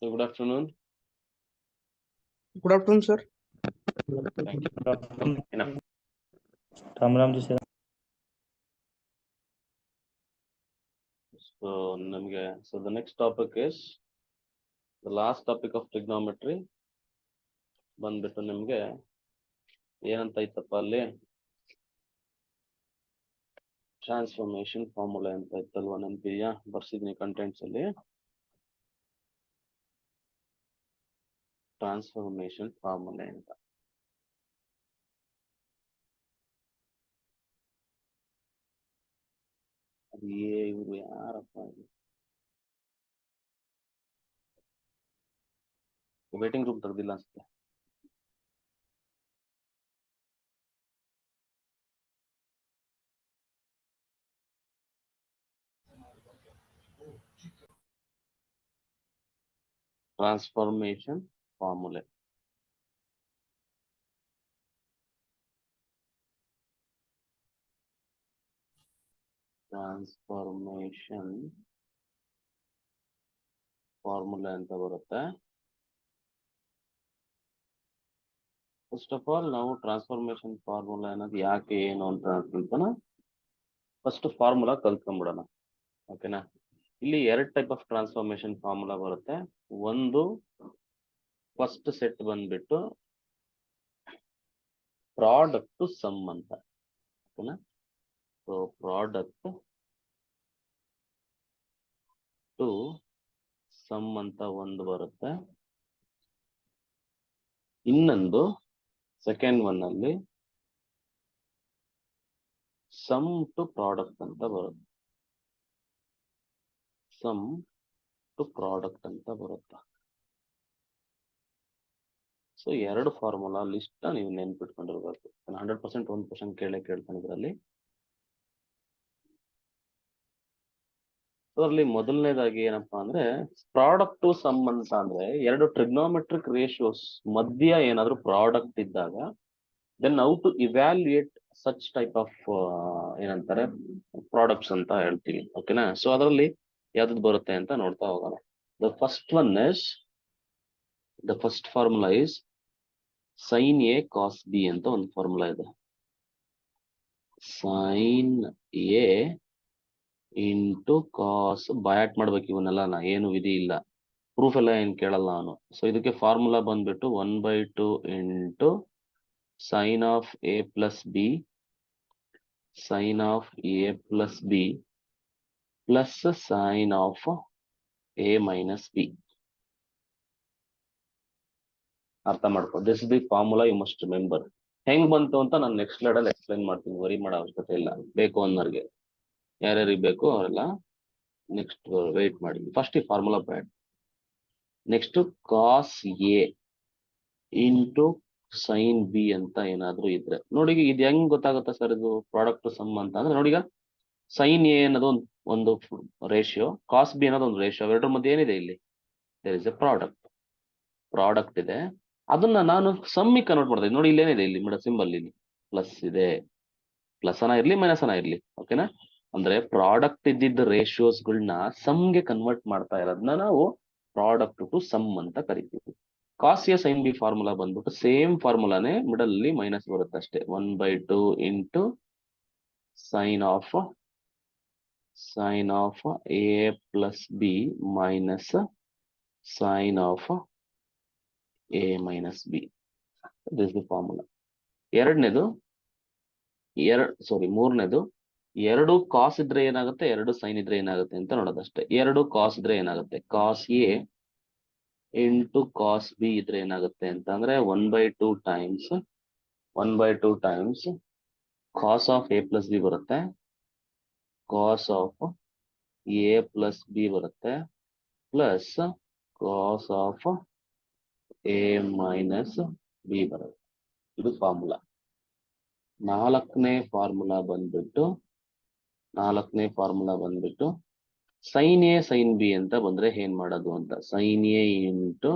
Good afternoon. Good afternoon, sir. Thank you. Okay, enough. Ram ji sir. So the next topic is the last topic of trigonometry. ಬಂದ್ಬಿಟ್ಟು ನಿಮ್ಗೆ ಏನಂತ ಇತ್ತಪ್ಪ ಅಲ್ಲಿ transformation formula ಅಂತ ಇತ್ತಲ್ವಾ, ನೆನಪಿದೆಯಾ? ಬರ್ಸಿದ್ನಿ contents ಅಲ್ಲಿ transformation formula ಅಂತ. ಇವ್ರು ಯಾರಪ್ಪ? ವೇಟಿಂಗ್ ರೂಮ್ ತೆಗ್ದಿಲ್ಲ ಅನ್ಸುತ್ತೆ. ಟ್ರಾನ್ಸ್ಫಾರ್ಮೇಶನ್ ಫಾರ್ಮುಲಾ ಅಂತ ಬರುತ್ತೆ. ಫಸ್ಟ್ ಆಫ್ ಆಲ್ ನಾವು ಟ್ರಾನ್ಸ್ಫಾರ್ಮೇಶನ್ ಫಾರ್ಮುಲಾ ಅನ್ನೋದು ಯಾಕೆ ಏನು ಅಂತ ತಿಳ್ಕೊಣ. ಫಸ್ಟ್ ಫಾರ್ಮುಲಾ ಕಲ್ತ್ಕೊಂಡ್ಬಿಡೋಣ, ಓಕೆನಾ? ಇಲ್ಲಿ ಎರಡು ಟೈಪ್ ಆಫ್ ಟ್ರಾನ್ಸ್ಫಾರ್ಮೇಶನ್ ಫಾರ್ಮುಲಾ ಬರುತ್ತೆ. ಒಂದು ಫಸ್ಟ್ ಸೆಟ್ ಬಂದ್ಬಿಟ್ಟು ಪ್ರಾಡಕ್ಟ್ ಟು ಸಮ್ ಅಂತ, ಓಕೆನಾ? ಸೊ ಪ್ರಾಡಕ್ಟ್ ಟು ಸಮ್ ಅಂತ ಒಂದು ಬರುತ್ತೆ. ಇನ್ನೊಂದು ಸೆಕೆಂಡ್ ಒನ್ ಅಲ್ಲಿ ಸಮ್ ಟು ಪ್ರಾಡಕ್ಟ್ ಅಂತ ಬರುತ್ತೆ. ಸಮ್ ಟು ಪ್ರಾಡಕ್ಟ್ ಅಂತ ಬರುತ್ತೆ. ಸೊ ಎರಡು ಫಾರ್ಮುಲಾ ಲಿಸ್ಟ್ ನೀವು ನೆನ್ಪಿಟ್ಕೊಂಡಿರ್ಬೇಕು. 100% ಒಂದು ಕ್ವಶನ್ ಕೇಳ್ತಾನೆ ಇದರಲ್ಲಿ. ಅದರಲ್ಲಿ ಮೊದಲನೇದಾಗಿ ಏನಪ್ಪಾ ಅಂದ್ರೆ ಪ್ರಾಡಕ್ಟ್ ಟು ಸಮ್ ಅಂತ ಅಂದ್ರೆ ಎರಡು ಟ್ರಿಗ್ನೋಮೆಟ್ರಿಕ್ ರೇಷಿಯೋಸ್ ಮಧ್ಯ ಏನಾದ್ರು ಪ್ರಾಡಕ್ಟ್ ಇದ್ದಾಗ then how to evaluate such type of ಏನಂತಾರೆ ಪ್ರಾಡಕ್ಟ್ಸ್ ಅಂತ ಹೇಳ್ತೀವಿ, ಓಕೆನಾ? ಸೊ ಅದರಲ್ಲಿ ಯಾವ್ದು ಬರುತ್ತೆ ಅಂತ ನೋಡ್ತಾ ಹೋಗೋಣ. The first formula is sine A cos B ಅಂತ ಒಂದು ಫಾರ್ಮುಲಾ ಇದೆ. ಸೈನ್ ಎ ಇಂಟು ಕಾಸ್ ಬಯಾಟ್ ಮಾಡ್ಬೇಕು ಇವನ್ನೆಲ್ಲ, ಏನು ವಿಧಿ ಇಲ್ಲ, ಪ್ರೂಫ್ ಎಲ್ಲ ಏನ್ ಕೇಳಲ್ಲ ನಾನು. ಸೊ ಇದಕ್ಕೆ ಫಾರ್ಮುಲಾ ಬಂದ್ಬಿಟ್ಟು 1/2 into sine of A plus B sine of A plus B plus sine of A minus B. ಅರ್ಥ ಮಾಡ್ಕೊ, this is the formula, you must remember. ಹೆಂಗ್ ಬಂತು ಅಂತ ನಾನು ನೆಕ್ಸ್ಟ್ ಸ್ಲೈಡ್ ಅಲ್ಲಿ ಎಕ್ಸ್ಪ್ಲೈನ್ ಮಾಡ್ತೀನಿ, ವರಿ ಮಾಡೋ ಅವಶ್ಯಕತೆ ಇಲ್ಲ. ಬೇಕು ಅನ್ನೋರಿಗೆ, ಯಾರ್ಯಾರಿಗೆ ಬೇಕು ಅವರೆಲ್ಲ ನೆಕ್ಸ್ಟ್ ವೇಟ್ ಮಾಡಿ. ಫಸ್ಟ್ ಈ ಫಾರ್ಮುಲಾ ಬೇಡ. Next cos A into sine B ಅಂತ ಏನಾದ್ರು ಇದ್ರೆ ನೋಡಿ, ಇದು ಹೆಂಗ್ ಗೊತ್ತಾಗುತ್ತೆ ಸರ್ ಇದು ಪ್ರಾಡಕ್ಟ್ ಸಮ್ ಅಂತ ಅಂದ್ರೆ ನೋಡಿ, ಈಗ ಸೈನ್ ಎ ಅನ್ನೋದು ಒಂದು ರೇಷಿಯೋ, ಕಾಸ್ ಬಿ ಅನ್ನೋದು ಒಂದು ರೇಷಿಯೋ, ಎರಡರ ಮಧ್ಯೆ ಏನಿದೆ ಇಲ್ಲಿ? ದೇರ್ ಇಸ್ ಎ ಪ್ರಾಡಕ್ಟ್ ಇದೆ. ಅದನ್ನ ನಾನು ಸಮ್ಮಿಗೆ ಕನ್ವರ್ಟ್ ಮಾಡ್ತಾ ಇದ್ದೀನಿ. ನೋಡಿ ಇಲ್ಲಿ ಏನಿದೆ, ಇಲ್ಲಿ ಸಿಂಬಲ್ ಇಲ್ಲಿ ಪ್ಲಸ್ ಇದೆ. ಪ್ಲಸ್ ಅನ್ನ ಇರ್ಲಿ ಮೈನಸ್ ಅನ್ನ ಇರ್ಲಿ, ಓಕೆನಾ? ಅಂದ್ರೆ ಪ್ರಾಡಕ್ಟ್ ಇದ್ದಿದ್ದ ರೇಷಿಯೋಸ್ಗಳನ್ನ ಸಮ್ಗೆ ಕನ್ವರ್ಟ್ ಮಾಡ್ತಾ ಇರೋದನ್ನ ನಾವು ಪ್ರಾಡಕ್ಟ್ ಟು ಸಮ್ ಅಂತ ಕರಿತೀವಿ. Cos A sine B formula ಬಂದ್ಬಿಟ್ಟು ಸೇಮ್ ಫಾರ್ಮುಲಾನೇ, ಮಿಡಲ್ ಅಲ್ಲಿ ಮೈನಸ್ ಬರುತ್ತೆ ಅಷ್ಟೇ. 1/2 into sine of A plus B minus sine of A minus B. This the formula. ಮೂರನೇದು ಎರಡು ಕಾಸ್ ಇದ್ರೆ ಏನಾಗುತ್ತೆ, ಎರಡು ಸೈನ್ ಇದ್ರೆ ಏನಾಗುತ್ತೆ ಅಂತ ನೋಡೋದಷ್ಟೇ. ಎರಡು ಕಾಸ್ ಇದ್ರೆ ಏನಾಗುತ್ತೆ, cos A into cos B ಇದ್ರೆ ಏನಾಗುತ್ತೆ ಅಂತ ಅಂದ್ರೆ 1/2 times cos of A plus B ಬರುತ್ತೆ, cos of A plus B ಬರುತ್ತೆ, plus cos of A minus B ಬರುತ್ತೆ. ಇದು ಫಾರ್ಮುಲಾ. ನಾಲ್ಕನೇ ಫಾರ್ಮುಲಾ ಬಂದ್ಬಿಟ್ಟು ಸೈನ್ ಎ ಸೈನ್ ಬಿ ಅಂತ ಬಂದ್ರೆ ಏನ್ ಮಾಡೋದು ಅಂತ. Sign A into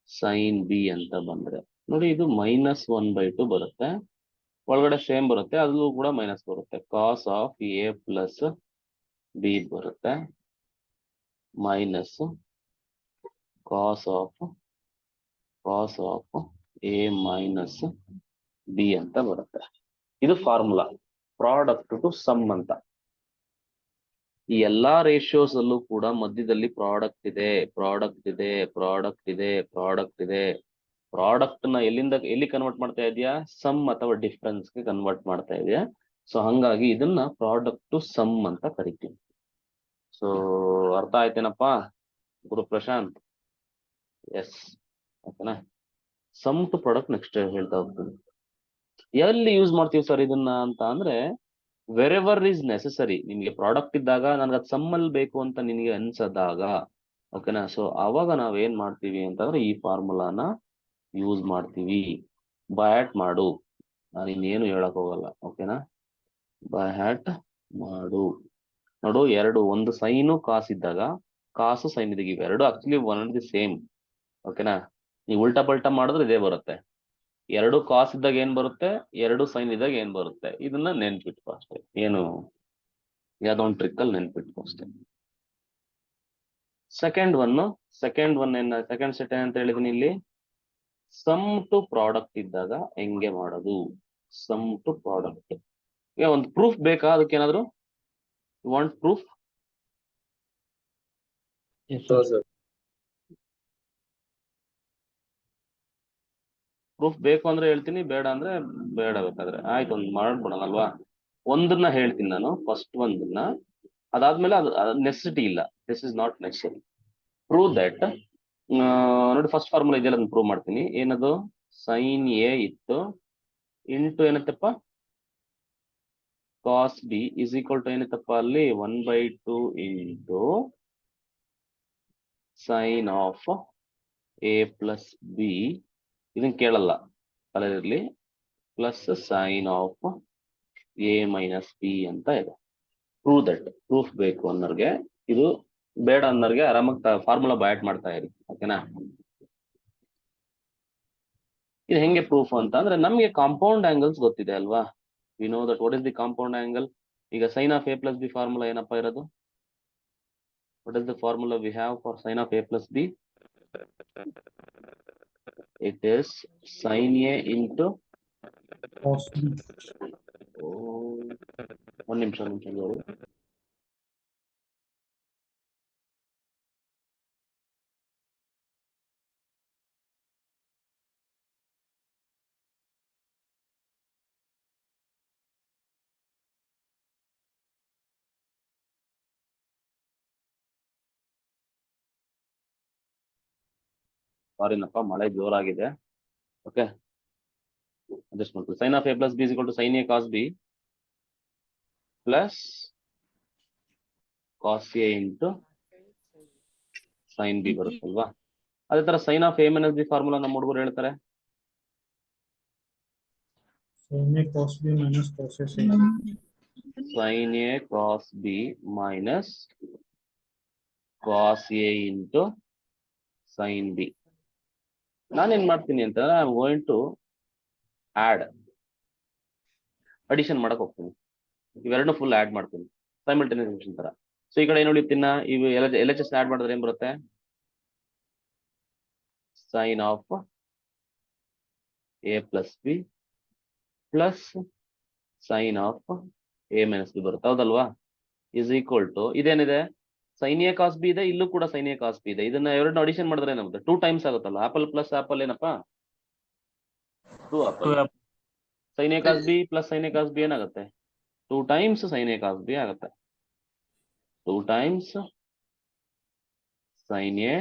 sine B ಅಂತ ಬಂದ್ರೆ ನೋಡಿ, ಇದು -1/2 ಬರುತ್ತೆ, ಒಳಗಡೆ ಸೇಮ್ ಬರುತ್ತೆ, ಅದು ಕೂಡ ಮೈನಸ್ ಬರುತ್ತೆ. Cos of A plus B ಬರುತ್ತೆ minus cos of A minus B ಅಂತ ಬರುತ್ತೆ. ಇದು ಫಾರ್ಮುಲಾ ಪ್ರಾಡಕ್ಟ್ ಟು ಸಮ್ ಅಂತ. ಈ ಎಲ್ಲಾ ರೇಷಿಯೋಸ್ ಅಲ್ಲೂ ಕೂಡ ಮಧ್ಯದಲ್ಲಿ ಪ್ರಾಡಕ್ಟ್ ಇದೆ. ಪ್ರಾಡಕ್ಟ್ ನ ಎಲ್ಲಿ ಕನ್ವರ್ಟ್ ಮಾಡ್ತಾ ಇದೆಯಾ? ಸಮ್ ಅಥವಾ ಡಿಫರೆನ್ಸ್ ಗೆ ಕನ್ವರ್ಟ್ ಮಾಡ್ತಾ ಇದೆಯಾ. ಸೊ ಹಂಗಾಗಿ ಇದನ್ನ ಪ್ರಾಡಕ್ಟ್ ಟು ಸಮ್ ಅಂತ ಕರಿತೀವಿ. ಸೊ ಅರ್ಥ ಆಯ್ತೇನಪ್ಪ ಗುರು ಪ್ರಶಾಂತ್? ಎಸ್, ಓಕೆನಾ. ಸಮ್ ಟು ಪ್ರಾಡಕ್ಟ್ ನೆಕ್ಸ್ಟ್ ಹೇಳ್ತಾ ಹೋಗ್ತೀನಿ. ಎಲ್ಲಿ ಯೂಸ್ ಮಾಡ್ತೀವಿ ಸರ್ ಇದನ್ನ ಅಂತ ಅಂದ್ರೆ, ವೆರೆವರ್ ಈಸ್ ನೆಸೆಸರಿ. ನಿಮ್ಗೆ ಪ್ರಾಡಕ್ಟ್ ಇದ್ದಾಗ ನನ್ಗೆ ಅದು ಸಮ್ಮಲ್ ಬೇಕು ಅಂತ ನಿನಗೆ ಅನ್ಸದಾಗ, ಓಕೆನಾ. ಸೊ ಅವಾಗ ನಾವೇನ್ ಮಾಡ್ತೀವಿ ಅಂತಂದ್ರೆ ಈ ಫಾರ್ಮುಲಾನ ಯೂಸ್ ಮಾಡ್ತೀವಿ. ಬಯಾಟ್ ಮಾಡು, ನಾನು ಇನ್ನೇನು ಹೇಳಕ್ ಹೋಗಲ್ಲ, ಓಕೆನಾ. ಬಯಾಟ್ ಮಾಡು. ನೋಡು, ಒಂದು ಸೈನು ಕಾಸು ಇದ್ದಾಗ ಕಾಸು ಸೈನ್ ಇದ್ದಾಗ ಇವೆರಡು actually one and the same, ಓಕೆನಾ. ನೀವು ಉಲ್ಟಾ ಪಲ್ಟಾ ಮಾಡಿದ್ರೆ ಇದೇ ಬರುತ್ತೆ. ಎರಡು ಕಾಸ್ ಇದ್ದಾಗ ಏನ್ ಬರುತ್ತೆ, ಎರಡು ಸೈನ್ ಇದ್ದಾಗ ಏನ್ ಬರುತ್ತೆ, ಇದನ್ನ ನೆನ್ಪಿಟ್ಕೋ ಅಷ್ಟೇ. ಏನು ಯಾವ್ದೋ ಒಂದು ಟ್ರಿಕ್ ಅಲ್ಲಿ ನೆನ್ಪಿಟ್ಕೋ ಅಷ್ಟೇ. ಸೆಕೆಂಡ್ ಸೆಟ್ ಅಂತ ಹೇಳಿದೀನಿ ಇಲ್ಲಿ. ಸಮ್ ಟು ಪ್ರಾಡಕ್ಟ್ ಇದ್ದಾಗ ಹೆಂಗೆ ಮಾಡೋದು? ಸಮ್ ಟು ಪ್ರಾಡಕ್ಟ್ ಒಂದು ಪ್ರೂಫ್ ಬೇಕಾ? ಅದಕ್ಕೇನಾದ್ರು want proof? Yes, sir. Proof ಬೇಕು ಅಂದ್ರೆ ಹೇಳ್ತೀನಿ, ಬೇಡ ಅಂದ್ರೆ ಬೇಡ. ಬೇಕಾದ್ರೆ ಆಯ್ತು, ಒಂದು ಮಾಡ್ಬಿಡೋಣಲ್ವಾ. ಒಂದನ್ನ ಹೇಳ್ತೀನಿ ನಾನು, ಫಸ್ಟ್ ಒಂದನ್ನ. ಅದಾದ್ಮೇಲೆ ಅದು ನೆಸೆಸಿಟಿ ಇಲ್ಲ, this is not necessary. Prove that. ನೋಡಿ, ಫಸ್ಟ್ ಫಾರ್ಮುಲಾ ಇದೆಯಲ್ಲ, ಅದನ್ನ ಪ್ರೂವ್ ಮಾಡ್ತೀನಿ. ಏನದು? ಸೈನ್ ಎ ಇತ್ತು ಇಂಟು ಏನತ್ತಪ್ಪ, cos B is equal to ಏನತ್ತಪ್ಪ ಅಲ್ಲಿ 1/2 into sine of A plus B. ಇದನ್ನ ಕೇಳಲ್ಲ, ತಲೆಯಲ್ಲಿ plus sine of A minus B ಅಂತ ಇದೆ. Prove that. ಪ್ರೂಫ್ ಬೇಕು ಅನ್ನೋರ್ಗೆ ಇದು, ಬೇಡ ಅನ್ನೋರ್ಗೆ ಆರಾಮಾಗಿ ಫಾರ್ಮುಲಾ ಬಯಾಟ್ ಮಾಡ್ತಾ ಇರಿ, ಓಕೆನಾ. ಇದು ಹೆಂಗೆ ಪ್ರೂಫ್ ಅಂತ ಅಂದ್ರೆ, ನಮ್ಗೆ ಕಾಂಪೌಂಡ್ ಆಂಗಲ್ಸ್ ಗೊತ್ತಿದೆ ಅಲ್ವಾ. We know that what is the compound angle. ಈಗ sine of A plus B formula ಏನಪ್ಪಾ ಇರೋದು? What is the formula we have for sine of A plus B? It is sine A into, ಒಂದ್ ನಿಮಿಷ ನೋಡಿ. ಸಾರಿನಪ್ಪ, ಮಳೆ ಜೋರಾಗಿದೆ. Okay, adjust ಮಾಡ್ತೀವಿ. Sine of A plus B is sine A cos B plus cos A into sine B ಬರುತ್ತಲ್ವಾ. ಅದೇ ತರ sine of A minus B formula ನಮ್ಮ ಹುಡುಗರು ಹೇಳ್ತಾರೆ. Sin A cos B minus cos A sin B. Sine A cos B minus cos A into sine B. ನಾನೇನ್ ಮಾಡ್ತೀನಿ ಅಂತಂದ್ರೆ, I am going to add, addition ಮಾಡಕ್ ಹೋಗ್ತೀನಿ. ಇವೆರಡನ್ನೂ full add ಮಾಡ್ತೀನಿ ಸೈಮಲ್ಟೇನಿಯಸ್ ತರ. ಸೊ ಈ ಕಡೆ ಏನು ಉಳಿತಿನ್ನ, ಇವು ಎಲ್ ಎಚ್ ಎಸ್ ಆಡ್ ಮಾಡಿದ್ರೆ ಏನ್ ಬರುತ್ತೆ? Sine of A plus B plus sine of A minus B ಬರುತ್ತೆ, ಹೌದಲ್ವಾ. ಇಸ್ ಈಕ್ವಲ್ ಟು ಇದೇನಿದೆ, ಸೈನ್ ಎ ಕಾಸ್ ಬಿ ಇದೆ, ಇಲ್ಲೂ ಕೂಡ ಸೈನ್ ಎ ಕಾಸ್ ಬಿ ಇದೆ. ಇದನ್ನ ಎರಡನ್ನ ಅಡಿಷನ್ ಮಾಡಿದ್ರೆ ಏನಾಗುತ್ತೆ? 2 ಟೈಮ್ಸ್ ಆಗುತ್ತಲ್ಲ. ಆಪಲ್ ಪ್ಲಸ್ ಆಪಲ್ ಏನಪ್ಪಾ? 2 apple. Sine A cos B plus sine A cos B ಏನಾಗುತ್ತೆ? 2 times sine A cos B ಆಗುತ್ತೆ. 2 times sine A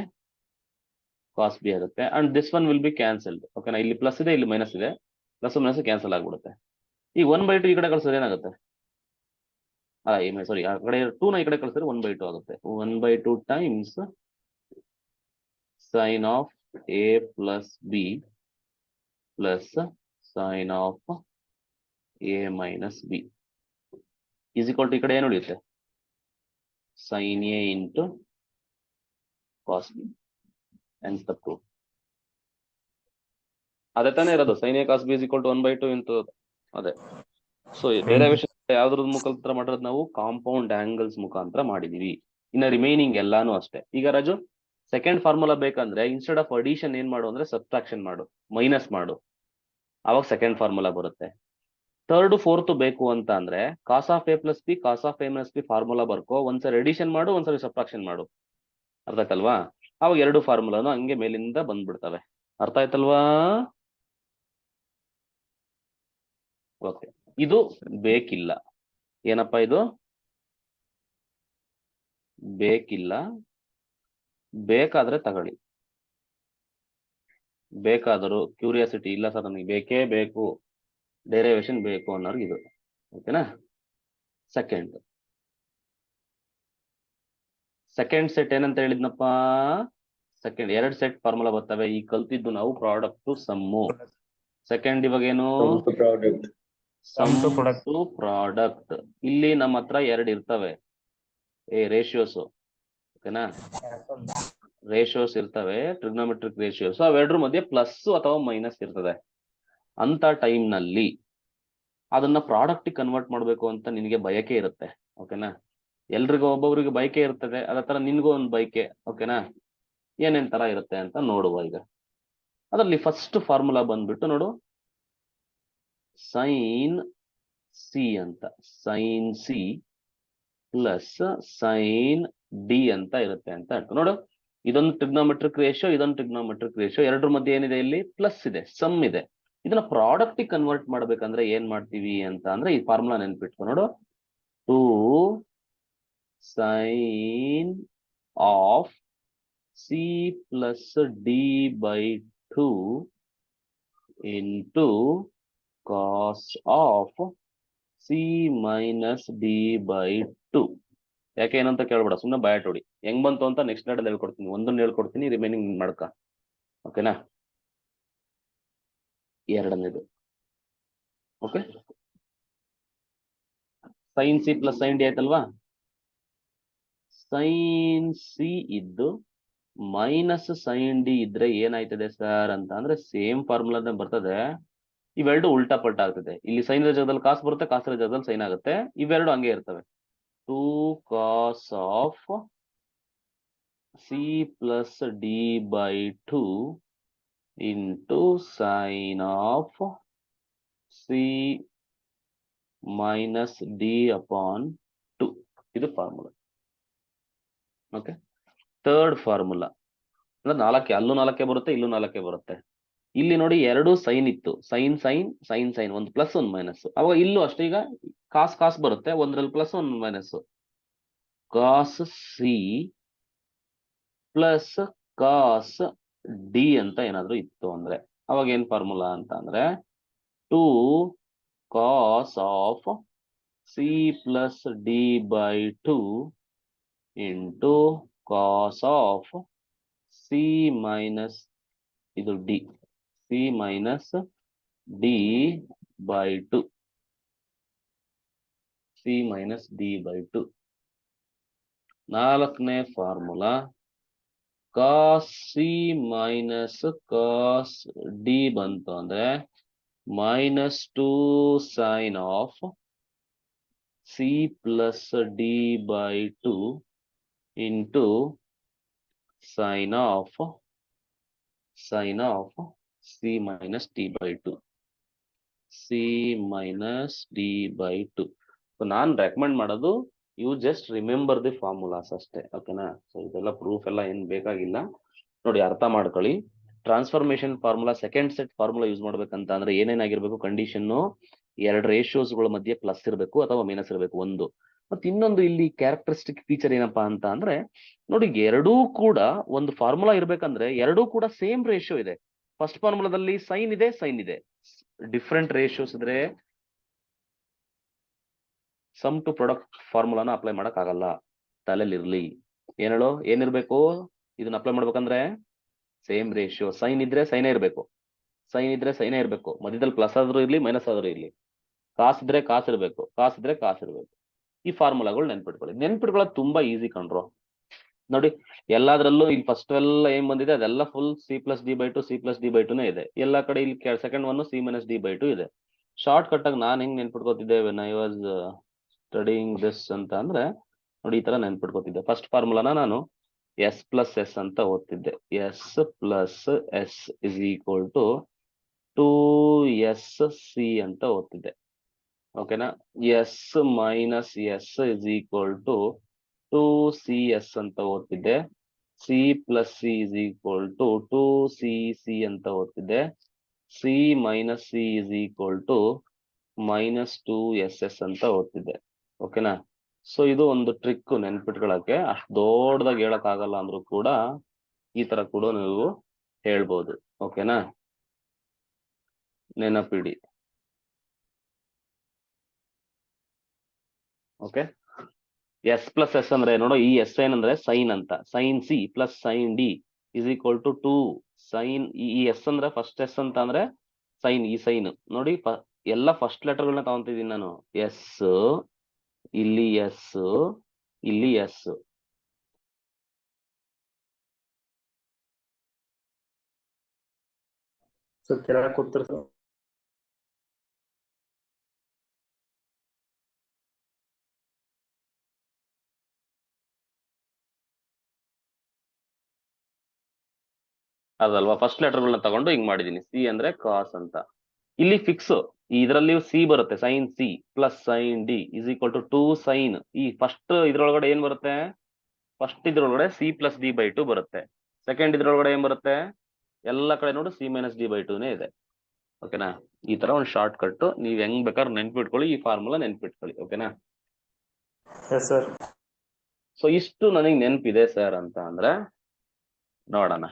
cos B ಆಗುತ್ತೆ. And this one will be cancelled, ಓಕೆನಾ. ಇಲ್ಲಿ plus ಇದೆ, ಇಲ್ಲಿ minus ಇದೆ, plus minus cancel ಆಗ್ಬಿಡುತ್ತೆ. ಈ 1/2 ಈ ಕಡೆ ಕಳ್ಸಿದ್ರೆ ಏನಾಗುತ್ತೆ? ಸಾರಿ, ಆ ಕಡೆ 2ನ ಈ ಕಡೆ ಕಳ್ಸಿದ್ರೆ 1/2 ಆಗುತ್ತೆ. 1/2 times sine of A plus B plus sine of A minus B is equal to ಈ ಕಡೆ ಏನು ಉಳಿಯುತ್ತೆ? Sine A into cos B. ಅಂತ ಪ್ರೂಫ್ ಅದೇ ತಾನೇ ಇರೋದು. Sine A cos B is equal to 1/2 into ಅದೇ. ಸೊ ಡೆರಿವೇಶನ್ ಯಾವ್ದ್ರ ಮುಖಾಂತರ ಮಾಡಿರೋದು ನಾವು? ಕಾಂಪೌಂಡ್ ಆಂಗಲ್ಸ್ ಮುಖಾಂತರ ಮಾಡಿದೀವಿ. ಇನ್ನ ರಿಮೈನಿಂಗ್ ಎಲ್ಲಾನು ಅಷ್ಟೇ. ಈಗ ರಾಜು, ಸೆಕೆಂಡ್ ಫಾರ್ಮುಲಾ ಬೇಕಂದ್ರೆ ಇನ್ಸ್ಟೆಡ್ ಆಫ್ ಅಡಿಷನ್ ಏನ್ ಮಾಡು ಅಂದ್ರೆ ಸಬ್ಟ್ರಾಕ್ಷನ್ ಮಾಡು, ಮೈನಸ್ ಮಾಡು, ಅವಾಗ ಸೆಕೆಂಡ್ ಫಾರ್ಮುಲಾ ಬರುತ್ತೆ. ಥರ್ಡ್ ಫೋರ್ತ್ ಬೇಕು ಅಂತ ಅಂದ್ರೆ cos of A plus B cos of A minus B formula ಬರ್ಕೋ, ಒಂದ್ಸರಿ ಅಡಿಷನ್ ಮಾಡು, ಒಂದ್ಸರಿ ಸಬ್ಟ್ರಾಕ್ಷನ್ ಮಾಡು. ಅರ್ಥ ಆಯ್ತಲ್ವಾ? ಅವಾಗ ಎರಡು ಫಾರ್ಮುಲಾನು ಹಂಗೆ ಮೇಲಿಂದ ಬಂದ್ಬಿಡ್ತವೆ. ಅರ್ಥ ಆಯ್ತಲ್ವಾ? ಓಕೆ, ಇದು ಬೇಕಿಲ್ಲ. ಏನಪ್ಪಾ ಇದು? ಬೇಕಿಲ್ಲ. ಬೇಕಾದ್ರೆ ತಗೊಳ್ಳಿ. ಬೇಕಾದರೂ ಕ್ಯೂರಿಯಾಸಿಟಿ ಇಲ್ಲ ಸರ್ ನನಗೆ ಬೇಕೇ ಬೇಕು, ಡೆರಿವೇಶನ್ ಬೇಕು ಅನ್ನೋರ್ಗೆ ಇದು. ಓಕೆನಾ? ಸೆಕೆಂಡ್ ಸೆಟ್ ಏನಂತ ಹೇಳಿದ್ನಪ್ಪ? ಸೆಕೆಂಡ್ ಎರಡು ಸೆಟ್ ಫಾರ್ಮುಲಾ ಬರ್ತವೆ. ಈ ಕಲ್ತಿದ್ದು ನಾವು ಪ್ರಾಡಕ್ಟ್ ಟು ಸಮ್ಮು. ಸೆಕೆಂಡ್ ಇವಾಗ ಏನು? Sum to product. ಇಲ್ಲಿ ನಮ್ಮ ಹತ್ರ ಎರಡು ಇರ್ತವೆ ರೇಷಿಯೋಸ್. ಓಕೆನಾ? ರೇಷಿಯೋಸ್ ಇರ್ತವೆ, ಟ್ರಿಗ್ನೋಮೆಟ್ರಿಕ್ ರೇಷಿಯೋಸ್. ಅವೆರಡರ ಮಧ್ಯೆ ಪ್ಲಸ್ ಅಥವಾ ಮೈನಸ್ ಇರ್ತದೆ. ಅಂತ ಟೈಮ್ ನಲ್ಲಿ ಅದನ್ನ ಪ್ರಾಡಕ್ಟ್ ಕನ್ವರ್ಟ್ ಮಾಡ್ಬೇಕು ಅಂತ ನಿನಗೆ ಬಯಕೆ ಇರುತ್ತೆ. ಓಕೆನಾ? ಎಲ್ರಿಗೂ ಒಬ್ಬೊಬ್ರಿಗೆ ಬಯಕೆ ಇರ್ತದೆ, ಅದೇ ತರ ನಿನ್ಗೂ ಒಂದು ಬಯಕೆ. ಓಕೆನಾ? ಏನೇನ್ ತರ ಇರುತ್ತೆ ಅಂತ ನೋಡುವ ಈಗ. ಅದರಲ್ಲಿ ಫಸ್ಟ್ ಫಾರ್ಮುಲಾ ಬಂದ್ಬಿಟ್ಟು ನೋಡು, ಸೈನ್ ಸಿ ಅಂತ, sine C plus sine D ಅಂತ ಇರುತ್ತೆ ಅಂತ ಹೇಳ್ತು. ನೋಡು, ಇದೊಂದು ಟ್ರಿಗ್ನೋಮೆಟ್ರಿಕ್ ರೇಷಿಯೋ, ಇದೊಂದು ಟ್ರಿಗ್ನೋಮೆಟ್ರಿಕ್ ರೇಷಿಯೋ. ಎರಡರ ಮಧ್ಯೆ ಏನಿದೆ? ಇಲ್ಲಿ ಪ್ಲಸ್ ಇದೆ, ಸಮ್ ಇದೆ. ಇದನ್ನ ಪ್ರಾಡಕ್ಟ್ ಕನ್ವರ್ಟ್ ಮಾಡ್ಬೇಕಂದ್ರೆ ಏನ್ ಮಾಡ್ತೀವಿ ಅಂತ ಅಂದ್ರೆ ಈ ಫಾರ್ಮುಲಾ ನೆನ್ಪಿಟ್ಕೊ. ನೋಡು, 2 sin of c plus d by 2 into cos of c minus d by 2. ಯಾಕೆ ಏನಂತ ಕೇಳ್ಬೇಡ, ಸುಮ್ಮನೆ ಬಯಾಟ್ ಹೊಡಿ. ಹೆಂಗ್ ಬಂತು ಅಂತ ನೆಕ್ಸ್ಟ್ ನಾಡಲ್ಲಿ ಹೇಳ್ಕೊಡ್ತೀನಿ. ಒಂದನ್ನು ಹೇಳ್ಕೊಡ್ತೀನಿ, ರಿಮೈನಿಂಗ್ ಮಾಡ್ಕ. ಓಕೆನಾ? ಎರಡನೇದು. Okay, sine C plus sine D ಆಯ್ತಲ್ವಾ? ಸೈನ್ ಸಿ ಇದ್ದು ಮೈನಸ್ ಸೈನ್ ಡಿ ಇದ್ರೆ ಏನಾಯ್ತದೆ ಸರ್ ಅಂತ ಅಂದ್ರೆ ಸೇಮ್ ಫಾರ್ಮುಲಾನೇ ಬರ್ತದೆ. ಇವೆರಡು ಉಲ್ಟಾ ಪಲ್ಟಾ ಆಗ್ತದೆ. ಇಲ್ಲಿ ಸೈನ್ ಜಾಗದಲ್ಲಿ ಕಾಸು ಬರುತ್ತೆ, ಕಾಸರ ಜಾಗದಲ್ಲಿ ಸೈನ್ ಆಗುತ್ತೆ. ಇವೆರಡು ಹಂಗೆ ಇರ್ತವೆ. 2 cos of C plus D by 2 into sine of C minus D upon 2. ಇದು ಫಾರ್ಮುಲಾ. ಓಕೆ, ಥರ್ಡ್ ಫಾರ್ಮುಲಾ ಅಂದ್ರೆ ನಾಲ್ಕೆ, ಅಲ್ಲೂ ನಾಲ್ಕೆ ಬರುತ್ತೆ, ಇಲ್ಲೂ ನಾಲ್ಕೆ ಬರುತ್ತೆ. ಇಲ್ಲಿ ನೋಡಿ, ಎರಡು ಸೈನ್ ಇತ್ತು, ಸೈನ್ ಸೈನ್ ಸೈನ್ ಸೈನ್, ಒಂದು ಪ್ಲಸ್ ಒಂದು ಮೈನಸ್. ಅವಾಗ ಇಲ್ಲೂ ಅಷ್ಟೇ. ಈಗ ಕಾಸ್ ಬರುತ್ತೆ, ಒಂದ್ರಲ್ಲಿ ಪ್ಲಸ್ ಒಂದು minus. Cos C plus cos D ಅಂತ ಏನಾದ್ರು ಇತ್ತು ಅಂದ್ರೆ ಅವಾಗ ಏನ್ ಫಾರ್ಮುಲಾ ಅಂತ ಅಂದ್ರೆ 2 cos of C plus D by 2 into cos of C minus ಇದು D, C minus D by 2, C minus D by 2. ನಾಲ್ಕನೇ formula cos C minus cos D ಬಂತು ಅಂದ್ರೆ -2 sine of C plus D by 2 into sine of C minus D by 2, C minus D by 2. ನಾನು recommend ಮಾಡೋದು you just remember the formulas ಅಷ್ಟೇ. ಓಕೆನಾ? So ಇದೆಲ್ಲ proof ಎಲ್ಲ ಏನ್ ಬೇಕಾಗಿಲ್ಲ. ನೋಡಿ, ಅರ್ಥ ಮಾಡ್ಕೊಳ್ಳಿ. Transformation formula second set formula use ಮಾಡ್ಬೇಕಂತ ಅಂದ್ರೆ ಏನೇನಾಗಿರ್ಬೇಕು? ಕಂಡೀಷನ್ ಎರಡು ರೇಷಿಯೋಸ್ಗಳ ಮಧ್ಯೆ ಪ್ಲಸ್ ಇರಬೇಕು ಅಥವಾ ಮೈನಸ್ ಇರಬೇಕು, ಒಂದು. ಮತ್ತೆ ಇನ್ನೊಂದು ಇಲ್ಲಿ ಕ್ಯಾರೆಕ್ಟರಿಸ್ಟಿಕ್ ಫೀಚರ್ ಏನಪ್ಪಾ ಅಂತ ಅಂದ್ರೆ ನೋಡಿ, ಎರಡೂ ಕೂಡ ಒಂದು ಫಾರ್ಮುಲಾ ಇರ್ಬೇಕಂದ್ರೆ ಎರಡೂ ಕೂಡ ಸೇಮ್ ರೇಷಿಯೋ ಇದೆ. ಫಸ್ಟ್ ಫಾರ್ಮುಲಾದಲ್ಲಿ ಸೈನ್ ಇದೆ. ಡಿಫ್ರೆಂಟ್ ರೇಷಿಯೋಸ್ ಇದ್ರೆ ಸಮ್ ಟು ಪ್ರಾಡಕ್ಟ್ ಫಾರ್ಮುಲಾನ ಅಪ್ಲೈ ಮಾಡಕ್ ಆಗಲ್ಲ. ತಲೆಯಲ್ಲಿ ಇರ್ಲಿ. ಏನಿರ್ಬೇಕು? ಇದನ್ನ ಅಪ್ಲೈ ಮಾಡ್ಬೇಕಂದ್ರೆ ಸೇಮ್ ರೇಷಿಯೋ. ಸೈನ್ ಇದ್ರೆ ಸೈನೇ ಇರ್ಬೇಕು, ಮಧ್ಯದಲ್ಲಿ ಪ್ಲಸ್ ಆದ್ರೂ ಇರ್ಲಿ, ಮೈನಸ್ ಆದ್ರೂ ಇರ್ಲಿ. ಕಾಸಿದ್ರೆ ಕಾಸಿರ್ಬೇಕು. ಈ ಫಾರ್ಮುಲಾಗಳು ನೆನ್ಪಿಟ್ಕೊಳ್ಳೋದು ತುಂಬಾ ಈಸಿ ಕಣ್ರು. ನೋಡಿ, ಎಲ್ಲಾದ್ರಲ್ಲೂ ಇಲ್ಲಿ ಫಸ್ಟ್ ಎಲ್ಲ ಏನ್ ಬಂದಿದೆ ಅದೆಲ್ಲ full C plus D by 2, C plus D by 2ನೇ ಇದೆ. ಎಲ್ಲಾ ಕಡೆ ಇಲ್ಲಿ second one C minus D by 2 ಇದೆ. ಶಾರ್ಟ್ ಕಟ್ ಆಗಿ ನಾನು ಹೆಂಗ್ ನೆನ್ಪಿಟ್ಕೋತಿದ್ದೆ when I was studying this ಅಂತ ಅಂದ್ರೆ ನೋಡಿ, ಈ ತರ ನೆನ್ಪಿಟ್ಕೋತಿದ್ದೆ. ಫಸ್ಟ್ ಫಾರ್ಮುಲಾನ ನಾನು ಎಸ್ ಪ್ಲಸ್ ಎಸ್ ಅಂತ ಓದ್ತಿದ್ದೆ. S plus S is equal to 2SC ಅಂತ ಓದ್ತಿದ್ದೆ. ಓಕೆನಾ? S minus S is equal to 2CS ಅಂತ ಓದ್ತಿದ್ದೆ. C plus C is equal to 2CC ಅಂತ ಓದ್ತಿದ್ದೆ. C minus C is equal to -2SS ಅಂತ ಓದ್ತಿದ್ದೆ. ಓಕೆನಾ? ಸೊ ಇದು ಒಂದು ಟ್ರಿಕ್ ನೆನ್ಪಿಟ್ಕೊಳಕ್ಕೆ. ಅಷ್ಟು ದೊಡ್ಡದಾಗಿ ಹೇಳಕ್ ಆಗಲ್ಲ ಅಂದ್ರೂ ಕೂಡ ಈ ತರ ಕೂಡ ನೀವು ಹೇಳ್ಬೋದು. ಓಕೆನಾ? ನೆನಪಿಡಿ. ಓಕೆ, ಎಸ್ ಪ್ಲಸ್ ಎಸ್ ಅಂದ್ರೆ ನೋಡೋ, ಈ ಎಸ್ ಏನಂದ್ರೆ ಸೈನ್ ಅಂತ. Sine C plus sine D is equal to 2 sine. ಈ ಎಸ್ ಅಂದ್ರೆ ಫಸ್ಟ್ ಎಸ್ ಅಂತ ಅಂದ್ರೆ ಸೈನ್. ಈ ಸೈನ್ ನೋಡಿ, ಎಲ್ಲ ಫಸ್ಟ್ ಲೆಟರ್ಗಳನ್ನ ತಗೊಂತಿದ್ದೀನಿ ನಾನು. ಎಸ್, ಇಲ್ಲಿ ಎಸ್, ಇಲ್ಲಿ ಎಸ್. ಸರ್ ಕೆಳಗೆ ಕೂತ್ರಿ ಸರ್. ಅದಲ್ವಾ, ಫಸ್ಟ್ ಲೆಟರ್ಗಳನ್ನ ತಗೊಂಡು ಹಿಂಗ್ ಮಾಡಿದೀನಿ. ಸಿ ಅಂದ್ರೆ ಕಾಸ್ ಅಂತ. ಇಲ್ಲಿ ಫಿಕ್ಸ್, ಇದರಲ್ಲಿ ಸಿ ಬರುತ್ತೆ. Sine C plus sine D is equal to 2 sine. ಈ ಫಸ್ಟ್ ಇದ್ರೊಳಗಡೆ ಏನ್ ಬರುತ್ತೆ? ಫಸ್ಟ್ ಇದ್ರೊಳಗಡೆ C+D/2 ಬರುತ್ತೆ. ಸೆಕೆಂಡ್ ಇದ್ರೊಳಗಡೆ ಏನ್ ಬರುತ್ತೆ? ಎಲ್ಲ ಕಡೆ ನೋಡು C-D/2ನೇ ಇದೆ. ಓಕೆನಾ? ಈ ತರ ಒಂದು ಶಾರ್ಟ್ ಕಟ್ ನೀವ್ ಹೆಂಗ್ ಬೇಕಾದ್ರೆ ನೆನ್ಪಿಟ್ಕೊಳ್ಳಿ. ಈ ಫಾರ್ಮುಲಾ ನೆನ್ಪಿಟ್ಕೊಳ್ಳಿ. ಓಕೆನಾ? Yes sir. ಸೊ ಇಷ್ಟು ನನಗೆ ನೆನಪಿದೆ ಸರ್ ಅಂತ ಅಂದ್ರೆ ನೋಡೋಣ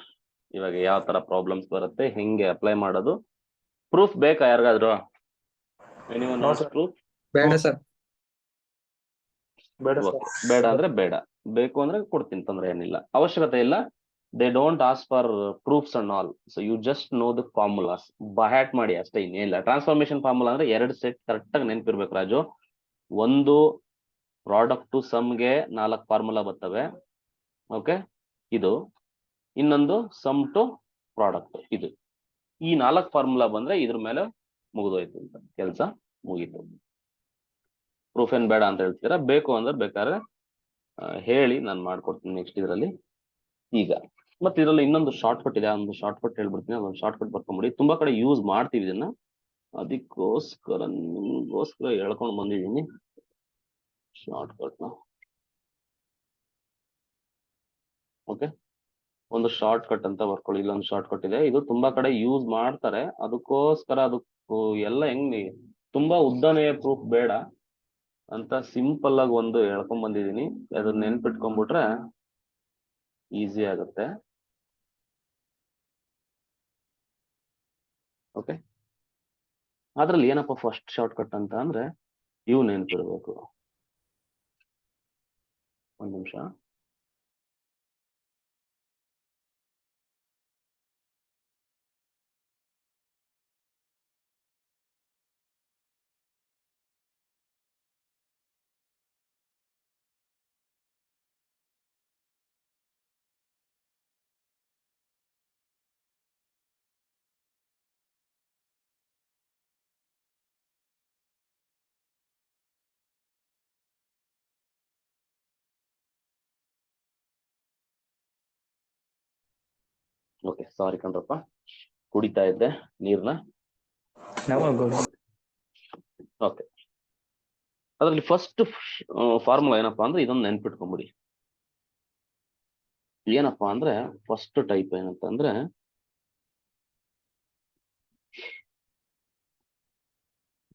ಇವಾಗ ಯಾವ ತರ ಪ್ರಾಬ್ಲಮ್ಸ್ ಬರುತ್ತೆ, ಹೆಂಗೆ ಅಪ್ಲೈ ಮಾಡೋದು. ಪ್ರೂಫ್ ಬೇಕಾ ಯಾರಿಗಾದ್ರು? Anyone wants proof? ಬೇಡ ಸರ್. ಬೇಡ ಸರ್. ಬೇಡ ಅಂದ್ರೆ ಬೇಡ, ಬೇಕು ಅಂದ್ರೆ ಕೊಡ್ತೀನಿ, ತೊಂದ್ರೆ ಏನಿಲ್ಲ, ಅವಶ್ಯಕತೆ ಇಲ್ಲ. They don't ask for proofs and all. So you just know the formulas. By heart ಮಾಡಿ ಅಷ್ಟೇ, ಇನ್ನೇನಿಲ್ಲ. ಟ್ರಾನ್ಸ್ಫಾರ್ಮೇಶನ್ ಫಾರ್ಮುಲಾ ಅಂದ್ರೆ 2 ಸೆಟ್ ಕರೆಕ್ಟ್ ಆಗಿ ನೆನ್ಪಿರ್ಬೇಕು ರಾಜು. ಒಂದು ಪ್ರಾಡಕ್ಟ್ ಟು ಸಮ್ಗೆ 4 ಫಾರ್ಮುಲಾ ಬರ್ತವೆ. ಓಕೆ, ಇದು ಇನ್ನೊಂದು ಸಮ್ ಟು ಪ್ರಾಡಕ್ಟ್. ಇದು ಈ 4 ಫಾರ್ಮುಲಾ ಬಂದ್ರೆ ಇದ್ರ ಮೇಲೆ ಮುಗಿದೋಯ್ತು ಅಂತ, ಕೆಲಸ ಮುಗೀತು. ಪ್ರೂಫ್ ಏನ್ ಬೇಡ ಅಂತ ಹೇಳ್ತೀರಾ? ಬೇಕು ಅಂದ್ರೆ ಬೇಕಾದ್ರೆ ಹೇಳಿ, ನಾನು ಮಾಡ್ಕೊಡ್ತೀನಿ ನೆಕ್ಸ್ಟ್ ಇದರಲ್ಲಿ. ಈಗ ಮತ್ತೆ ಇದರಲ್ಲಿ ಇನ್ನೊಂದು ಶಾರ್ಟ್ ಕಟ್ ಇದೆ, ಒಂದು ಶಾರ್ಟ್ ಕಟ್ ಹೇಳ್ಬಿಡ್ತೀನಿ. ಅದೊಂದು ಶಾರ್ಟ್ ಕಟ್ ಬರ್ಕೊಂಬಿಡಿ. ತುಂಬಾ ಕಡೆ ಯೂಸ್ ಮಾಡ್ತೀವಿ ಇದನ್ನ, ಅದಕ್ಕೋಸ್ಕರ ನಿಮ್ಗೋಸ್ಕರ ಹೇಳ್ಕೊಂಡು ಬಂದಿದ್ದೀನಿ ಶಾರ್ಟ್ ಕಟ್ನ. ಓಕೆ, ಒಂದು ಶಾರ್ಟ್ ಕಟ್ ಅಂತ ಬರ್ಕೊಳ್ಳಿ. ಇಲ್ಲೊಂದು ಶಾರ್ಟ್ ಕಟ್ ಇದೆ, ಇದು ತುಂಬಾ ಕಡೆ ಯೂಸ್ ಮಾಡ್ತಾರೆ. ಅದಕ್ಕೋಸ್ಕರ ಅದಕ್ಕೂ ಎಲ್ಲ ಹೆಂಗ್ ತುಂಬಾ ಉದ್ದನೆಯ ಪ್ರೂಫ್ ಬೇಡ ಅಂತ ಸಿಂಪಲ್ ಆಗಿ ಒಂದು ಹೇಳ್ಕೊಂಡ್ ಬಂದಿದ್ದೀನಿ. ಅದನ್ನ ನೆನ್ಪಿಟ್ಕೊಂಡ್ಬಿಟ್ರೆ ಈಸಿ ಆಗುತ್ತೆ. ಓಕೆ, ಅದ್ರಲ್ಲಿ ಏನಪ್ಪ ಫಸ್ಟ್ ಶಾರ್ಟ್ ಕಟ್ ಅಂತ ಅಂದ್ರೆ ಇವು ನೆನ್ಪಿಡ್ಬೇಕು. ಒಂದ್ ನಿಮಿಷ. ಓಕೆ, ಸಾರಿ ಕಣ್ರಪ್ಪ, ಕುಡಿತಾ ಇದ್ದೆ ನೀರ್ನ. ಓಕೆ, ಅದ್ರಲ್ಲಿ ಫಸ್ಟ್ ಫಾರ್ಮುಲಾ ಏನಪ್ಪಾ ಅಂದ್ರೆ ಇದೊಂದು ನೆನ್ಪಿಟ್ಕೊಂಬಿಡಿ. ಏನಪ್ಪಾ ಅಂದ್ರೆ ಫಸ್ಟ್ ಟೈಪ್ ಏನಂತ ಅಂದ್ರೆ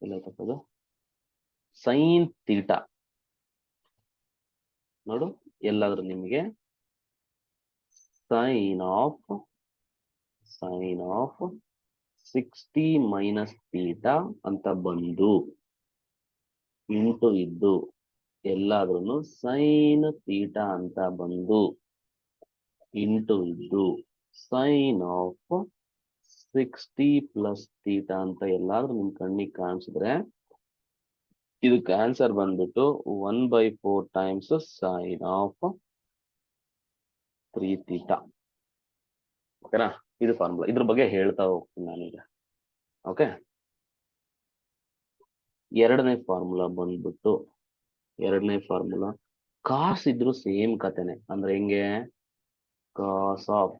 ಎಲ್ಲ ಸೈನ್ ಥೀಟಾ. ನೋಡು, ಎಲ್ಲಾದ್ರೂ ನಿಮಗೆ ಸೈನ್ ಆಫ್ 60 ಮೈನಸ್ ಥೀಟಾ ಅಂತ ಬಂದು ಇಂಟು ಇದ್ದು, ಎಲ್ಲಾದ್ರೂ ಸೈನ್ ಥೀಟಾ ಅಂತ ಬಂದು ಇಂಟು ಇದ್ದು ಸೈನ್ ಆಫ್ 60 ಪ್ಲಸ್ ಥೀಟಾ ಅಂತ ಎಲ್ಲಾದ್ರೂ ನಿಮ್ ಕಣ್ಣಿಗೆ ಕಾಣಿಸಿದ್ರೆ ಇದಕ್ಕೆ ಆನ್ಸರ್ ಬಂದ್ಬಿಟ್ಟು 1/4 ಟೈಮ್ಸ್ ಸೈನ್ ಆಫ್ 3 ಥೀಟಾ. ಓಕೆನಾ? ಇದು ಫಾರ್ಮುಲಾ. ಇದ್ರ ಬಗ್ಗೆ ಹೇಳ್ತಾ ಹೋಗ್ತೀನಿ ನಾನೀಗ. ಓಕೆ, ಎರಡನೇ ಫಾರ್ಮುಲಾ ಬಂದ್ಬಿಟ್ಟು ಕಾಸ್ ಇದ್ರು ಸೇಮ್ ಕತೆನೆ. ಅಂದ್ರೆ ಹೆಂಗೆ? ಕಾಸ್ ಆಫ್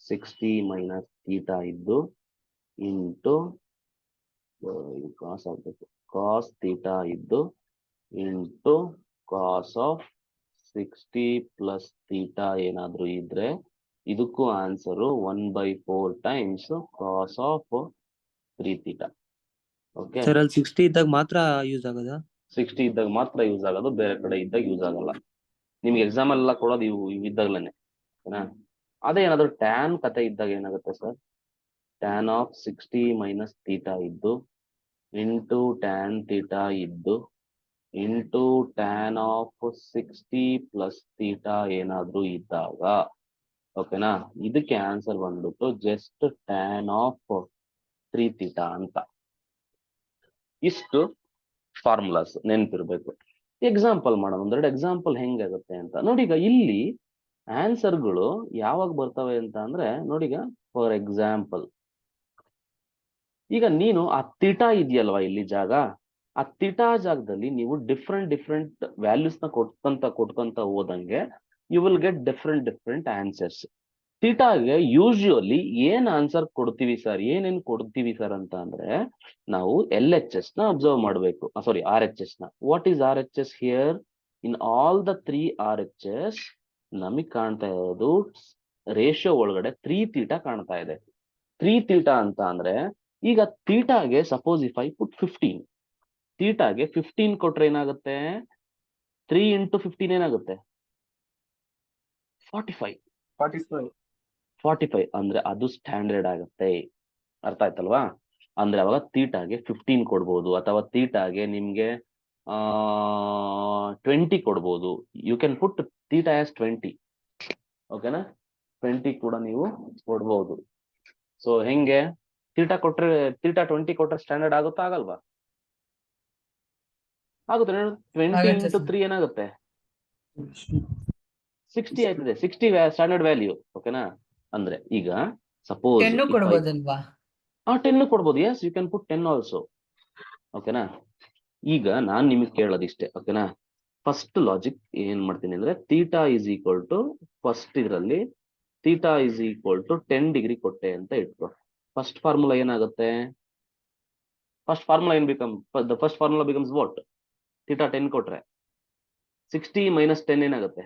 60 ಮೈನಸ್ ಥೀಟಾ ಇದ್ದು ಇಂಟು ಕಾಸ್ ಆಗ್ಬೇಕು ಕಾಸ್ ಥೀಟಾ ಇದ್ದು into cos of 60 plus theta ಏನಾದ್ರು ಇದ್ರೆ ಇದಕ್ಕೂ answer 1/4 times cos of 3 theta. Okay, sir ಅಲ್ಲಿ 60 ಇದ್ದಾಗ ಮಾತ್ರ ಯೂಸ್ ಆಗೋದಾ? 60 ಇದ್ದಾಗ ಮಾತ್ರ ಯೂಸ್ ಆಗೋದು, ಬೇರೆ ಕಡೆ ಇದ್ದಾಗ ಯೂಸ್ ಆಗಲ್ಲ. ನಿಮ್ಗೆ ಎಕ್ಸಾಮ್ ಎಲ್ಲ ಕೊಡೋದು ಇವು ಇದ್ದಾಗ್ಲೇನೆ. ಅದೇ ಏನಾದ್ರು ಟ್ಯಾನ್ ಕತೆ ಇದ್ದಾಗ ಏನಾಗುತ್ತೆ sir, tan of 60 minus theta ಇದ್ದು ಇಂಟು ಟ್ಯಾನ್ ಥೀಟಾ ಇದ್ದು into tan of 60 plus theta ಏನಾದ್ರು ಇದ್ದಾಗ, ಓಕೆನಾ, ಇದಕ್ಕೆ ಆನ್ಸರ್ ಬಂದ್ಬಿಟ್ಟು ಜಸ್ಟ್ ಟ್ಯಾನ್ ಆಫ್ 3 ಥೀಟಾ ಅಂತ. ಇಷ್ಟು ಫಾರ್ಮುಲಾಸ್ ನೆನ್ಪಿರ್ಬೇಕು. ಎಕ್ಸಾಂಪಲ್ ಮಾಡೋಣ, ಒಂದೆರಡು ಎಕ್ಸಾಂಪಲ್ ಹೆಂಗಾಗುತ್ತೆ ಅಂತ ನೋಡಿ. ಈಗ ಇಲ್ಲಿ ಆನ್ಸರ್ಗಳು ಯಾವಾಗ ಬರ್ತವೆ ಅಂತ ಅಂದ್ರೆ ನೋಡಿ, ಈಗ ಫಾರ್ ಎಕ್ಸಾಂಪಲ್ ಈಗ ನೀನು ಆ ಥೀಟಾ ಇದೆಯಲ್ವಾ ಇಲ್ಲಿ ಜಾಗ, ಆ ಥೀಟಾ ಜಾಗದಲ್ಲಿ ನೀವು ಡಿಫ್ರೆಂಟ್ ವ್ಯಾಲ್ಯೂಸ್ ನ ಕೊಟ್ಕೊಂತ ಹೋದಂಗೆ you will get different answers. ಥೀಟಾಗೆ ಯೂಶುವಲಿ ಏನ್ ಆನ್ಸರ್ ಕೊಡ್ತೀವಿ ಸರ್, ಏನೇನ್ ಕೊಡ್ತೀವಿ ಸರ್ ಅಂತ ಅಂದ್ರೆ ನಾವು LHS ನ ಅಬ್ಸರ್ವ್ ಮಾಡಬೇಕು, ಸಾರಿ RHS ನ. What is RHS here? In all the 3 RHS ನಮಗ್ ಕಾಣ್ತಾ ಇರೋದು ರೇಷಿಯೋ ಒಳಗಡೆ 3 ಥೀಟಾ ಕಾಣ್ತಾ ಇದೆ. 3 ಥೀಟಾ ಅಂತ ಅಂದ್ರೆ ಈಗ ಥೀಟಾಗೆ ಸಪೋಸ್ ಇಫ್ ಐ ಪುಟ್ 15, ಥೀಟಾಗೆ 15 ಕೊಟ್ರೆ ಏನಾಗುತ್ತೆ, 3 ಇಂಟು 15 ಏನಾಗುತ್ತೆ, 45 ಅಂದ್ರೆ ಅದು ಸ್ಟ್ಯಾಂಡರ್ಡ್ ಆಗುತ್ತೆ. ಅರ್ಥ ಆಯ್ತಲ್ವಾ? ಅಂದ್ರೆ ಅವಾಗ ಥೀಟಾಗೆ 15 ಕೊಡ್ಬೋದು, ಅಥವಾ ಥೀಟಾಗೆ ನಿಮ್ಗೆ 20 ಕೊಡ್ಬೋದು. You can put theta as 20, ಓಕೆನಾ, 20 ಕೂಡ ನೀವು ಕೊಡ್ಬೋದು. ಸೊ ಹೆಂಗೆ, ಥೀಟಾ 20 ಕೊಟ್ರೆ ಸ್ಟ್ಯಾಂಡರ್ಡ್ ಆಗುತ್ತಾ ಆಗಲ್ವಾ? ಆಗುತ್ತೆ. 20 ಇಂಟು 3 ಏನಾಗುತ್ತೆ, 60 ಆಯ್ತದೆ. 60 ಸ್ಟ್ಯಾಂಡರ್ಡ್ ವ್ಯಾಲ್ಯೂ, ಓಕೆನಾ. ಅಂದ್ರೆ ಈಗ ಸಪೋಸ್ 10 ಕೊಡ್ಬೋದಲ್ವಾ? 10 ಕೊಡ್ಬೋದು. Yes, you can put 10 also, ಓಕೆನಾ. ಈಗ ನಾನ್ ನಿಮಗೆ ಕೇಳೋದಿಷ್ಟೇ, ಓಕೆನಾ. ಫಸ್ಟ್ ಲಾಜಿಕ್ ಏನ್ ಮಾಡ್ತೀನಿ ಅಂದ್ರೆ theta is equal to, first ಇದರಲ್ಲಿ theta is equal to 10 degree ಕೊಟ್ಟೆ ಅಂತ ಇಟ್ಕೋ. ಫಸ್ಟ್ ಫಾರ್ಮುಲಾ ಏನಾಗುತ್ತೆ, ಫಸ್ಟ್ ಫಾರ್ಮುಲಾ ಏನ್ first formula becomes what? Theta 10 ಕೊಟ್ರೆ 60 ಮೈನಸ್ 10 ಏನಾಗುತ್ತೆ,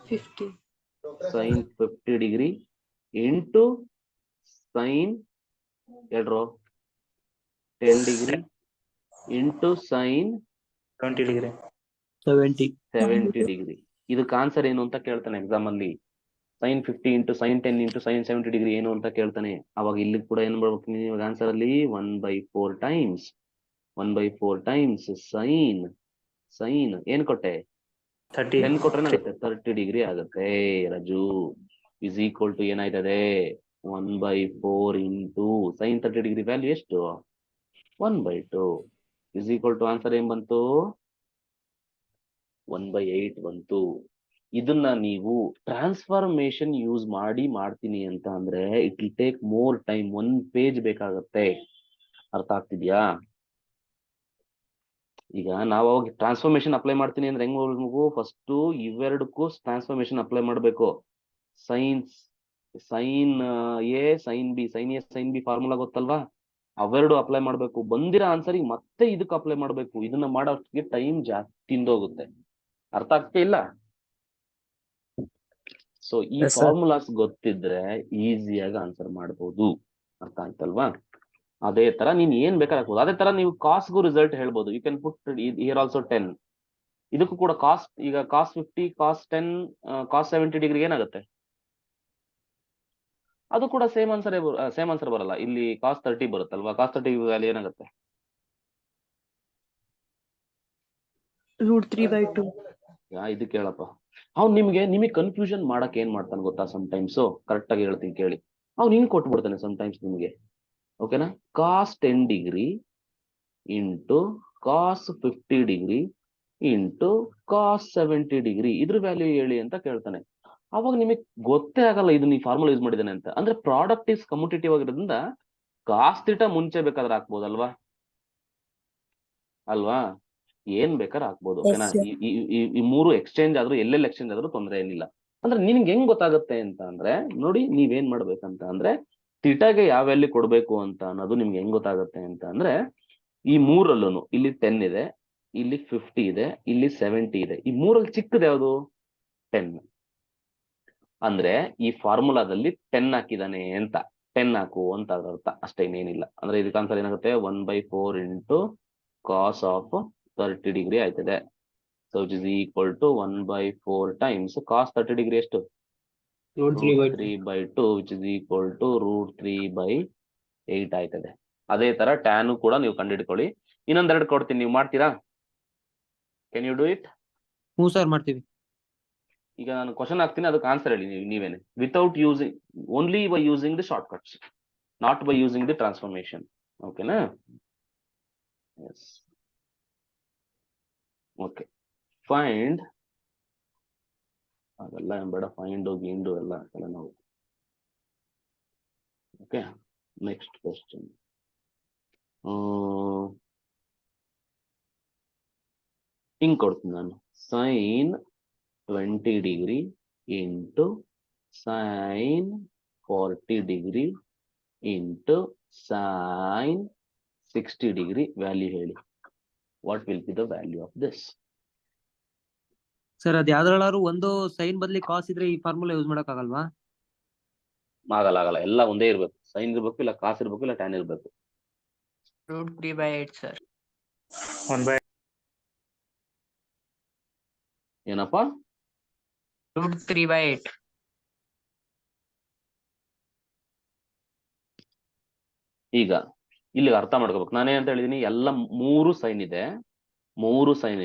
50 sine 50 degree into sine 10 degree into sine 70 degree. ಇದಕ್ಕೆ ಆನ್ಸರ್ ಏನು ಅಂತ ಕೇಳ್ತಾನೆ ಎಕ್ಸಾಮ್ ಅಲ್ಲಿ. Sine 50 into sine 10 into sine 70 degree ಏನು ಅಂತ ಕೇಳ್ತಾನೆ. ಅವಾಗ ಇಲ್ಲಿ ಕೂಡ ಏನ್ ಮಾಡ್ಬೇಕು ನೀವು ಆನ್ಸರ್ ಅಲ್ಲಿ 1/4 ಟೈಮ್ಸ್ ಸೈನ್ ಏನ್ ಕೊಟ್ಟೆ, 10 ಕೊಟ್ರೆ ಏನಾಗುತ್ತೆ, 30 ಡಿಗ್ರಿ ಆಗುತ್ತೆ. ರಜು ಇಸ್ ಈಕ್ವಲ್ ಟು ಏನಾಯ್ತದೆ, 1/4 ಇಂಟು ಸೈನ್ 30 ಡಿಗ್ರಿ ವ್ಯಾಲ್ಯೂ ಎಷ್ಟು, 1/2 ಇಸ್ ಈಕ್ವಲ್ ಟು ಆನ್ಸರ್ ಏನ್ ಬಂತು, 1/8 ಬಂತು. ಇದನ್ನ ನೀವು ಟ್ರಾನ್ಸ್ಫಾರ್ಮೇಶನ್ ಯೂಸ್ ಮಾಡ್ತೀನಿ ಅಂತ ಅಂದ್ರೆ it will take more time, 1 page ಬೇಕಾಗತ್ತೆ. ಅರ್ಥ ಆಗ್ತಿದ್ಯಾ? ಈಗ ನಾವು ಅವಾಗ ಟ್ರಾನ್ಸ್ಫಾರ್ಮೇಶನ್ ಅಪ್ಲೈ ಮಾಡ್ತೀನಿ ಅಂದ್ರೆ ಹೆಂಗ್ ಮಗು, ಫಸ್ಟ್ ಇವೆರಡಕ್ಕೂ ಟ್ರಾನ್ಸ್ಫಾರ್ಮೇಶನ್ ಅಪ್ಲೈ ಮಾಡ್ಬೇಕು. Sine A sine B formula ಗೊತ್ತಲ್ವಾ, ಅವೆರಡು ಅಪ್ಲೈ ಮಾಡ್ಬೇಕು. ಬಂದಿರೋ ಆನ್ಸರ್ ಮತ್ತೆ ಇದಕ್ಕೆ ಅಪ್ಲೈ ಮಾಡ್ಬೇಕು. ಇದನ್ನ ಮಾಡೋಷ್ಟಕ್ಕೆ ಟೈಮ್ ಜಾಸ್ತಿ ತಿಂದೋಗುತ್ತೆ. ಅರ್ಥ ಆಗ್ತಾ ಇಲ್ಲ? ಸೊ ಈ ಫಾರ್ಮುಲಾಸ್ ಗೊತ್ತಿದ್ರೆ ಈಸಿಯಾಗಿ ಆನ್ಸರ್ ಮಾಡ್ಬೋದು. ಅರ್ಥ ಆಯ್ತಲ್ವಾ? ಅದೇ ತರ ನೀನ್ ಏನ್ ಬೇಕಾದ್ರೆ ಹಾಕ್ಬೋದು. ಅದೇ ತರ ನೀವು ಕಾಸ್ಗೂ ರಿಸಲ್ಟ್ ಹೇಳ್ಬೋದು. You can put here also 10. ಇದಕ್ಕೂ ಕೂಡ ಕಾಸ್ಟ್, ಈಗ ಕಾಸ್ 50, ಕಾಸ್ 10, ಕಾಸ್ 70 ಡಿಗ್ರಿ ಏನಾಗುತ್ತೆ, ಅದು ಕೂಡ ಸೇಮ್ ಆನ್ಸರ್ ಬರಲ್ಲ. ಇಲ್ಲಿ ಕಾಸ್ 30 ಬರುತ್ತಲ್ವಾ, ಕಾಸ್ 30 ವ್ಯಾಲ್ಯೂ ಏನಾಗುತ್ತೆ, √3/2. ಇದು ಕೇಳಪ್ಪ. ಅವ್ನು ನಿಮಗೆ ಕನ್ಫ್ಯೂಷನ್ ಮಾಡಕ್ ಏನ್ ಮಾಡ್ತಾನೆ ಗೊತ್ತಾ, ಸಮ್ಟೈಮ್ಸ್ ಕರೆಕ್ಟ್ ಆಗಿ ಹೇಳ್ತೀನಿ ಕೇಳಿ. ಅವ್ನು ಹಿಂಗ್ ಕೊಟ್ಬಿಡ್ತಾನೆ ಸಮ್ಟೈಮ್ಸ್ ನಿಮ್ಗೆ, ಓಕೆನಾ. Cos 10 degree into cos 50 degree into cos 70 degree ಇದ್ರ ವ್ಯಾಲ್ಯೂ ಹೇಳಿ ಅಂತ ಕೇಳ್ತಾನೆ. ಅವಾಗ ನಿಮಗೆ ಗೊತ್ತೇ ಆಗಲ್ಲ ಇದನ್ನ ಈ ಫಾರ್ಮುಲಾ ಯೂಸ್ ಮಾಡಿದ್ದಾನೆ ಅಂತ. ಅಂದ್ರೆ ಪ್ರಾಡಕ್ಟ್ ಇಸ್ ಕಮ್ಯುಟೇಟಿವ್ ಆಗಿರೋದ್ರಿಂದ ಕಾಸ್ ಥೀಟಾ ಮುಂಚೆ ಬೇಕಾದ್ರೆ ಹಾಕ್ಬೋದಲ್ವಾ, ಅಲ್ವಾ? ಏನ್ ಬೇಕಾದ್ರೆ ಹಾಕ್ಬೋದು Yes, ಓಕೆನಾ. sir. ಈ ಮೂರು ಎಕ್ಸ್ಚೇಂಜ್ ಆದ್ರೂ ಎಲ್ಲೆಲ್ಲಿ ಎಕ್ಸ್ಚೇಂಜ್ ಆದ್ರೂ ತೊಂದರೆ ಏನಿಲ್ಲ. ಅಂದ್ರೆ ನಿನ್ಗೆ ಹೆಂಗ್ ಗೊತ್ತಾಗುತ್ತೆ ಅಂತ ಅಂದ್ರೆ ನೋಡಿ, ನೀವೇನ್ ಮಾಡ್ಬೇಕಂತ ಅಂದ್ರೆ ಥೀಟಾಗೆ ಯಾವ ವ್ಯಾಲ್ಯೂ ಕೊಡ್ಬೇಕು ಅಂತ ಅನ್ನೋದು ನಿಮ್ಗೆ ಹೆಂಗ್ ಗೊತ್ತಾಗುತ್ತೆ ಅಂತ ಅಂದ್ರೆ ಈ ಮೂರಲ್ಲೂ ಇಲ್ಲಿ 10 ಇದೆ, ಇಲ್ಲಿ 50 ಇದೆ, ಇಲ್ಲಿ 70 ಇದೆ. ಈ ಮೂರಲ್ಲಿ ಚಿಕ್ಕದು ಯಾವುದು? 10. ಅಂದ್ರೆ ಈ ಫಾರ್ಮುಲಾದಲ್ಲಿ 10 ಹಾಕಿದಾನೆ ಅಂತ, 10 ಹಾಕು ಅಂತ ಅದ್ರ ಅರ್ಥ ಅಷ್ಟೇ, ಇನ್ನೇನಿಲ್ಲ. ಅಂದ್ರೆ ಇದಕ್ಕೆ ಆನ್ಸರ್ ಏನಾಗುತ್ತೆ 1/4 ಇಂಟು ಕಾಸ್ ಆಫ್ 30 ಡಿಗ್ರಿ ಆಯ್ತದೆ. So which is equal to 1/4 times cos 30 degree ಎಷ್ಟು? √3/2 ವಿಚ್ ಇಸ್ ಈಕ್ವಲ್ ಟು √3/8 ಆಯ್ತದೆ. ಅದೇ ತರ ಟ್ಯಾನು ಕೂಡ ನೀವು ಕಂಡುಹಿಡ್ಕೊಳ್ಳಿ. ಇನ್ನೊಂದೆರಡು ಕೊಡ್ತೀನಿ, ನೀವು ಮಾಡ್ತೀರಾ? Can you do it? ಹ್ಞೂ ಸರ್ ಮಾಡ್ತೀವಿ. ಈಗ ನಾನು ಕ್ವಶನ್ ಹಾಕ್ತೀನಿ, ಅದಕ್ಕೆ ಆನ್ಸರ್ ಹೇಳಿ ನೀವೇನೆ. Without using, only by using the shortcuts, not by using the transformation. ಓಕೆನಾ? ಎಸ್. ಓಕೆ. ಫೈಂಡ್, ಅದೆಲ್ಲ ಬೇಡ, ಫೈಂಡು ಗೀಂಡು ಎಲ್ಲ ನಾವು. Okay, next question. ಹಿಂಗ್ ಕೊಡ್ತೀನಿ ನಾನು, sine 20 degree into sine 40 degree into sine 60 degree value ಹೇಳಿ. What will be the value of this? Sir ಅದ್ ಯಾವ್ದ್ರಲ್ಲಾದ್ರು ಒಂದು ಸೈನ್ ಬದ್ಲಿ ಕಾಸ್ ಇದ್ರೆ ಈ ಫಾರ್ಮುಲಾ ಯೂಸ್ ಮಾಡಕ್ ಆಗಲ್ವಾ? ಆಗಲ್ಲ, ಎಲ್ಲ ಒಂದೇ ಇರ್ಬೇಕು. ಸೈನ್ ಇರ್ಬೇಕು, ಇಲ್ಲ ಕಾಸ್ ಇರ್ಬೇಕು, ಇಲ್ಲ ಟ್ಯಾನ್ ಇರ್ಬೇಕು. √3/8 ಸರ್. 1/8. ಏನಪ್ಪಾ? √3/8. ಈಗ ಇಲ್ಲಿ ಅರ್ಥ ಮಾಡ್ಕೋಬೇಕು. ನಾನೇನಂತ ಹೇಳಿದೀನಿ, ಎಲ್ಲ ಮೂರು ಸೈನ್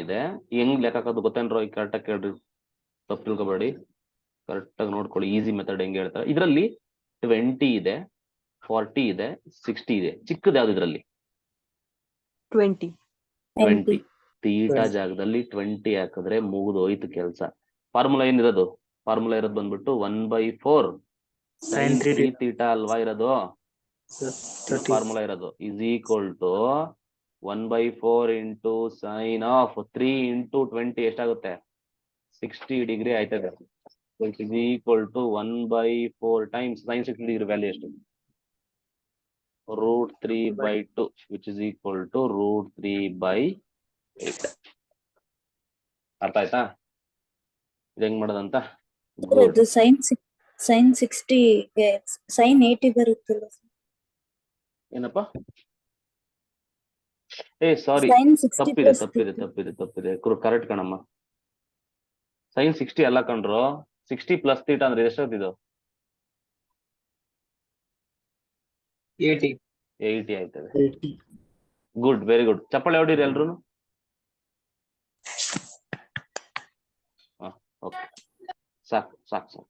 ಇದೆ, ಹೆಂಗ್ ಲೆಕ್ಕ ಹಾಕೋದು ಗೊತ್ತೇನ್ರೋ? ಈಗ ಕರೆಕ್ಟಾಗಿ ಕೇಳ್ರಿ, ತಪ್ಪು ತಿಳ್ಕೊಬೇಡಿ, ಕರೆಕ್ಟಾಗಿ ನೋಡ್ಕೊಳ್ಳಿ. ಈಸಿ ಮೆಥಡ್ ಹೆಂಗೆ ಹೇಳ್ತಾರೆ. ಇದರಲ್ಲಿ 20 ಇದೆ, 40 ಇದೆ, 60 ಇದೆ. ಚಿಕ್ಕದು ಯಾವ್ದು ಇದರಲ್ಲಿ? 20. 20. ತೀಟಾ ಜಾಗದಲ್ಲಿ 20 ಹಾಕಿದ್ರೆ ಮುಗಿದೋಯ್ತು ಕೆಲಸ. ಫಾರ್ಮುಲಾ ಏನಿರೋದು? ಫಾರ್ಮುಲಾ ಇರೋದು ಬಂದ್ಬಿಟ್ಟು 1/4 sin 3 ಥೀಟಾ ಅಲ್ವಾ ಇರೋದು? ಫಾರ್ಮುಲಾ ಇರೋದು is equal to 1/4 into sine of 3 into 20 ಎಷ್ಟಾಗುತ್ತೆ? 60 ಡಿಗ್ರಿ ಆಯ್ತದೆ. Is equal to 1/4 times sine 60 degree value ಎಷ್ಟು? √3/2 ವಿಚ್ ಇಸ್ ಈಕ್ವಲ್ ಟು √3/8. ಅರ್ಥ ಆಯ್ತಾ ಇದು ಹೆಂಗ್ ಮಾಡೋದಂತ? ಅದು sin 60 sin 80 ಬರುತ್ತಲ್ಲ sir? ಏನಪ್ಪ? ಸಾರಿ, sin 60 ತಪ್ಪಿದೆ. ಕರೆಕ್ಟ್ ಕಣಮ್ಮ. ಸೈನ್ 60 ಅಲ್ಲ ಕಣ್ರು, 60 ಪ್ಲಸ್ ಥೀಟಾ ಅಂದ್ರೆ ಎಷ್ಟಾಗ್ತಿದ್ದು? 80 ಆಯ್ತದೆ. 80. Good, very good. ಚಪ್ಪಾಳೆ ಹೊಡೀರಿ ಎಲ್ರು. ಓಕೆ, ಸಾಕು.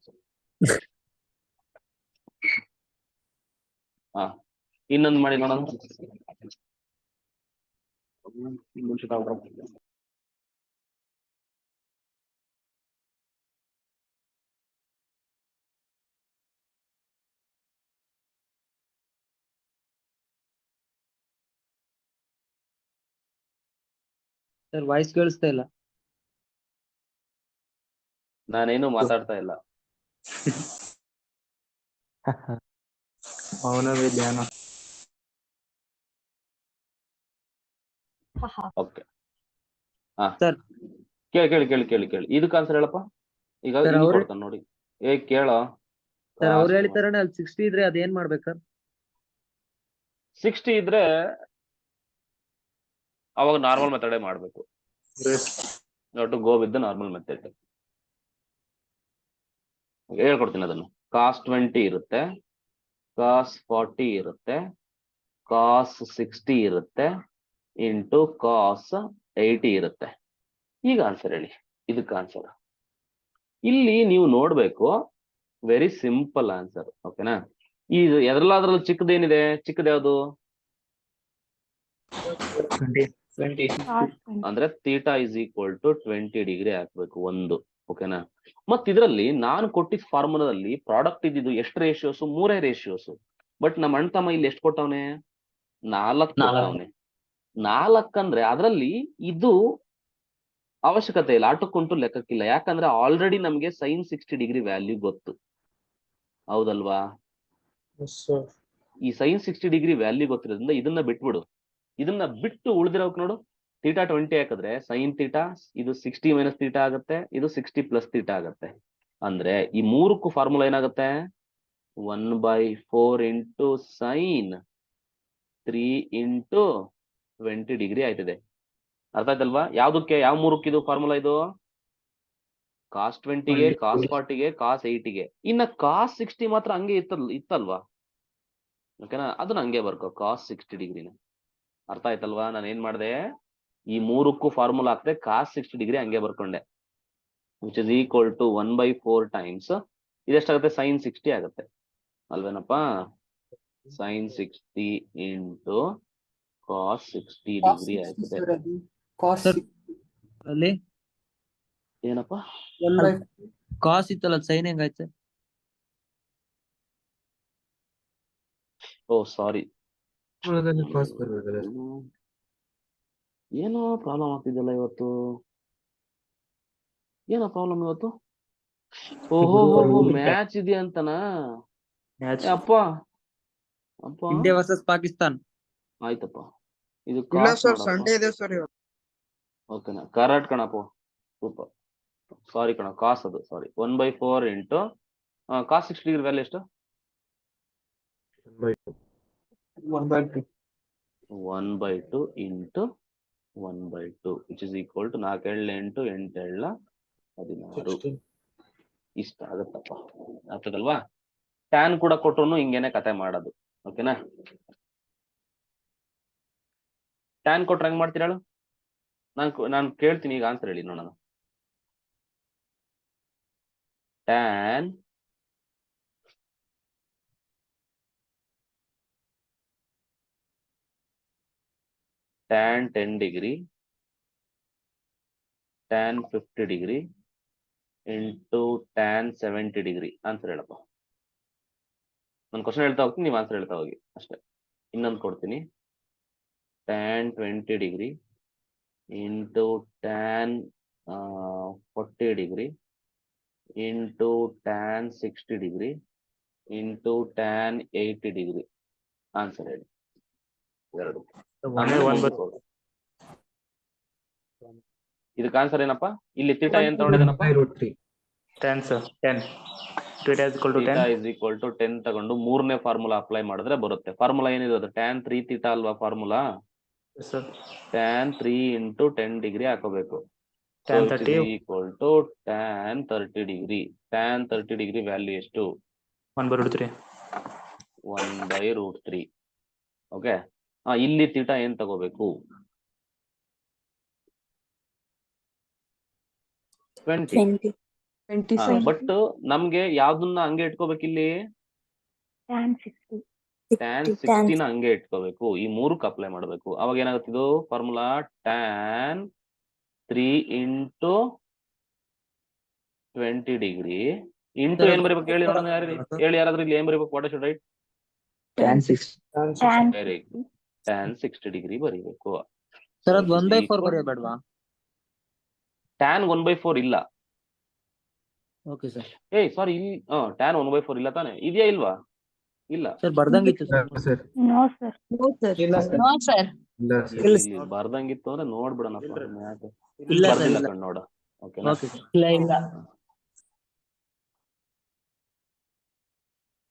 ಇನ್ನೊಂದು ಮಾಡಿ ನೋಡೋಣ. ಸರ್ ವಾಯ್ಸ್ ಕೇಳಿಸ್ತಾ ಇಲ್ಲ. ನಾನೇನು ಮಾತಾಡ್ತಾ ಇಲ್ಲ. ಮೌನವೇ ಧ್ಯಾನ. ಓಕೆ, ಸರ್ ಕೇಳಿ. ಇದಕ್ಕೆ ಆನ್ಸರ್ ಹೇಳಪ್ಪ. ಈಗ ಸರ್ ಅವ್ರು ಕೊಡ್ತಾನೆ ನೋಡಿ. ಕೇಳೋ. ಸರ್ ಅವ್ರು ಹೇಳಿತಾರಣ ಅಲ್ಲಿ 60 ಇದ್ರೆ ಅದೇನ್ ಮಾಡ್ಬೇಕು ಸರ್? 60 ಇದ್ರೆ ಅವಾಗ ನಾರ್ಮಲ್ ಮೆಥಡೇ ಮಾಡ್ಬೇಕು. To go with the normal method. ಹೇಳ್ಕೊಡ್ತೀನಿ ಅದನ್ನು. ಕಾಸ್ 20 ಇರುತ್ತೆ, ಕಾಸ್ 40 ಇರುತ್ತೆ, ಕಾಸ್ 60 ಇರುತ್ತೆ, ಇಂಟು ಕಾಸ್ 80 ಇರುತ್ತೆ. ಈಗ ಆನ್ಸರ್ ಹೇಳಿ, ಇದಕ್ಕೆ ಆನ್ಸರ್. ಇಲ್ಲಿ ನೀವು ನೋಡ್ಬೇಕು, ವೆರಿ ಸಿಂಪಲ್ ಆನ್ಸರ್. ಓಕೆನಾ? ಇದು ಎದ್ರಲ್ಲಾದ್ರಲ್ಲಿ ಚಿಕ್ಕದೇನಿದೆ? ಚಿಕ್ಕದ ಯಾವುದು? 20. ಅಂದ್ರೆ theta is equal to 20 degree ಹಾಕ್ಬೇಕು ಒಂದು. ಓಕೆನಾ? ಮತ್ ಇದರಲ್ಲಿ ನಾನು ಕೊಟ್ಟಿದ್ದ ಫಾರ್ಮುಲಾದಲ್ಲಿ ಪ್ರಾಡಕ್ಟ್ ಇದ್ದಿದ್ದು ಎಷ್ಟು ರೇಷಿಯೋಸ್? 3 ರೇಷಿಯೋಸ್. ಬಟ್ ನಮ್ಮ ಅಣ್ಣ ತಮ್ಮ ಇಲ್ಲಿ ಎಷ್ಟು ಕೊಟ್ಟವನೆ? 4 ಕೊಟ್ಟವನೆ. 4 ಅಂದ್ರೆ ಅದರಲ್ಲಿ ಇದು ಅವಶ್ಯಕತೆ ಇಲ್ಲ, ಆಟಕ್ಕುಂಟು ಲೆಕ್ಕಕ್ಕಿಲ್ಲ. ಯಾಕಂದ್ರೆ ಆಲ್ರೆಡಿ ನಮ್ಗೆ ಸೈನ್ 60 ಡಿಗ್ರಿ ವ್ಯಾಲ್ಯೂ ಗೊತ್ತು, ಹೌದಲ್ವಾ? Yes, sir. ಈ ಸೈನ್ 60 ಡಿಗ್ರಿ ವ್ಯಾಲ್ಯೂ ಗೊತ್ತಿರೋದ್ರಿಂದ ಇದನ್ನ ಬಿಟ್ಬಿಡು. ಇದನ್ನ ಬಿಟ್ಟು ಉಳಿದಿರೋಕ್ ನೋಡು, ಥೀಟಾ 20 ಹಾಕಿದ್ರೆ ಸೈನ್ ಥೀಟಾ ಇದು 60 ಮೈನಸ್ ಥೀಟಾ ಆಗುತ್ತೆ, ಇದು 60 ಪ್ಲಸ್ ಥೀಟಾ ಆಗುತ್ತೆ. ಅಂದ್ರೆ ಈ ಮೂರಕ್ಕೂ ಫಾರ್ಮುಲಾ ಏನಾಗುತ್ತೆ? 1/4 ಇಂಟು ಸೈನ್ 3 ಇಂಟು 20 ಡಿಗ್ರಿ ಆಯ್ತದೆ. ಅರ್ಥ ಆಯ್ತಲ್ವಾ? ಯಾವ್ದಕ್ಕೆ, ಯಾವ ಮೂರಕ್ಕೆ ಇದು ಫಾರ್ಮುಲಾ? ಇದು ಕಾಸ್ 20ಗೆ, ಕಾಸ್ 40ಗೆ, ಕಾಸ್ 80ಗೆ. ಇನ್ನ ಕಾಸ್ 60 ಮಾತ್ರ ಹಂಗೆ ಇತ್ತಲ್ವಾ? ಓಕೆನಾ? ಅದನ್ನ ಹಂಗೆ ಬರ್ಕೋ, ಕಾಸ್ 60 ಡಿಗ್ರಿನ. ಅರ್ಥ ಆಯ್ತಲ್ವಾ? ನಾನು ಏನ್ ಮಾಡಿದೆ, ಈ ಮೂರಕ್ಕೂ ಫಾರ್ಮುಲಾ ಹಾಕ್ದೆ, ಕಾಸ್ 60 ಡಿಗ್ರಿ ಹಂಗೆ ಬರ್ಕೊಂಡೆ, which is equal to 1/4 times ಇದೆಷ್ಟಾಗುತ್ತೆ? ಸೈನ್ 60 ಆಗುತ್ತೆ ಅಲ್ವೇನಪ್ಪ? ಸೈನ್ 60 ಇಂಟು ಕಾಸ್ 60 ಡಿಗ್ರಿ ಆಯ್ತದೆ. ಅಲ್ಲಿ ಏನಪ್ಪ ಕಾಸ್ ಇತ್ತಲ್ಲ, ಸೈನ್ ಹೆಂಗಾಯ್ತು? ಓ ಸಾರಿ, ಏನೋ ಪ್ರಾಬ್ಲಮ್ ಆಗ್ತಿದೆಯಲ್ಲ ಇವತ್ತು. ಏನೋ ಪ್ರಾಬ್ಲಮ್ ಇವತ್ತು? ಓಹೋ ಮ್ಯಾಚ್ ಇದೆಯಾ ಅಂತನಾ? ಅಪ್ಪ ಅಪ್ಪ, ಇಂಡಿಯಾ ವರ್ಸಸ್ ಪಾಕಿಸ್ತಾನ್. ಆಯ್ತಪ್ಪ. ಇದು ಇಲ್ಲ ಕಾಸ್ ಸರ್, ನೋಡಪ್ಪ. ಸಂಡೇ ಇದೆ ಸರ್ ಇವತ್ತು. ಓಕೆನಾ? ಕರೆಕ್ಟ್ ಕಣಪ್ಪ, ಸೂಪರ್. ಸಾರಿ ಕಣ, ಕಾಸ್ ಅದು sorry. 1/4 into cos 60 degree value ಎಷ್ಟು? 1/2 into 1/2 which is equal to 4 8 8 16 16. ಇಷ್ಟ ಆಗುತ್ತಪ್ಪ. ಆಗ್ತದಲ್ವಾ? ಟ್ಯಾನ್ ಕೂಡ ಕೊಟ್ರು ಹಿಂಗೇನೆ ಕತೆ ಮಾಡೋದು. ಓಕೆನಾ? ಟ್ಯಾನ್ ಕೊಟ್ರೆ ಹೆಂಗ್ ಮಾಡ್ತೀರ ಹೇಳು? ನಾನು ಕೇಳ್ತೀನಿ, ಈಗ ಆನ್ಸರ್ ಹೇಳಿ ನೋಡೋಣ. Tan tan 10 degree tan 50 degree into tan 70 degree. Answer ಹೇಳಪ್ಪ. ನಾನು ಕ್ವಶನ್ ಹೇಳ್ತಾ ಹೋಗ್ತೀನಿ, ನೀವು ಆನ್ಸರ್ ಹೇಳ್ತಾ ಹೋಗಿ ಅಷ್ಟೇ. ಇನ್ನೊಂದು ಕೊಡ್ತೀನಿ, tan 20 degree into tan 40 degree into tan 60 degree into tan 80 degree. Answer ಹೇಳಿ ಎರಡು. ಇದಕ್ಕೆ ಆನ್ಸರ್ ಏನಪ್ಪ? ಇಲ್ಲಿ ಥೀಟಾ ಏನ್ ತಗೊಂಡಿದ್ದಾನಪ್ಪ? 10 sir, 10. Theta is equal to 10. Theta is equal to 10 ತಗೊಂಡು ಮೂರನೇ ಫಾರ್ಮುಲಾ ಅಪ್ಲೈ ಮಾಡಿದ್ರೆ ಬರುತ್ತೆ. ಫಾರ್ಮುಲಾ ಏನಿದೆ ಅದು? tan 3 ಥೀಟಾ ಅಲ್ವಾ formula? Yes sir. tan 3 into 10 degree ಹಾಕೋಬೇಕು. Tan 30. Equal to tan 30 degree. tan 30 degree value ಎಷ್ಟು? 1/√3. 1/√3. ಓಕೆ. ಇಲ್ಲಿ ಥೀಟಾ ಏನ್ ತಗೋಬೇಕು? 20. 20. 20 ಬಟ್ ನಮ್ಗೆ ಯಾವ್ದನ್ನ ಹಂಗೆ ಇಟ್ಕೋಬೇಕು ಇಲ್ಲಿ? Tan 60. tan 60, 60 ನ ಹಂಗೆ ಇಟ್ಕೋಬೇಕು. ಈ ಮೂರಕ್ಕೆ ಅಪ್ಲೈ ಮಾಡಬೇಕು. ಅವಾಗ ಏನಾಗುತ್ತೆ ಇದು formula? tan 3 into 20 degree into ಏನ್ ಬರೀಬೇಕು ಹೇಳಿ ನೋಡೋಣ, ಹೇಳಿ ಯಾರಾದ್ರೂ ಇಲ್ಲಿ ಏನ್ ಬರೀಬೇಕು? What should write? Tan 60. Tan very good. tan 60 degree ಬರೀಬೇಕು. ಸರ್ ಅದು 1/4 ಬರೆಯಬೇಡವಾ? tan 1/4 ಇಲ್ಲ. Okay sir. ಸಾರಿ, ಇಲ್ಲಿ tan 1/4 ಇಲ್ಲ ತಾನೆ? ಇದೆಯಾ ಇಲ್ವಾ? ಇಲ್ಲ. ಸರ್ ಬರ್ದಂಗಿತ್ತು sir. No, sir. No, sir. ಇಲ್ಲ sir. No, sir. ಇಲ್ಲಿ ಬರ್ದಂಗಿತ್ತು ಅಂದ್ರೆ ನೋಡ್ಬಿಡೋಣಪ್ಪ. ಇಲ್ಲ ಸರ್, ಬರ್ದಿಲ್ಲ ಇಲ್ಲ. ಕಣ್ ನೋಡ. ಓಕೆನಾ? Okay sir. ಇಲ್ಲ.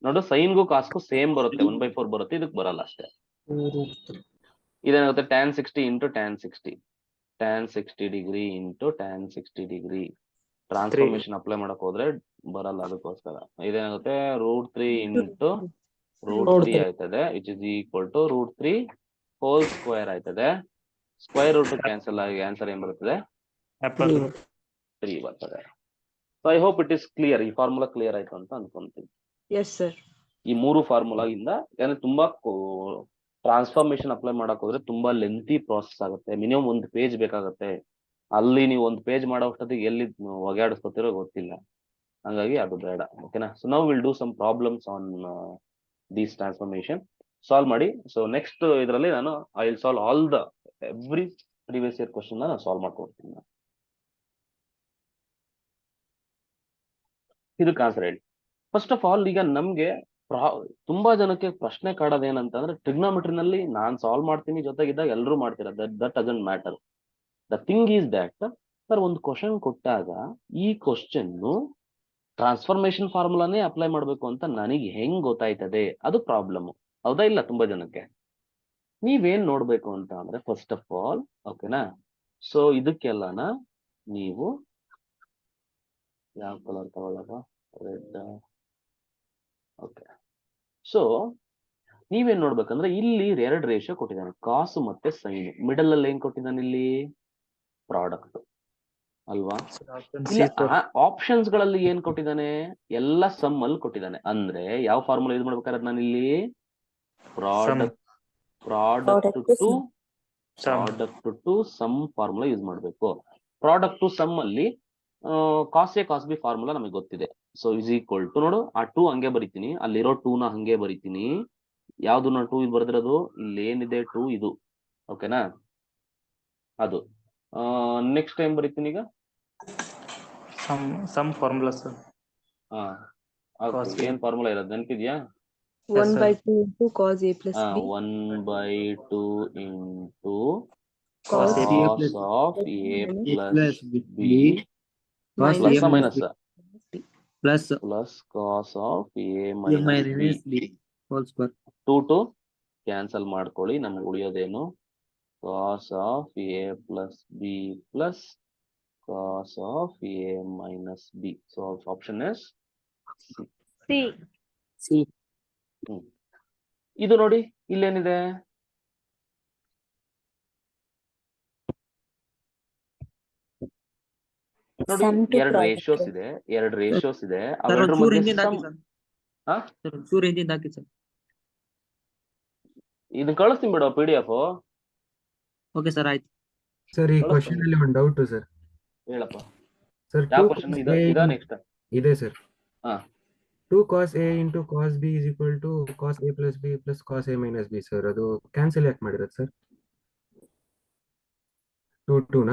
ನೋಡು, ಸೈನ್ಗೂ ಕಾಸ್ಗೂ ಸೇಮ್ ಬರುತ್ತೆ, 1/4 ಬರುತ್ತೆ. ಇದಕ್ಕೆ ಬರಲ್ಲ ಅಷ್ಟೇ. 2√3. ಇದೇನಾಗುತ್ತೆ? tan 60 into tan 60. tan 60 degree into tan 60 degree. Transformation apply ಮಾಡಕ್ ಹೋದ್ರೆ ಬರಲ್ಲ, ಅದಕ್ಕೋಸ್ಕರ. ಇದೇನಾಗುತ್ತೆ? √3 ಇಂಟು √3 ಆಯ್ತದೆ, which is equal to √3 whole square ಆಯ್ತದೆ. ಸ್ಕ್ವೇರ್ ರೂಟ್ ಕ್ಯಾನ್ಸಲ್ ಆಗಿ ಆನ್ಸರ್ ಏನ್ ಬರ್ತದೆ? 3 ಬರ್ತದೆ. So I hope it is clear. ಈ ಫಾರ್ಮುಲಾ ಕ್ಲಿಯರ್ ಆಯ್ತು ಅಂತ ಅನ್ಕೊಂತೀನಿ. Yes, sir. ಈ ಮೂರು ಫಾರ್ಮುಲಾ ಇಂದ ಯಾಕಂದ್ರೆ ತುಂಬಾ ಟ್ರಾನ್ಸ್ಫಾರ್ಮೇಶನ್ ಅಪ್ಲೈ ಮಾಡಕ್ ಹೋದ್ರೆ ತುಂಬಾ ಲೆಂತಿ ಪ್ರಾಸೆಸ್ ಆಗುತ್ತೆ. ಮಿನಿಮಮ್ 1 ಪೇಜ್ ಬೇಕಾಗುತ್ತೆ. ಅಲ್ಲಿ ನೀವು 1 ಪೇಜ್ ಮಾಡೋ ಅಷ್ಟೊತ್ತಿಗೆ ಎಲ್ಲಿ ಒಗ್ಯಾಡಿಸ್ಕೊತಿರೋ ಗೊತ್ತಿಲ್ಲ. ಹಂಗಾಗಿ ಅದು ಬೇಡ. ಓಕೆನಾ? So now will do some problems on these transformation. Solve ಮಾಡಿ. ಸೊ ನೆಕ್ಸ್ಟ್ ಇದರಲ್ಲಿ ನಾನು I will solve all the every previous year question ನಾನು ಸಾಲ್ವ್ ಮಾಡ್ಕೊಡ್ತೀನಿ. ಇದಕ್ಕೆ ಆನ್ಸರ್ ಹೇಳಿ. ಫಸ್ಟ್ ಆಫ್ ಆಲ್, ಈಗ ನಮ್ಗೆ ತುಂಬಾ ಜನಕ್ಕೆ ಪ್ರಶ್ನೆ ಕಾಡೋದೇನಂತಂದ್ರೆ, ಟ್ರಿಗ್ನೋಮೆಟ್ರಿನಲ್ಲಿ ನಾನ್ ಸಾಲ್ವ್ ಮಾಡ್ತೀನಿ, ಜೊತೆಗಿದ್ದಾಗ ಎಲ್ಲರೂ ಮಾಡ್ತೀರಾ, that doesn't matter. The thing is that sir, ಒಂದು ಕ್ವಶನ್ ಕೊಟ್ಟಾಗ ಈ ಕ್ವಶನ್ ಟ್ರಾನ್ಸ್ಫಾರ್ಮೇಶನ್ ಫಾರ್ಮುಲಾನೇ ಅಪ್ಲೈ ಮಾಡ್ಬೇಕು ಅಂತ ನನಗೆ ಹೆಂಗ್ ಗೊತ್ತಾಯ್ತದೆ, ಅದು ಪ್ರಾಬ್ಲಮ್. ಹೌದಾ ಇಲ್ಲ? ತುಂಬಾ ಜನಕ್ಕೆ ನೀವೇನ್ ನೋಡ್ಬೇಕು ಅಂತ ಅಂದ್ರೆ, ಫಸ್ಟ್ ಆಫ್ ಆಲ್, ಓಕೆನಾ, ಸೊ ಇದಕ್ಕೆಲ್ಲನ ನೀವು ಯಾವ ಕಲರ್ ತಗೊಳ್ಳೋದು? ರೆಡ್. ಓಕೆ, ಸೊ ನೀವೇನ್ ನೋಡ್ಬೇಕಂದ್ರೆ, ಇಲ್ಲಿ 2 ರೇಷಿಯೋ ಕೊಟ್ಟಿದ್ದಾನೆ, ಕಾಸು ಮತ್ತೆ ಸೈನ್. ಮಿಡಲ್ ಅಲ್ಲಿ ಏನ್ ಕೊಟ್ಟಿದ್ದಾನೆ? ಇಲ್ಲಿ ಪ್ರಾಡಕ್ಟ್ ಅಲ್ವಾ? Option ಇಲ್ಲ, C, sir. ಆಪ್ಷನ್ಸ್ ಗಳಲ್ಲಿ ಏನ್ ಕೊಟ್ಟಿದ್ದಾನೆ? ಎಲ್ಲ ಸಮ್ ಅಲ್ಲಿ ಕೊಟ್ಟಿದ್ದಾನೆ. ಅಂದ್ರೆ ಯಾವ ಫಾರ್ಮುಲಾ ಯೂಸ್ ಮಾಡ್ಬೇಕಾದ್ರೆ ನಾನು ಇಲ್ಲಿ product to sum formula use ಮಾಡ್ಬೇಕು. ಪ್ರಾಡಕ್ಟ್ ಟು ಸಮ್ ಅಲ್ಲಿ cos A cos B formula ನಮಗೆ ಗೊತ್ತಿದೆ. ಸೊ ಇಸ್ ಈಕ್ವಲ್ ಟು, ನೋಡು, ಆ 2 ಹಂಗೆ ಬರಿತೀನಿ, ಅಲ್ಲಿರೋ 2 ನ ಹಂಗೆ ಬರಿತೀನಿ. ಯಾವ್ದು ನಾ 2 ಇದು ಬರ್ದಿರೋದು? ಇಲ್ಲಿ ಏನಿದೆ 2 ಇದು, ಓಕೆನಾ, ಅದು. ನೆಕ್ಸ್ಟ್ ಟೈಮ್ ಬರಿತೀನಿ ಈಗ. Some formula, sir. ಹಾ, Cos B. ಏನ್ ಫಾರ್ಮುಲಾ ಇರೋದು ನೆನಪಿದ್ಯಾ? 1/2 into cos A plus B. 1/2 into Cos A cos of A plus B cos minus A minus plus plus cos of A A minus minus B. B whole square. 2 cancel ಮಾಡ್ಕೊಳ್ಳಿ, ನಮ್ಗೆ ಉಳಿಯೋದೇನು? Cos of A plus B plus cos of A minus B. So option is C. C. ಇದು ನೋಡಿ, ಇಲ್ಲೇನಿದೆ? ನೋಡಿ, Sum to 2 product. Ratios ಇದೆ, 2 ratios ಇದೆ. Sir ಅವೆರಡರ ಒಂಚೂರು ಮಧ್ಯೆ ಹಿಂದಿಂದ ಹಾಕಿ sum. ಸರ್. ಹಾ, ಸರ್ ಒಂಚೂರು ಹಿಂದಿಂದ ಹಾಕಿ ಸರ್. ಇದನ್ನ ಕಳಿಸ್ತೀನಿ ಬಿಡು PDF. ಓಕೆ ಸರ್, ಆಯ್ತು. ಸರ್, ಈ ಕಳಿಸ್ತೀನಿ. ಕ್ವಶನ್ ಅಲ್ಲಿ ಒಂದು ಡೌಟ್ ಸರ್. ಹೇಳಪ್ಪ, ಸರ್, ಯಾವ 2 ಕ್ವಶನ್ cos A ಇದಾ ನೆಕ್ಸ್ಟ್? ಇದೆ ಸರ್. ಹಾ. 2 cos A into cos B is equal to cos A plus B plus cos A minus B, sir. ಅದು ಕ್ಯಾನ್ಸಲ್ ಯಾಕೆ ಮಾಡಿರೋದು ಸರ್? 2 ನ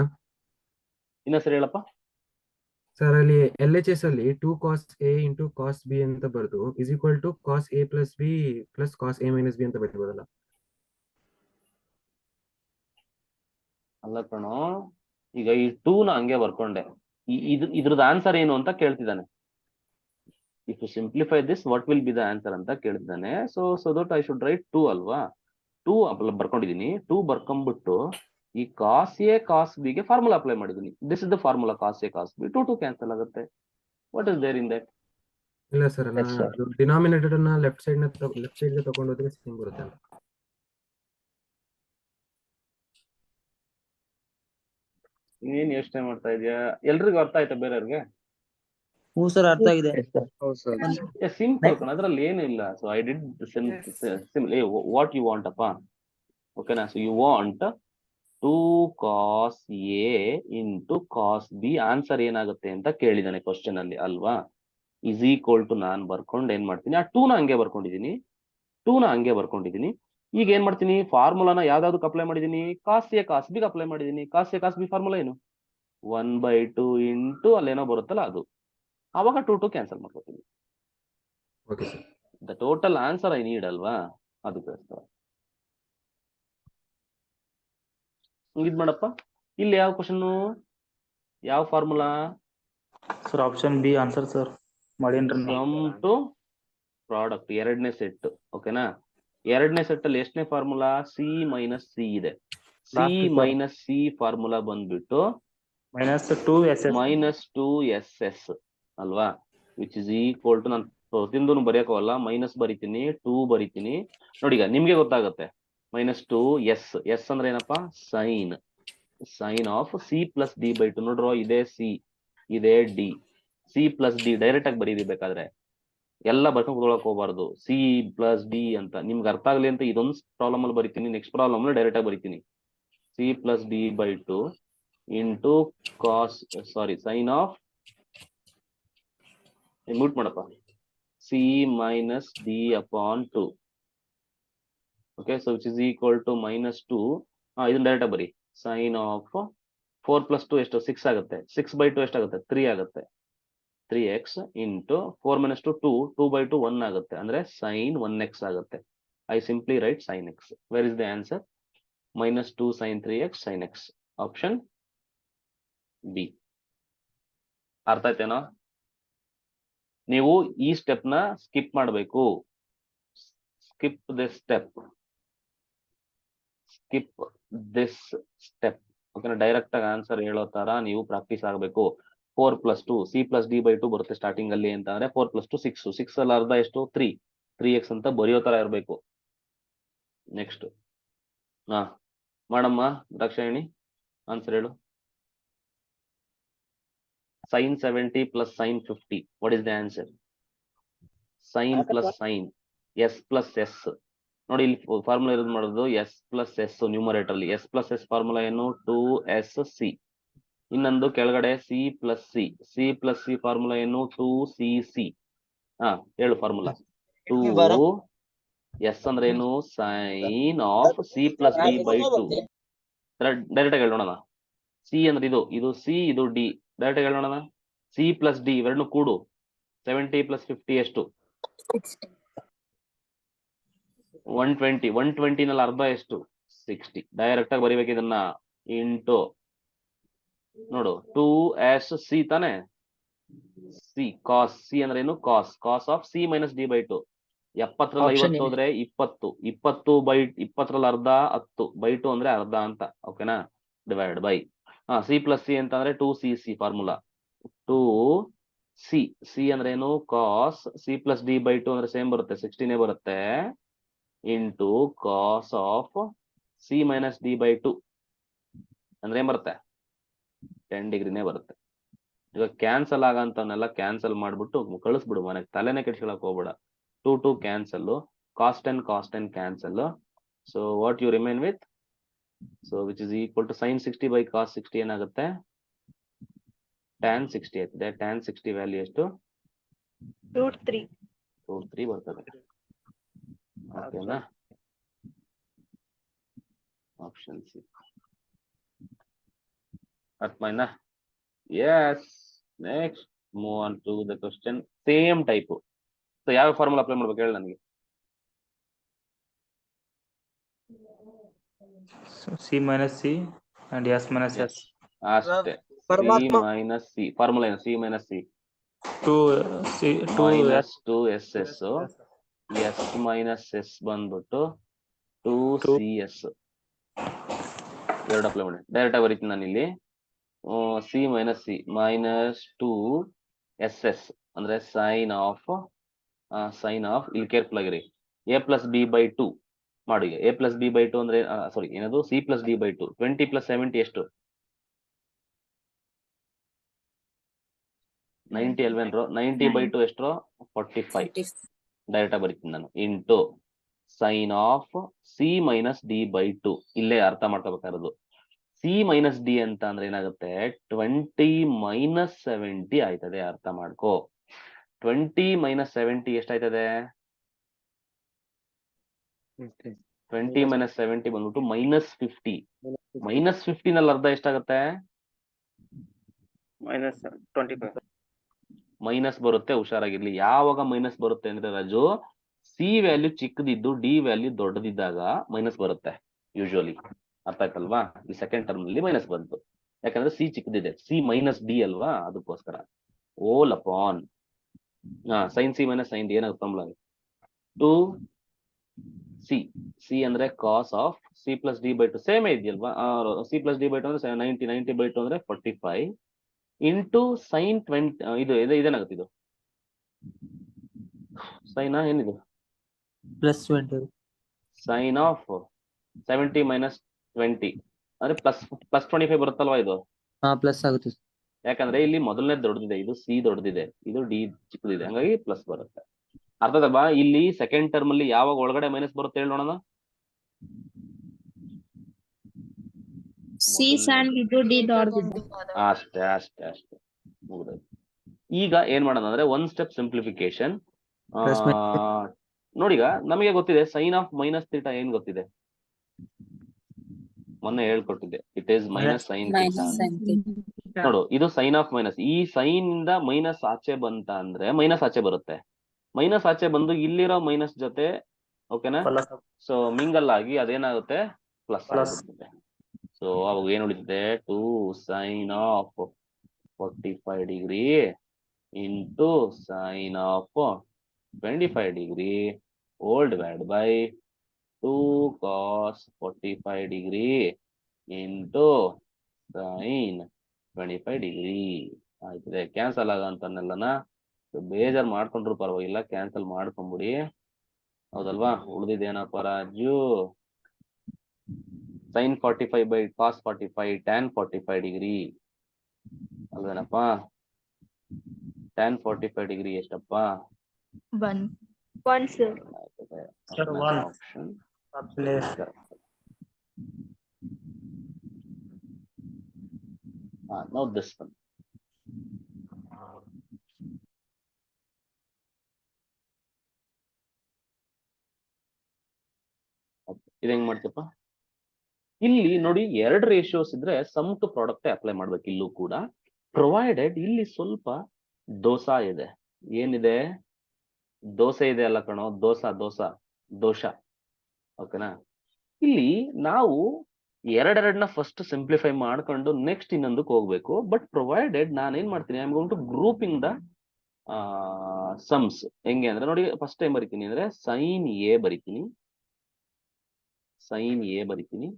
ಇನ್ನ ಸರಿ ಹೇಳಪ್ಪ. ಸರ್, ಅಲ್ಲಿ LHS ಅಲ್ಲಿ 2 cos A into cos B ಅಂತ ಬರೆದು is equal to cos A plus B plus cos A minus B ಅಂತ ಬರೀಬೋದಲ್ಲ? ಅಲ್ಲ ಕಣೋ, ಈಗ ಈ 2 ನ ಹಂಗೆ ಬರ್ಕೊಂಡೆ. ಇದ್ರದ್ದು ಆನ್ಸರ್ ಏನು ಅಂತ ಕೇಳ್ತಿದ್ದಾನೆ. If you simplify this, what will be the answer ಅಂತ ಕೇಳ್ತಿದ್ದಾನೆ. So that I should write 2 ಅಲ್ವಾ? 2 ಬರ್ಕೊಂಡಿದೀನಿ. 2 ಬರ್ಕೊಂಡ್ಬಿಟ್ಟು ಈ ಕಾಸ್ ಎ ಕಾಸ್ ಬಿ ಗೆ ಫಾರ್ಮುಲಾ ಅಪ್ಲೈ ಮಾಡಿದೀನಿ. This is the formula cos A cos B. 2 cancel ಆಗುತ್ತೆ. What is there in that? ಇಲ್ಲ ಸರ್, ಡಿನಾಮಿನೇಟರ್ ನ ಲೆಫ್ಟ್ ಸೈಡ್ ಗೆ ತಗೊಂಡು ಹೋದ್ರೆ ಸೇಮ್ ಬರುತ್ತೆ ಅಂತ. ಏನ್ ಯೋಚನೆ ಮಾಡ್ತಾ ಇದೆಯಾ? ಎಲ್ರಿಗೂ ಅರ್ಥ ಆಯ್ತಾ? ಬೇರೆಯವ್ರಿಗೆ ಹ್ಞೂ ಸರ್, ಅರ್ಥ ಆಗಿದೆ. ಸಿಂಪಲ್ ಕಣ, ಅದ್ರಲ್ಲಿ ಏನು ಇಲ್ಲ. So I did what you want ಅಪ್ಪ, ಓಕೆನಾ? So you want 2 cos A into cos B. Answer ಏನಾಗುತ್ತೆ ಅಂತ ಕೇಳಿದಾನೆ ಕ್ವಶನ್ ಅಲ್ಲಿ ಅಲ್ವಾ? ಇಸ್ ಈಕ್ವಲ್ ಟು, ನಾನ್ ಬರ್ಕೊಂಡು ಏನ್ ಮಾಡ್ತೀನಿ, ಆ 2 ನ ಹಂಗೆ ಬರ್ಕೊಂಡಿದೀನಿ. ಈಗ ಏನ್ ಮಾಡ್ತೀನಿ? ಫಾರ್ಮುಲಾನ ಯಾವ್ದಾವ್ದಕ್ಕೆ ಅಪ್ಲೈ ಮಾಡಿದೀನಿ? Cos A cos B apply ಮಾಡಿದೀನಿ. Cos A cos B formula ಏನು? 1/2 ಇಂಟು ಅಲ್ಲೇನೋ ಬರುತ್ತಲ್ಲ ಅದು. ಅವಾಗ 2 ಕ್ಯಾನ್ಸಲ್ ಮಾಡ್ಕೊತೀನಿ. Okay sir. The total answer I need ಅಲ್ವಾ? ಅದಕ್ಕೋಸ್ಕರ ಇದ್ ಮಾಡಪ್ಪ. ಇಲ್ಲಿ ಯಾವ ಕ್ವಶನ್, ಯಾವ formula? Sir, option B answer, sir. ಮಾಡೀನ್ರಿ ನಾನು. ಸಮ್ ಟು ಪ್ರಾಡಕ್ಟ್, 2ನೇ ಸೆಟ್, ಓಕೆನಾ? 2ನೇ ಸೆಟ್ ಅಲ್ಲಿ ಎಷ್ಟನೇ ಫಾರ್ಮುಲಾ? C ಮೈನಸ್ ಸಿ ಇದೆ. C ಮೈನಸ್ ಸಿ ಫಾರ್ಮುಲಾ ಬಂದ್ಬಿಟ್ಟು -2SS ಅಲ್ವಾ? ವಿಚ್ ಇಸ್ ಈಕ್ವಲ್ ಟು, ನಾನು ಪ್ರತಿಯೊಂದನ್ನು ಬರೆಯೋಕವಲ್ಲ, ಮೈನಸ್ ಬರಿತೀನಿ, 2 ಬರಿತೀನಿ. ನೋಡಿ, ಈಗ ನಿಮ್ಗೆ ಗೊತ್ತಾಗುತ್ತೆ. -2S. S ಅಂದ್ರೆ ಏನಪ್ಪಾ? Sign of C+D/2. ನೋಡ್ರೋ, ಇದೇ C, ಇದೇ D. C+D ಡೈರೆಕ್ಟ್ ಆಗಿ ಬರೀಬೇಕಾದ್ರೆ ಎಲ್ಲ ಬರ್ಕೊಂಡು ಕೂತ್ಕೊಳ್ಳೋಕೆ ಹೋಗ್ಬಾರ್ದು. C+D ಅಂತ ನಿಮ್ಗೆ ಅರ್ಥ ಆಗ್ಲಿ ಅಂತ ಇದೊಂದು ಪ್ರಾಬ್ಲಮ್ ಅಲ್ಲಿ ಬರಿತೀನಿ. ನೆಕ್ಸ್ಟ್ ಪ್ರಾಬ್ಲಮ್ ಅಲ್ಲಿ ಡೈರೆಕ್ಟ್ ಆಗಿ ಬರಿತೀನಿ. C+D/2 into sine of, mute ಮಾಡಪ್ಪ, C minus D upon 2. Okay, so which is equal to -2. ಇದನ್ನ ಡೈರೆಕ್ಟ್ ಬರಿ. ಸೈನ್ ಆಫ್ 4 + 2 ಎಷ್ಟು 6 ಆಗುತ್ತೆ. 6/2 ಎಷ್ಟಾಗುತ್ತೆ 3 ಆಗುತ್ತೆ. 3x ಇಂಟು 4 - 2 2 2/2 1 ಆಗುತ್ತೆ. ಅಂದ್ರೆ sin 1x ಆಗುತ್ತೆ. I simply right sin x. Where is the answer? -2 sin 3x sin x. Option B. ಅರ್ಥ ಆಯ್ತೇನೋ? ನೀವು ಈ ಸ್ಟೆಪ್ ನ ಸ್ಕಿಪ್ ಮಾಡಬೇಕು. Skip this step. Skip this step. ಓಕೆನಾ? ಡೈರೆಕ್ಟ್ ಆಗಿ ಆನ್ಸರ್ ಹೇಳೋ ತರ ನೀವು ಪ್ರಾಕ್ಟೀಸ್ ಆಗಬೇಕು. 4 + 2 c + d/2 ಬರುತ್ತೆ ಸ್ಟಾರ್ಟಿಂಗ್ ಅಲ್ಲಿ ಅಂತಂದ್ರೆ 4 + 2 6. 6 ಅಲ್ಲಿ ಅರ್ಧ ಎಷ್ಟು 3x ಅಂತ ಬರೆಯೋ ತರ ಇರಬೇಕು. ನೆಕ್ಸ್ಟ್ ಮಾಡಮ್ಮ ದ್ರಾಕ್ಷಾಯಣಿ, ಆನ್ಸರ್ ಹೇಳು. sin 70 + sin 50. What is the answer? sin + sin s + s. ನೋಡಿ ಇಲ್ಲಿ ಫಾರ್ಮುಲಾ ಯೂಸ್ ಮಾಡೋದು s + s ನ್ಯೂಮರೇಟರ್ ಅಲ್ಲಿ. s + s ಫಾರ್ಮುಲಾ ಏನು? 2sc. ಇನ್ನೊಂದು ಕೆಳಗಡೆ c + c. c + c formula ಏನು? 2cc. ಹೇಳು ಫಾರ್ಮುಲಾ. 2s ಅಂದ್ರೆ ಏನು? Sign of c + d/2. Direct ಆಗಿ ಹೇಳೋಣ. ಸಿ ಅಂದ್ರೆ ಇದು ಸಿ, ಇದು ಡಿ. ಡೈರೆಕ್ಟ್ ಆಗಿ ಹೇಳೋಣ. c + d ಇವೆರಡನ್ನು ಕೂಡು. 70 + 50 ಎಷ್ಟು? 120. 120 ನಲ್ಲಿ ಅರ್ಧ ಎಷ್ಟು? 60. ಡೈರೆಕ್ಟ್ ಆಗಿ ಬರಿಬೇಕು ಇದನ್ನ. ಇಂಟು ನೋಡು 2sc ತಾನೆ. C cos. ಸಿ ಅಂದ್ರೆ ಏನು? ಕಾಸ್ ಆಫ್ c - d/2. 70ರಲ್ಲಿ 50 ಹೋದ್ರೆ 20. 20/20ರಲ್ಲಿ ಅರ್ಧ 10/2 ಅಂದ್ರೆ ಅರ್ಧ ಅಂತ. ಓಕೆನಾ? ಡಿವೈಡ್ ಬೈ c + c ಅಂತಂದ್ರೆ 2cc ಫಾರ್ಮುಲಾ. 2c. c ಅಂದ್ರೆ ಏನು? ಕಾಸ್. c + d/2 ಅಂದ್ರೆ ಸೇಮ್ ಬರುತ್ತೆ, 16 ಬರುತ್ತೆ. Into cos of c - d/2 ಅಂದ್ರೆ ಏನ್ ಬರುತ್ತೆ? 10 ಡಿಗ್ರಿನೇ ಬರುತ್ತೆ. ಇವಾಗ ಕ್ಯಾನ್ಸಲ್ ಆಗಂತವನ್ನೆಲ್ಲ ಕ್ಯಾನ್ಸಲ್ ಮಾಡ್ಬಿಟ್ಟು ಕಳಿಸ್ಬಿಡು ಮನೆಗೆ. ತಲೆನೇ ಕೆಡ್ಸ್ಕೊಳಕ್ ಹೋಗ್ಬೇಡ. 2 cancel. cos 10 cancel. So what you remain with? So which is equal to sin 60/cos 60 ಏನಾಗುತ್ತೆ? tan 60 ಆಯ್ತದೆ. tan 60 ವ್ಯಾಲ್ಯೂ ಎಷ್ಟು? √3 ಬರ್ತದೆ. ಓಕೆನಾ? Option C. ಅರ್ಥಮಾಯ್ತಾ? Yes. Next move on to the question. Same type. So ಯಾವ ಫಾರ್ಮುಲಾ ಅಪ್ಲೈ ಮಾಡ್ಬೇಕು ಹೇಳಿ ನನಗೆ. C minus C and S minus S. ಅಷ್ಟೇ. c - c ಫಾರ್ಮುಲಾ ಏನು? c - c 2s s. s - s ಬಂದ್ಬಿಟ್ಟು 2cs. ಎರಡು apply ಮಾಡಿ. ಡೈರೆಕ್ಟ್ ಆಗಿ ಬರೀತೀನಿ ನಾನು ಇಲ್ಲಿ. c - c -2ss ಅಂದ್ರೆ ಸೈನ್ ಆಫ್ ಇಲ್ಲಿ ಕೇರ್ಫುಲ್ ಆಗಿರಿ. a + b/2 ಮಾಡಿ. a + b/2 ಅಂದ್ರೆ ಸಾರಿ ಏನದು? c + d/2. 20 + 70 ಎಷ್ಟು? 90 ಅಲ್ವೇನ್ರು? 90/2 ಎಷ್ಟು? 45. ಡೈರೆಕ್ಟ್ ಆಗಿ ಬರೀತೀನಿ ನಾನು. Into sine of c - d/2. ಇಲ್ಲೇ ಅರ್ಥ ಮಾಡ್ಕೋಬೇಕಾಗಿರೋದು. c - d ಅಂತ ಅಂದ್ರೆ ಏನಾಗುತ್ತೆ? 20 - 70 ಆಯ್ತದೆ. ಅರ್ಥ ಮಾಡ್ಕೋ. 20 - 70 ಎಷ್ಟಾಯ್ತದೆ? 20 - 70 ಬಂದ್ಬಿಟ್ಟು -50. -50 ನಲ್ಲಿ ಅರ್ಧ ಎಷ್ಟಾಗುತ್ತೆ? -25. ಮೈನಸ್ ಬರುತ್ತೆ. ಹುಷಾರಾಗಿರ್ಲಿ. ಯಾವಾಗ ಮೈನಸ್ ಬರುತ್ತೆ ಅಂದ್ರೆ ರಾಜು, ಸಿ ವ್ಯಾಲ್ಯೂ ಚಿಕ್ಕದಿದ್ದು ಡಿ ವ್ಯಾಲ್ಯೂ ದೊಡ್ಡದಿದ್ದಾಗ ಮೈನಸ್ ಬರುತ್ತೆ ಯೂಶುವಲಿ. ಅರ್ಥ ಆಯ್ತಲ್ವಾ? ಈ ಸೆಕೆಂಡ್ ಟರ್ಮ್ ನಲ್ಲಿ ಮೈನಸ್ ಬಂತು. ಯಾಕಂದ್ರೆ ಸಿ ಚಿಕ್ಕದಿದೆ. ಸಿ - ಡಿ ಅಲ್ವಾ, ಅದಕ್ಕೋಸ್ಕರ. Whole upon sin c - sin d ಏನಾಗುತ್ತೆ? 2c ಅಂದ್ರೆ cos of c + d/2 same ಇದೆಯಲ್ವಾ? c + d/2 ಅಂದ್ರೆ 90/2 ಅಂದ್ರೆ 45 ಇಂಟು ಸೈನ್ 20. ಇದೇನಾಗುತ್ತೆ? ಇದು ಸೈನ್ ಏನಿದು? +20. ಸೈನ್ ಆಫ್ 70 - 20 ಅಂದ್ರೆ +25 ಬರುತ್ತಲ್ವಾ ಇದು? ಪ್ಲಸ್ ಆಗುತ್ತೆ. ಯಾಕಂದ್ರೆ ಇಲ್ಲಿ ಮೊದಲನೇ ದೊಡ್ಡದಿದೆ, ಇದು ಸಿ ದೊಡ್ಡದಿದೆ, ಇದು ಡಿ ಚಿಕ್ಕದಿದೆ, ಹಂಗಾಗಿ ಪ್ಲಸ್ ಬರುತ್ತೆ. ಅರ್ಥದಲ್ವಾ? ಇಲ್ಲಿ ಸೆಕೆಂಡ್ ಟರ್ಮ್ ಅಲ್ಲಿ ಯಾವಾಗ ಒಳಗಡೆ ಮೈನಸ್ ಬರುತ್ತೆ ಹೇಳಿ ನೋಡೋಣ. ಅಷ್ಟೇ ಮುಗಿದೋಯ್ತು. ಈಗ ಏನ್ ಮಾಡೋಣ ಅಂದ್ರೆ ಒನ್ ಸ್ಟೆಪ್ ಸಿಂಪ್ಲಿಫಿಕೇಶನ್. ನೋಡೀಗ ನಮಗೆ ಗೊತ್ತಿದೆ ಸೈನ್ ಆಫ್ -θ ಏನ್ ಗೊತ್ತಿದೆ? ಮೊನ್ನೆ ಹೇಳ್ಕೊಟ್ಟಿದ್ದೆ. It is minus sine theta. Minus sin theta. ನೋಡು ಇದು ಸೈನ್ ಆಫ್ ಮೈನಸ್. ಈ ಸೈನ್ ಇಂದ ಮೈನಸ್ ಆಚೆ ಬಂತ ಅಂದ್ರೆ ಮೈನಸ್ ಆಚೆ ಬರುತ್ತೆ. ಮೈನಸ್ ಆಚೆ ಬಂದು ಇಲ್ಲಿರೋ ಮೈನಸ್ ಜೊತೆ ಓಕೆನಾ Plus. ಸೊ ಮಿಂಗಲ್ ಆಗಿ ಅದೇನಾಗುತ್ತೆ ಪ್ಲಸ್ Plus. ಆಗುತ್ತೆ. ಸೊ ಅವಾಗ ಏನ್ ಉಳಿದಿದೆ 2 sine of 45 degree into sine of 25 degree whole divided by 2 cos 45 degree into sine 25 degree ಆಯ್ತದೆ. ಕ್ಯಾನ್ಸಲ್ ಆಗಂತನ್ನೆಲ್ಲನ ಬೇಜಾರ್ ಮಾಡ್ಕೊಂಡ್ರು ಪರವಾಗಿಲ್ಲ, ಕ್ಯಾನ್ಸಲ್ ಮಾಡ್ಕೊಂಬಿಡಿ. ಹೌದಲ್ವಾ? ಉಳಿದಿದ್ದೇನಪ್ಪ Raju? Sine 45 by cos 45 tan 45 degree ಅಲ್ವೇನಪ್ಪ? ಟ್ಯಾನ್ 45 ಡಿಗ್ರಿ ಎಷ್ಟಪ್ಪ? 1 sir. Sir, 1. Option Option A. now this one. ಇದು ಹೆಂಗ್ ಮಾಡ್ತಪ್ಪ? ಇಲ್ಲಿ ನೋಡಿ 2 ರೇಷಿಯೋಸ್ ಇದ್ರೆ ಸಮ್ ಟು ಪ್ರಾಡಕ್ಟ್ ಅಪ್ಲೈ ಮಾಡ್ಬೇಕು. ಇಲ್ಲೂ ಕೂಡ ಪ್ರೊವೈಡೆಡ್ ಇಲ್ಲಿ ಸ್ವಲ್ಪ ದೋಷ ಇದೆ. ಏನಿದೆ? ದೋಸೆ ಇದೆ ಅಲ್ಲ ಕಣೋ, ದೋಷ. ಓಕೆನಾ? ಇಲ್ಲಿ ನಾವು ಎರಡೆರಡನ್ನ ಫಸ್ಟ್ ಸಿಂಪ್ಲಿಫೈ ಮಾಡ್ಕೊಂಡು ನೆಕ್ಸ್ಟ್ ಇನ್ನೊಂದಕ್ಕೆ ಹೋಗ್ಬೇಕು. ಬಟ್ ಪ್ರೊವೈಡೆಡ್ ನಾನೇನ್ ಮಾಡ್ತೀನಿ, I am going to grouping the sums. ಹೆಂಗೆ ಅಂದ್ರೆ ನೋಡಿ, ಫಸ್ಟ್ ಟೈಮ್ ಬರಿತೀನಿ ಅಂದ್ರೆ ಸೈನ್ ಎ ಬರಿತೀನಿ.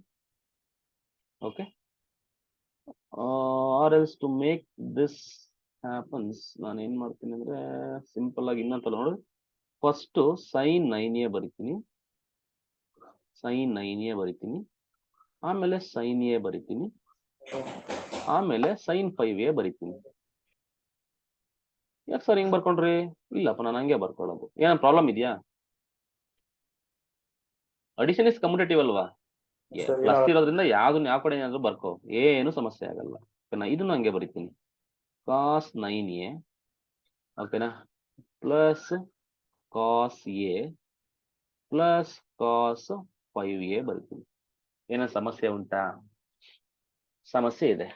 Okay, or else to make this happens ನಾನು ಏನ್ ಮಾಡ್ತೀನಿ ಅಂದ್ರೆ ಸಿಂಪಲ್ ಆಗಿ ಇನ್ನೊಂದ್ಸಲ ನೋಡಿ, ಫಸ್ಟ್ ಸೈನ್ 9a ಬರಿತೀನಿ, ಆಮೇಲೆ ಸೈನ್ ಎ ಬರಿತೀನಿ, ಆಮೇಲೆ ಸೈನ್ 5a ಬರಿತೀನಿ. ಯಾಕೆ ಸರ್ ಹಿಂಗ್ ಬರ್ಕೊಂಡ್ರಿ? ಇಲ್ಲಪ್ಪ ನಾನು ಹಂಗೆ ಬರ್ಕೊಳ್ಳೋದು. ಏನ ಪ್ರಾಬ್ಲಮ್ ಇದೆಯಾ? ಅಡಿಷನ್ ಇಸ್ ಕಮ್ಯುಟೇಟಿವ್ ಅಲ್ವಾ? ಪ್ಲಸ್ ಇರೋದ್ರಿಂದ ಯಾವ್ದನ್ನ ಯಾವ ಕಡೆ ಏನಾದ್ರು ಬರ್ಕೋ, ಏನು ಸಮಸ್ಯೆ ಆಗಲ್ಲ. ಓಕೆನಾ? ಇದನ್ನು ಹಂಗೆ ಬರಿತೀನಿ, ಕಾಸ್ 9a ಓಕೆನಾ plus cos A plus cos 5a ಬರಿತೀನಿ. ಏನೋ ಸಮಸ್ಯೆ ಉಂಟಾ? ಸಮಸ್ಯೆ ಇದೆ.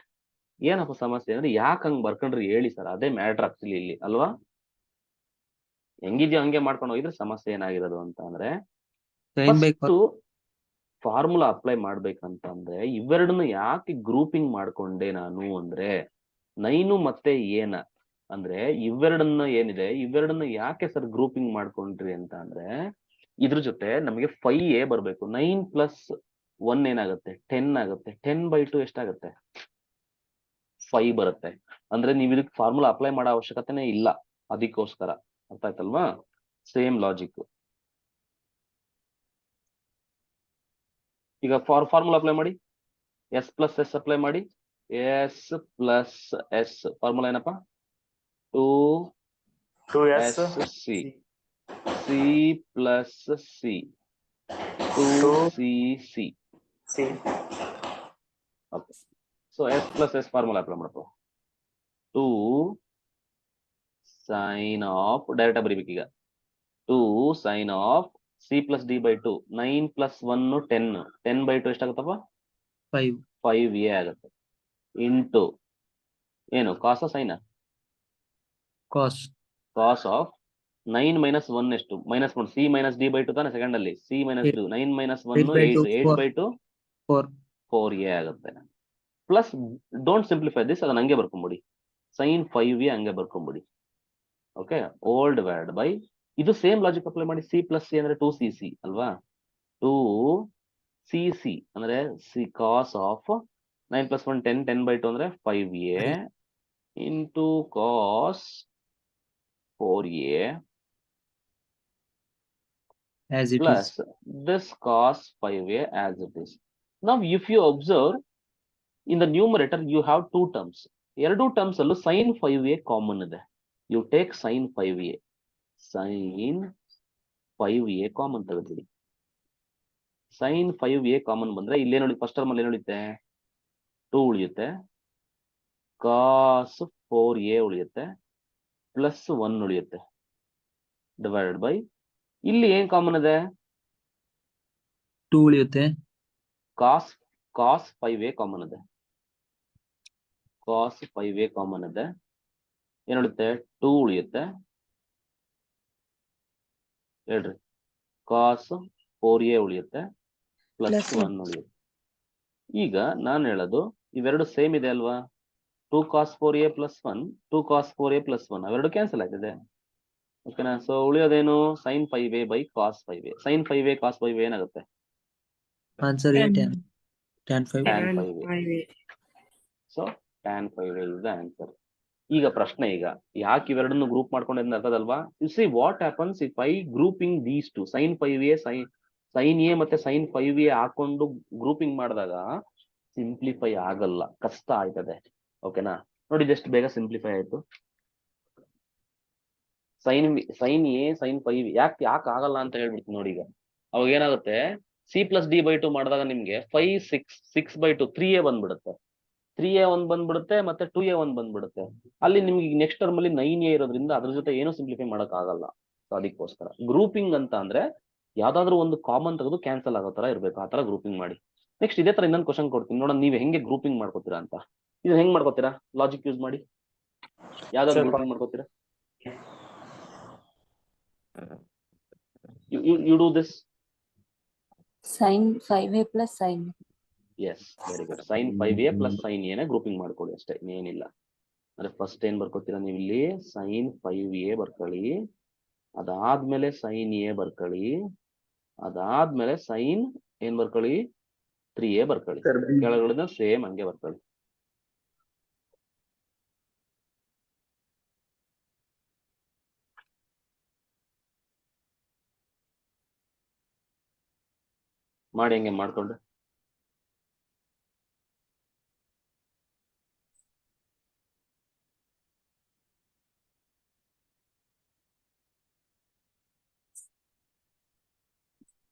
ಏನಪ್ಪ ಸಮಸ್ಯೆ ಅಂದ್ರೆ ಯಾಕೆ ಹಂಗ್ ಬರ್ಕೊಂಡ್ರಿ ಹೇಳಿ ಸರ್, ಅದೇ ಮ್ಯಾಟ್ರ್ ಆಗ್ತಿಲ್ಲ ಇಲ್ಲಿ ಅಲ್ವಾ? ಹೆಂಗಿದ್ಯೋ ಹಂಗೆ ಮಾಡ್ಕೊಂಡು ಹೋಗಿದ್ರೆ ಸಮಸ್ಯೆ ಏನಾಗಿರೋದು ಅಂತ ಅಂದ್ರೆ, sine by first formula apply ಮಾಡ್ಬೇಕಂತ ಅಂದ್ರೆ ಇವೆರಡನ್ನ ಯಾಕೆ ಗ್ರೂಪಿಂಗ್ ಮಾಡ್ಕೊಂಡೆ ನಾನು ಅಂದ್ರೆ 9 ಮತ್ತೆ ಏನ ಅಂದ್ರೆ ಇವೆರಡನ್ನ ಏನಿದೆ ಇವೆರಡನ್ನ ಯಾಕೆ ಸರ್ ಗ್ರೂಪಿಂಗ್ ಮಾಡ್ಕೊಂಡ್ರಿ ಅಂತ ಅಂದ್ರೆ ಇದ್ರ ಜೊತೆ ನಮಗೆ 5a ಬರ್ಬೇಕು. 9 ಪ್ಲಸ್ 1 ಏನಾಗುತ್ತೆ 10 ಆಗುತ್ತೆ. 10/2 ಎಷ್ಟಾಗುತ್ತೆ? 5 ಬರುತ್ತೆ. ಅಂದ್ರೆ ನೀವು ಇದಕ್ಕೆ ಫಾರ್ಮುಲಾ ಅಪ್ಲೈ ಮಾಡೋ ಅವಶ್ಯಕತೆನೇ ಇಲ್ಲ, ಅದಕ್ಕೋಸ್ಕರ. ಅರ್ಥ ಆಯ್ತಲ್ವಾ? Same logic. ಈಗ ಫಾರ್ಮುಲಾ ಅಪ್ಲೈ ಮಾಡಿ, ಎಸ್ ಪ್ಲಸ್ ಎಸ್ ಅಪ್ಲೈ ಮಾಡಿ. ಎಸ್ ಪ್ಲಸ್ ಎಸ್ ಫಾರ್ಮುಲಾ ಏನಪ್ಪಾ? 2s C C plus C 2cc. C. Okay, so S plus S formula apply ಮಾಡಪ್ಪ. 2 ಸೈನ್ ಆಫ್ ಡೈರೆಕ್ಟ್ ಬರೀಬೇಕು ಈಗ. 2 sine of C plus D by 2 9 plus 1 10 10/2 ಎಷ್ಟಾಗುತ್ತಪ್ಪ? 5a ಆಗುತ್ತೆ. Into ಏನು ಕಾಸ ಸೈನ? ಕಾಸ್ of 9 minus 1 ಎಷ್ಟು? Minus 1 C minus D by 2 ತಾನೆ second ಅಲ್ಲಿ. ಸಿ ಮೈನಸ್ 2 9 ಮೈನಸ್ 1 8/2 4a ಆಗುತ್ತೆ. ಪ್ಲಸ್ ಡೋಂಟ್ ಸಿಂಪ್ಲಿಫೈ ದಿಸ್, ಅದನ್ನ ಹಂಗೆ ಬರ್ಕೊಂಬಿಡಿ. ಸೈನ್ 5a ಹಂಗೆ ಬರ್ಕೊಂಬಿಡಿ. ಓಕೆ, ಓಲ್ಡ್ ವ್ಯಾಡ್ ಬೈ ಇದು ಸೇಮ್ ಲಾಜಿಕ್ ಅಪ್ಲೈ ಮಾಡಿ. ಸಿ ಪ್ಲಸ್ ಸಿ ಅಂದ್ರೆ 2cc ಅಲ್ವಾ? 2cc ಅಂದ್ರೆ ಸಿ ಕಾಸ್ ಆಫ್ 9 ಪ್ಲಸ್ 1 10 10/2 ಅಂದ್ರೆ 5a into cos 4a as it plus is. this cos 5a as it is. Now if you observe in the numerator you have two terms. ಎರಡು terms ಅಲ್ಲೂ sin 5a common ಇದೆ. You take sin 5a common ತೆಗೆದ್ಬಿಡಿ. sin 5a common ಬಂದ್ರೆ ಇಲ್ಲೇ ನೋಡಿ, first term ಅಲ್ಲಿ ಏನು ಉಳಿಯುತ್ತೆ? 2 ಉಳಿಯುತ್ತೆ, cos 4a ಉಳಿಯುತ್ತೆ, ಪ್ಲಸ್ 1 ಉಳಿಯುತ್ತೆ, ಡಿವೈಡೆಡ್ ಬೈ ಇಲ್ಲಿ ಏನ್ ಕಾಮನ್ ಇದೆ? 2 ಉಳಿಯುತ್ತೆ, ಕಾಸ್ 5a ಕಾಮನ್ ಇದೆ, ಕಾಸ್ 5a ಕಾಮನ್ ಇದೆ, ಏನ್ ಉಳಿಯುತ್ತೆ 2 ಉಳಿಯುತ್ತೆ, ಹೇಳ್ರಿ ಕಾಸ್ 4a ಉಳಿಯುತ್ತೆ ಪ್ಲಸ್ Plus 1 ಉಳಿಯುತ್ತೆ. ಈಗ ನಾನು ಹೇಳೋದು ಇವೆರಡು ಸೇಮ್ ಇದೆ ಅಲ್ವಾ, 2 cos 4a plus 1, 2 cos 4a plus 1 ಅವೆರಡು ಕ್ಯಾನ್ಸಲ್ ಆಗಿದೆ. ಓಕೆನಾ? ಸೊ ಉಳಿಯೋದೇನು sin 5a by cos 5a. sin 5a cos 5a ಏನಾಗುತ್ತೆ? Answer A tan tan 5. tan 5a. So tan 5a is the answer. ಈಗ ಪ್ರಶ್ನೆ, ಈಗ ಯಾಕೆ ಇವೆರಡನ್ನು ಗ್ರೂಪ್ ಮಾಡ್ಕೊಂಡಿದ್ದ ಅರ್ಥದಲ್ವಾ? You see what happens if I grouping these two sin 5a sin a ಮತ್ತೆ sin 5a ಹಾಕೊಂಡು ಗ್ರೂಪಿಂಗ್ ಮಾಡಿದಾಗ ಸಿಂಪ್ಲಿಫೈ ಆಗಲ್ಲ, ಕಷ್ಟ ಆಯ್ತದೆ. ಓಕೆನಾ? ನೋಡಿ ಇದೆಷ್ಟು ಬೇಗ ಸಿಂಪ್ಲಿಫೈ ಆಯ್ತು. sin a sin 5 ಯಾಕೆ ಆಗಲ್ಲ ಅಂತ ಹೇಳ್ಬಿಡ್ತೀನಿ ನೋಡಿ. ಈಗ ಅವಾಗ ಏನಾಗುತ್ತೆ, c+d/2 ಮಾಡಿದಾಗ ನಿಮ್ಗೆ 5 6/2 3a ಬಂದ್ಬಿಡುತ್ತೆ, 3a 1 ಬಂದ್ಬಿಡುತ್ತೆ, ಮತ್ತೆ 2a 1 ಬಂದ್ಬಿಡುತ್ತೆ. ಅಲ್ಲಿ ನಿಮ್ಗೆ ನೆಕ್ಸ್ಟ್ ಟರ್ಮ್ ಅಲ್ಲಿ 9a ಇರೋದ್ರಿಂದ ಅದ್ರ ಜೊತೆ ಏನು ಸಿಂಪ್ಲಿಫೈ ಮಾಡಕ್ ಆಗಲ್ಲ. ಸೊ ಅದಕ್ಕೋಸ್ಕರ ಗ್ರೂಪಿಂಗ್ ಅಂತ ಅಂದ್ರೆ ಯಾವ್ದಾದ್ರು ಒಂದು ಕಾಮನ್ ತೆಗೆದು ಕ್ಯಾನ್ಸಲ್ ಆಗೋ ತರ ಇರ್ಬೇಕು, ಆ ತರ ಗ್ರೂಪಿಂಗ್ ಮಾಡಿ. ನೆಕ್ಸ್ಟ್ ಇದೇ ತರ ಇನ್ನೊಂದು ಕ್ವಶನ್ ಕೊಡ್ತೀನಿ ನೋಡೋಣ, ನೀವು ಹೆಂಗೆ ಗ್ರೂಪಿಂಗ್ ಮಾಡ್ಕೋತೀರಾ ಅಂತ. ಇದು ಹೆಂಗ್ ಮಾಡ್ಕೋತೀರಾ? ಲಾಜಿಕ್ ಯೂಸ್ ಮಾಡಿ ಯಾವ್ದಾದ್ರು grouping ಮಾಡ್ಕೋತೀರಾ? you do this. Sin 5a plus sin. Yes, very good. sin 5a plus sin a ನ ಗ್ರೂಪಿಂಗ್ ಮಾಡ್ಕೊಳ್ಳಿ ಅಷ್ಟೇ, ಇನ್ನೇನಿಲ್ಲ. ಅಂದ್ರೆ ಫಸ್ಟ್ ಏನ್ ಬರ್ಕೋತೀರಾ ನೀವು ಇಲ್ಲಿ? sin 5a ಬರ್ಕೊಳ್ಳಿ, ಅದಾದ್ಮೇಲೆ sin a ಬರ್ಕೊಳ್ಳಿ, ಅದಾದ್ಮೇಲೆ sin ಏನ್ ಬರ್ಕೊಳ್ಳಿ 3a ಬರ್ಕೊಳ್ಳಿ, ಕೆಳಗಡೆ ಸೇಮ್ ಹಂಗೆ ಬರ್ಕೊಳ್ಳಿ. ಮಾಡಿ ಹಂಗೆ ಮಾಡ್ಕೊಂಡು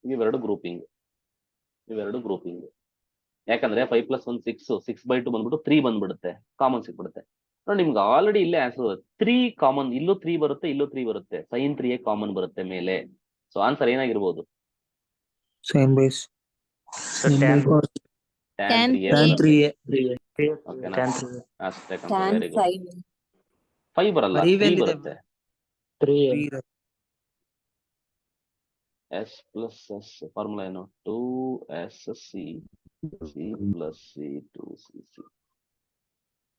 ಇವೆರಡು ಗ್ರೂಪಿಂಗ್, ಯಾಕಂದ್ರೆ 5 + 1 6, 6/2 ಬಂದ್ಬಿಟ್ಟು 3 ಬಂದ್ಬಿಡುತ್ತೆ, ಕಾಮನ್ ಸಿಕ್ಬಿಡುತ್ತೆ. ನೋಡಿ ನಿಮ್ಗೆ ಆಲ್ರೆಡಿ ಇಲ್ಲೇ ಆನ್ಸರ್ 3 ಕಾಮನ್, ಇಲ್ಲೂ 3 ಬರುತ್ತೆ, ಇಲ್ಲೂ 3 ಬರುತ್ತೆ, sin 3a ಕಾಮನ್ ಬರುತ್ತೆ ಮೇಲೆ. ಸೊ ಆನ್ಸರ್ ಏನಾಗಿರ್ಬೋದು? ಸೈನ್ ಬೈಸ್ So tan tan 3a tan ಬರುತ್ತೆ. 3a. ಓಕೆನಾ? tan 3. ಅಷ್ಟೇ, Tan ವೆರಿ ಗುಡ್. 5. 5 ಬರಲ್ಲ, 5 3 ಎಲ್ಲಿದೆ? ಬರುತ್ತೆ. 3a. s plus s formula ಏನು? 2sc c plus c 2cc.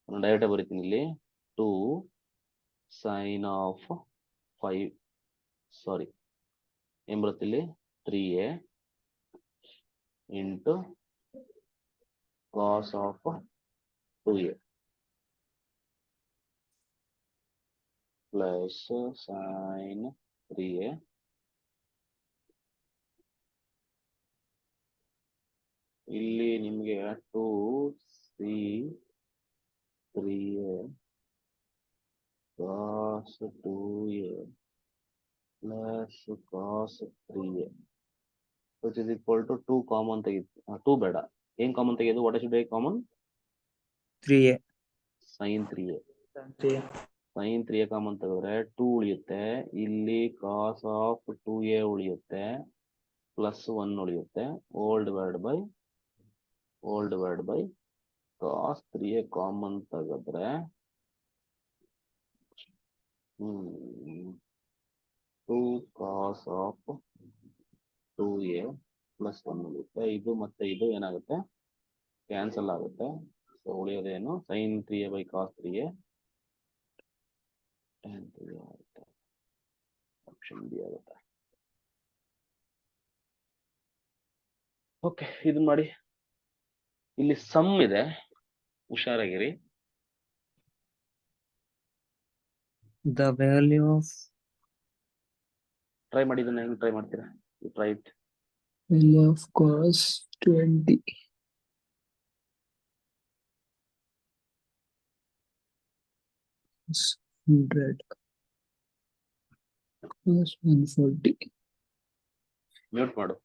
ನಾನು ಡೈರೆಕ್ಟ್ ಬರೀತೀನಿ ಇಲ್ಲಿ, 2 sin of 5, ಸಾರಿ ಏನ್ ಬರುತ್ತೆ ಇಲ್ಲಿ 3a into cos of 2a plus sin 3a ಇಲ್ಲಿ ನಿಮ್ಗೆ 2c3a cos 2a plus cos 3a which is equal to 2 common ತೆಗಿತು, 2 ಬೇಡ, ಏನ್ ಕಾಮನ್ ತೆಗೆಯೋದು? What should I common? 3a. sin 3a. Tan 3a. sin 3a common ತೆಗೆದ್ರೆ 2 ಉಳಿಯುತ್ತೆ, ಇಲ್ಲಿ cos of 2a ಉಳಿಯುತ್ತೆ, plus 1 ಉಳಿಯುತ್ತೆ, old word by cos 3a common ತೆಗೆದ್ರೆ 2 cos of 2a plus 1 ಉಳಿಯುತ್ತೆ. ಇದು ಮತ್ತೆ ಇದು ಏನಾಗುತ್ತೆ? ಕ್ಯಾನ್ಸಲ್ ಆಗುತ್ತೆ. ಸೊ ಉಳಿಯೋದೇನು? sin 3a by cos 3a tan 3a ಆಗುತ್ತೆ. ಆಪ್ಷನ್ ಬಿ ಆಗುತ್ತೆ. ಓಕೆ, ಇದನ್ನ ಮಾಡಿ. ಇಲ್ಲಿ ಸಮ್ ಇದೆ, ಹುಷಾರಾಗಿರಿ. The value of ಟ್ರೈ ಮಾಡಿ, ಇದನ್ನ ಹೆಂಗ್ ಟ್ರೈ ಮಾಡ್ತೀರಾ? Try it. value of cos 20 is 100 cos 140. Mute ಮಾಡು.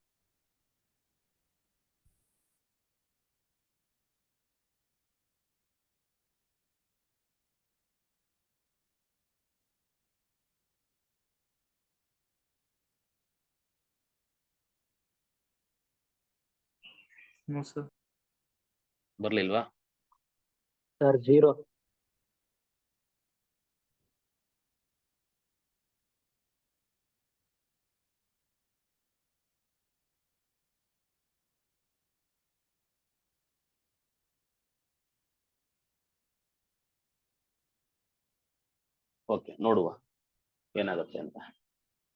No, sir. ಬರ್ಲಿಲ್ವಾ? ಸರ್ 0. ಓಕೆ, ನೋಡುವ ಏನಾಗುತ್ತೆ ಅಂತ.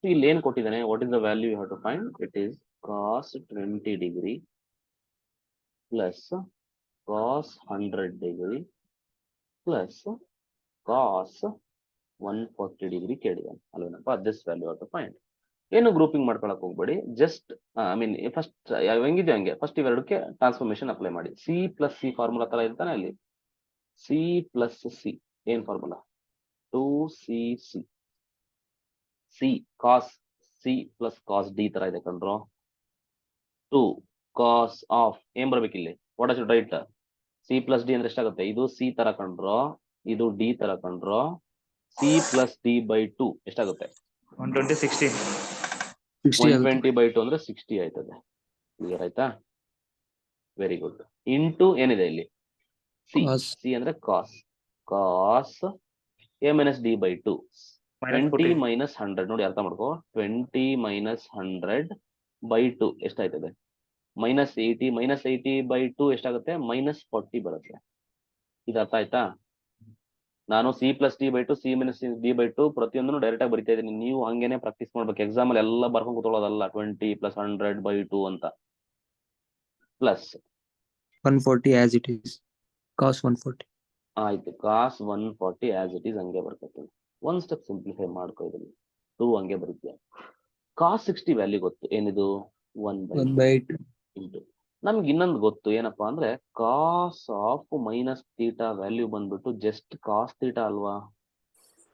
ಇಲ್ಲಿ ಏನ್ ಕೊಟ್ಟಿದ್ದಾನೆ? What is the value you have to find? It is cos 20 degree plus cos 100 degree plus cos 140 degree ಕೇಳಿದಾನೆ ಅಲ್ವೇನಪ್ಪ? This value have to find. ಏನು ಗ್ರೂಪಿಂಗ್ ಮಾಡ್ಕೊಳಕ್ ಹೋಗ್ಬೇಡಿ, ಜಸ್ಟ್ ಐ ಮೀನ್ ಫಸ್ಟ್ ಹೆಂಗಿದೆ ಹಂಗೆ ಫಸ್ಟ್ ಇವೆರಡಕ್ಕೆ ಟ್ರಾನ್ಸ್ಫಾರ್ಮೇಶನ್ ಅಪ್ಲೈ ಮಾಡಿ. C plus C formula ತರ ಇರ್ತಾನೆ ಅಲ್ಲಿ. ಸಿ ಪ್ಲಸ್ ಸಿ ಏನ್ formula? 2cc. C cos C plus cos D ತರ ಇದೆ ಕಂಡ್ರೋ. 2 ಕಾಸ್ ಆಫ್ ಏನ್ ಬರ್ಬೇಕು ಇಲ್ಲಿ? What are right? C plus D ಅಂದ್ರೆ ಎಷ್ಟಾಗುತ್ತೆ? ಇದು ಸಿ ತರ ಕಂಡ್ರೋ, ಇದು ಡಿ ತರ ಕಂಡ್ರೋ. ಸಿ ಪ್ಲಸ್ ಡಿ ಬೈ 2 ಎಷ್ಟಾಗುತ್ತೆ? 120 16. 120 ಬೈ 2 ಅಂದ್ರೆ 60 ಆಯ್ತದೆ. ಕ್ಲಿಯರ್ ಆಯ್ತಾ? Very good. ಇಂಟು ಏನಿದೆ ಇಲ್ಲಿ? ಸಿ. Cos. ಸಿ ಅಂದ್ರೆ cos. Cos A minus D by 2. 20 minus 100 ನೋಡಿ, ಅರ್ಥ ಮಾಡ್ಕೋ. 20 ಮೈನಸ್ 100 ಬೈ 2 ಎಷ್ಟಾಯ್ತದೆ? -80. -80 ಬೈ 2 ಎಷ್ಟಾಗುತ್ತೆ? -40 ಬರುತ್ತೆ. ಇದು ಅರ್ಥ ಆಯ್ತಾ? ನಾನು C plus D by 2, C minus D by 2 ಪ್ರತಿಯೊಂದನ್ನು ಡೈರೆಕ್ಟ್ ಆಗಿ ಬರಿತಾ ಇದ್ದೀನಿ. ನೀವು ಹಂಗೇನೆ ಪ್ರಾಕ್ಟೀಸ್ ಮಾಡ್ಬೇಕು. ಎಕ್ಸಾಮ್ ಅಲ್ಲಿ ಎಲ್ಲ ಬರ್ಕೊಂಡು ಕೂತ್ಕೊಳ್ಳೋದಲ್ಲ 20 + 100 ಬೈ 2 ಅಂತ. Plus 140 as it is. Cos 140. ಆಯ್ತು, ಕಾಸ್ 140 ಆಸ್ ಇಟ್ ಈಸ್ ಹಂಗೆ ಬರ್ತದೆ. ಒಂದ್ ಸ್ಟೆಪ್ ಸಿಂಪ್ಲಿಫೈ ಮಾಡ್ಕೊ. ಇದರಲ್ಲಿ 2 ಹಂಗೆ ಬರೀತೀಯ. ಕಾಸ್ 60 ವ್ಯಾಲ್ಯೂ ಗೊತ್ತು, ಏನಿದು? 1/2. ಇಂಟು ನಮ್ಗೆ ಇನ್ನೊಂದು ಗೊತ್ತು, ಏನಪ್ಪಾ ಅಂದ್ರೆ cos of minus theta value ಬಂದ್ಬಿಟ್ಟು ಜಸ್ಟ್ ಕಾಸ್ ಥೀಟಾ ಅಲ್ವಾ?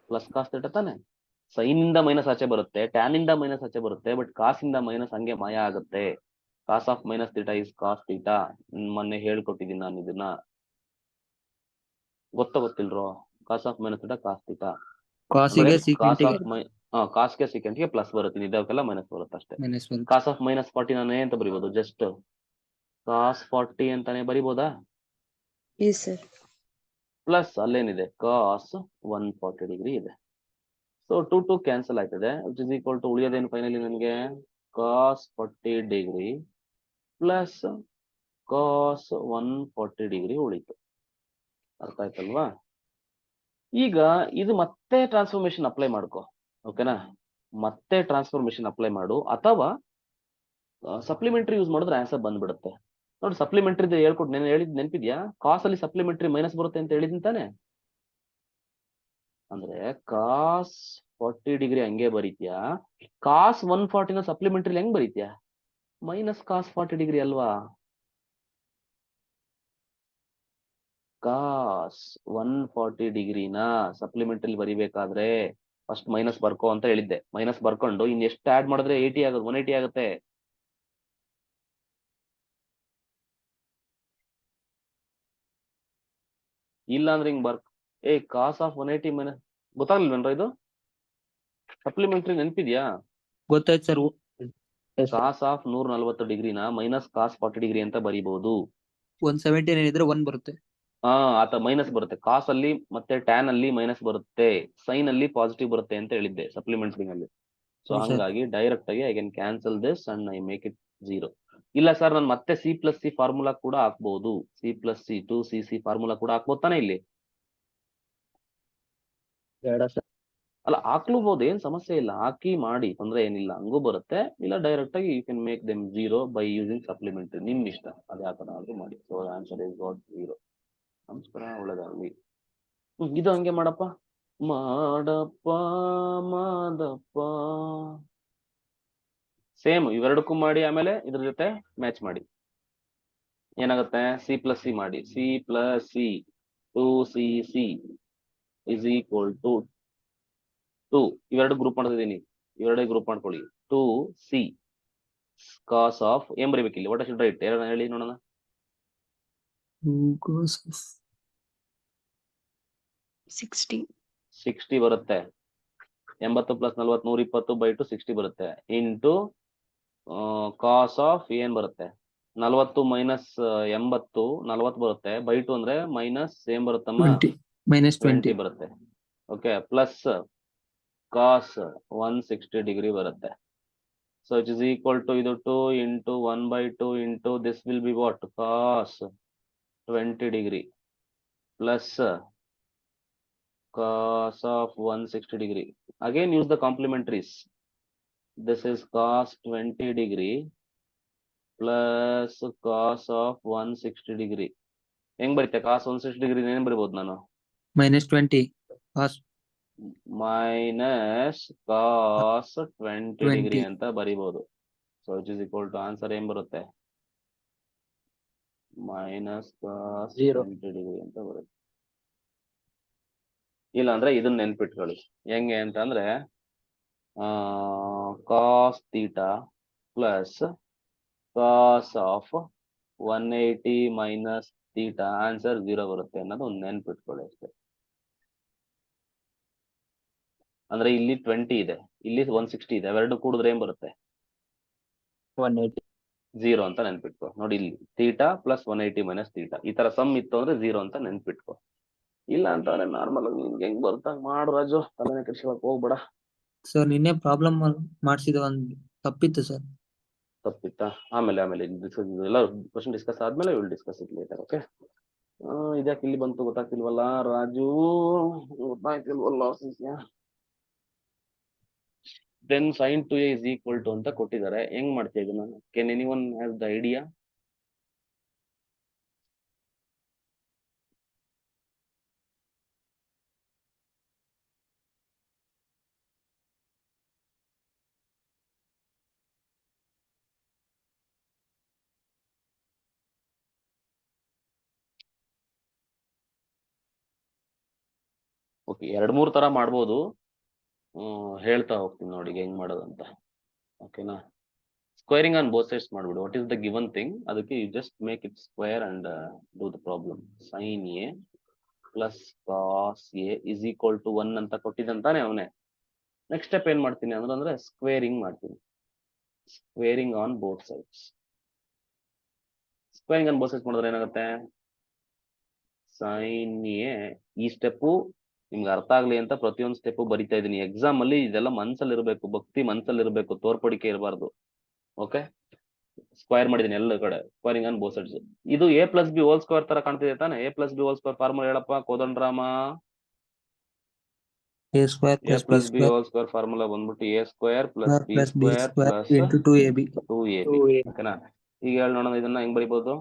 ಪ್ಲಸ್ ಕಾಸ್ ಥೀಟಾ ತಾನೆ. ಸೈನ್ ಇಂದ ಮೈನಸ್ ಆಚೆ ಬರುತ್ತೆ, ಟ್ಯಾನ್ ಇಂದ ಮೈನಸ್ ಆಚೆ ಬರುತ್ತೆ, ಬಟ್ ಕಾಸ್ ಇಂದ ಮೈನಸ್ ಹಂಗೆ ಮಾಯ ಆಗುತ್ತೆ. Cos of minus theta is cos theta. ಮೊನ್ನೆ ಹೇಳ್ಕೊಟ್ಟಿದ್ದೀನಿ ನಾನು ಇದನ್ನ, ಗೊತ್ತಿಲ್ರೋ? Cos of minus theta cos theta. Cos ಗೆ secant ಗೆ ಕಾಸ್ಗೆ ಸೆಕೆಂಡ್ಗೆ ಪ್ಲಸ್ ಬರುತ್ತೆ, ಇದಕ್ಕೆಲ್ಲ ಮೈನಸ್ ಬರುತ್ತೆ ಅಷ್ಟೇ. minus 1. ಕಾಸ್ ಆಫ್ -40 ನಾನು ಅಂತ ಬರಿಬೋದು? ಜಸ್ಟ್ ಕಾಸ್ 40 ಅಂತಾನೆ ಬರಿಬೋದಾ? Yes, sir. ಪ್ಲಸ್ ಅಲ್ಲೇನಿದೆ? ಕಾಸ್ 140 ಡಿಗ್ರಿ ಇದೆ. ಸೊ 2 ಕ್ಯಾನ್ಸಲ್ ಆಯ್ತದೆ, ವಿಚ್ ಇಸ್ ಈಕ್ವಲ್ ಟು ಉಳಿಯೋದೇನು ಫೈನಲಿ ನನಗೆ? Cos 40 degree plus cos 140 degree ಉಳಿತು. ಅರ್ಥ ಆಯ್ತಲ್ವಾ? ಈಗ ಇದು ಮತ್ತೆ ಟ್ರಾನ್ಸ್ಫಾರ್ಮೇಶನ್ ಅಪ್ಲೈ ಮಾಡ್ಕೊ. ಓಕೆನಾ? ಮತ್ತೆ ಟ್ರಾನ್ಸ್ಫಾರ್ಮೇಶನ್ ಅಪ್ಲೈ ಮಾಡು, ಅಥವಾ ಸಪ್ಲಿಮೆಂಟರಿ ಯೂಸ್ ಮಾಡಿದ್ರೆ ಆನ್ಸರ್ ಬಂದ್ಬಿಡುತ್ತೆ. ನೋಡಿ, ಸಪ್ಲಿಮೆಂಟರಿ ಹೇಳ್ಕೊಟ್ಟು ನಾನು ಹೇಳಿದ್ ನೆನಪಿದ್ಯಾ? ಕಾಸ್ ಅಲ್ಲಿ ಸಪ್ಲಿಮೆಂಟರಿ ಮೈನಸ್ ಬರುತ್ತೆ ಅಂತ ಹೇಳಿದ್ದೀನಿ ತಾನೆ. ಅಂದ್ರೆ ಕಾಸ್ 40 ಡಿಗ್ರಿ ಹಂಗೆ ಬರೀತ್ಯಾ, ಕಾಸ್ 140ನ ಸಪ್ಲಿಮೆಂಟರಿ ಹೆಂಗ್ ಬರೀತ್ಯಾ? ಮೈನಸ್ ಕಾಸ್ 40 ಡಿಗ್ರಿ ಅಲ್ವಾ? ಕಾಸ್ 140 ಡಿಗ್ರಿನ ಸಪ್ಲಿಮೆಂಟರಿ ಬರಿಬೇಕಾದ್ರೆ ಫಸ್ಟ್ ಮೈನಸ್ ಬರ್ಕೋ ಅಂತ ಹೇಳಿದ್ದೆ. ಮೈನಸ್ ಬರ್ಕೊಂಡು ಇನ್ ಎಷ್ಟು ಆಡ್ ಮಾಡಿದ್ರೆ 80 ಆಗುತ್ತೆ, 180 ಆಗುತ್ತೆ. ಇಲ್ಲ ಅಂದ್ರೆ ಹಿಂಗ್ ಕಾಸ್ ಆಫ್ 180 ಮೈನಸ್ ಗೊತ್ತಾಗ್ಲಿಲ್ವೇನ್ರ? ಇದು ಸಪ್ಲಿಮೆಂಟರಿ ನೆನಪಿದ್ಯಾ? ಗೊತ್ತಾಯ್ತು ಸರ್. ಕಾಸ್ ಆಫ್ 140 ಡಿಗ್ರಿನ ಮೈನಸ್ ಕಾಸ್ 40 ಡಿಗ್ರಿ ಅಂತ ಬರೀಬಹುದು. 179 ಇದ್ರೆ 1 ಬರುತ್ತೆ. ಆತ ಮೈನಸ್ ಬರುತ್ತೆ. ಕಾಸ್ ಅಲ್ಲಿ ಮತ್ತೆ ಟ್ಯಾನ್ ಅಲ್ಲಿ ಮೈನಸ್ ಬರುತ್ತೆ, ಸೈನ್ ಅಲ್ಲಿ ಪಾಸಿಟಿವ್ ಬರುತ್ತೆ ಅಂತ ಹೇಳಿದ್ದೆ ಸಪ್ಲಿಮೆಂಟರಿ ನಲ್ಲಿ. ಸೊ ಹ್ಮ್, sir. ಹಂಗಾಗಿ ಡೈರೆಕ್ಟ್ ಆಗಿ I can cancel this and I make it 0. ಇಲ್ಲ ಸರ್, ನಾನು ಮತ್ತೆ ಸಿ ಪ್ಲಸ್ ಸಿ ಫಾರ್ಮುಲಾ ಕೂಡ ಹಾಕ್ಬಹುದು. C plus C 2cc formula ಕೂಡ ಹಾಕ್ಬೋದು ತಾನೆ ಇಲ್ಲಿ? ಬೇಡ ಸರ್. ಅಲ್ಲ, ಹಾಕ್ಲೂಬಹುದು, ಏನ್ ಸಮಸ್ಯೆ ಇಲ್ಲ. ಹಾಕಿ ಮಾಡಿ, ತೊಂದ್ರೆ ಏನಿಲ್ಲ, ಹಂಗೂ ಬರುತ್ತೆ. ಇಲ್ಲ ಡೈರೆಕ್ಟ್ ಆಗಿ you can make them 0 by using supplementary. ನಿಮ್ ಇಷ್ಟ, ಅದೇ ಆ ತರ ಆದ್ರೂ ಮಾಡಿ. So answer is got 0. ನಮಸ್ಕಾರ, ಒಳ್ಳೆದಾಗ್ಲಿ. ಇದು ಹಂಗೆ ಮಾಡಪ್ಪ ಮಾದಪ್ಪ. ಸೇಮ್ ಇವೆರಡಕ್ಕೂ ಮಾಡಿ, ಆಮೇಲೆ ಇದ್ರ ಜೊತೆ ಮ್ಯಾಚ್ ಮಾಡಿ. ಏನಾಗುತ್ತೆ? ಸಿ ಪ್ಲಸ್ ಸಿ ಮಾಡಿ. C plus C 2cc is equal to 2. ಇವೆರಡು ಗ್ರೂಪ್ ಮಾಡ್ತಿದ್ದೀನಿ, ಇವೆರಡೇ ಗ್ರೂಪ್ ಮಾಡ್ಕೊಳ್ಳಿ. 2c ಕಾಸ್ ಆಫ್ ಏನ್ ಬರೀಬೇಕಿಲ್ಲಿ? What should write? ಹೇಳಿ ನೋಡೋಣ. Cos of 60 ಬರುತ್ತೆ. 80 + 40 120 ಬೈ 2 60 ಬರುತ್ತೆ. ಇಂಟು ಕಾಸ್ ಆಫ್ ಏನ್ ಬರುತ್ತೆ? 40 ಮೈನಸ್ 80 40 ಬರುತ್ತೆ. ಬೈ 2 ಅಂದ್ರೆ ಮೈನಸ್ ಏನ್ ಬರುತ್ತಮ್ಮ? 20 ಬರುತ್ತೆ. ಓಕೆ, ಪ್ಲಸ್ ಕಾಸ್ 160 ಡಿಗ್ರಿ ಬರುತ್ತೆ. So it is equal to ಇದು 2 into 1/2 into this will be what? Cos 20 degree plus cos of 160 degree. Again use the complementaries. This is cos 20 degree plus cos of 160 degree. ಹೆಂಗ್ ಬರೀತೆ? cos 160 degree ಏನ್ ಬರಿಬಹುದು ನಾನು? -20 cos minus cos 20 degree ಅಂತ ಬರಿಬಹುದು. So it is equal to answer ಏನ್ ಬರುತ್ತೆ? Minus cos 20 degree ಅಂತ ಬರುತ್ತೆ. ಇಲ್ಲ ಅಂದ್ರೆ ಇದನ್ನ ನೆನ್ಪಿಟ್ಕೊಳ್ಳಿ. ಹೆಂಗೆ ಅಂತಂದ್ರೆ cos theta plus cos of 180 minus theta answer 0 ಬರುತ್ತೆ ಅನ್ನೋದು ಒಂದು ನೆನ್ಪಿಟ್ಕೊಳ್ಳಿ ಅಷ್ಟೇ. ಅಂದ್ರೆ ಇಲ್ಲಿ 20 ಇದೆ, ಇಲ್ಲಿ 160 ಇದೆ, ಅವೆರಡು ಕೂಡಿದ್ರೆ ಏನ್ ಬರುತ್ತೆ? 180. 0 ಅಂತ ನೆನ್ಪಿಟ್ಕೊ. ನೋಡಿ ಇಲ್ಲಿ ಥೀಟಾ ಪ್ಲಸ್ 180 ಮೈನಸ್ ಥೀಟಾ ಈ ತರ ಸಮ್ ಇತ್ತು ಅಂದ್ರೆ 0 ಅಂತ ನೆನ್ಪಿಟ್ಕೊ. ಇಲ್ಲ ಅಂತಂದ್ರೆ ನಾರ್ಮಲ್ ಆಗಿ ನಿನ್ಗೆ ಹೆಂಗ್ ಬರುತ್ತಾ ಮಾಡು ರಾಜು, ತಲೆನೇ ಕೆಡ್ಸ್ಕೊಳಕ್ ಹೋಗ್ಬೇಡ. ಸರ್ ನಿನ್ನೆ ಪ್ರಾಬ್ಲಮ್ ಮಾಡಿಸಿದ ಒಂದು ತಪ್ಪಿತ್ತು ಸರ್. ತಪ್ಪಿತ್ತಾ? ಆಮೇಲೆ ಎಲ್ಲ ಕ್ವಶನ್ ಡಿಸ್ಕಸ್ ಆದ್ಮೇಲೆ will discuss it later. Okay, ಇದ್ಯಾಕೆ ಇಲ್ಲಿ ಬಂತು ಗೊತ್ತಾಗ್ತಿಲ್ವಲ್ಲ ರಾಜು? ಗೊತ್ತಾಗ್ತಿಲ್ವಲ್ಲ ಸದ್ಯ. Then sin 2a is equal to ಅಂತ ಕೊಟ್ಟಿದ್ದಾರೆ. ಹೆಂಗ್ ಮಾಡ್ತೀಯ ಇದನ್ನ? Can anyone has the idea? Okay, 2-3 ತರ ಮಾಡ್ಬೋದು. ಹೇಳ್ತಾ ಹೋಗ್ತೀನಿ ನೋಡಿ ಹೆಂಗ್ ಮಾಡೋದಂತ. ಓಕೆನಾ? ಸ್ಕ್ವೇರಿಂಗ್ ಆನ್ ಬೋತ್ ಸೈಡ್ಸ್ ಮಾಡ್ಬಿಡು. What is the given thing? ಅದಕ್ಕೆ you just make it square and do the problem. sin a plus cos a is equal to 1 ಅಂತ ಕೊಟ್ಟಿದ್ದಂತಾನೆ ಅವನೇ. ನೆಕ್ಸ್ಟ್ ಸ್ಟೆಪ್ ಏನ್ ಮಾಡ್ತೀನಿ ಅಂದ್ರೆ ಸ್ಕ್ವೇರಿಂಗ್ ಮಾಡ್ತೀನಿ. Squaring on both sides. Squaring on both sides ಮಾಡಿದ್ರೆ ಏನಾಗುತ್ತೆ? sin a ಈ ಸ್ಟೆಪ್ಪು ನಿಮ್ಗೆ ಅರ್ಥ ಆಗ್ಲಿ ಅಂತ ಪ್ರತಿಯೊಂದು ಸ್ಟೆಪ್ ಬರಿತಾ ಇದೀನಿ. ಎಕ್ಸಾಮ್ ಅಲ್ಲಿ ಇದೆಲ್ಲ ಮನ್ಸಲ್ಲಿ ಇರಬೇಕು, ಭಕ್ತಿ ಮನ್ಸಲ್ಲಿ ಇರಬೇಕು, ತೋರ್ಪಡಿಕೆ ಇರಬಾರ್ದು. ಓಕೆ, ಸ್ಕ್ವೇರ್ ಮಾಡಿದೀನಿ ಎಲ್ಲ ಕಡೆ. Squaring on both sides. ಇದು a plus B whole square ತರ ಕಾಣ್ತಿದೆ ತಾನೆ? a plus B whole square formula ಹೇಳಪ್ಪ Kodandarama. a square a plus b plus B square whole square formula ಬಂದ್ಬಿಟ್ಟು a square plus B plus b square square plus into 2ab. 2ab. ಓಕೆನಾ? ಈಗ ಹೇಳಿ ನೋಡೋಣ ಇದನ್ನ ಹೆಂಗ್ ಬರಿಬಹುದು?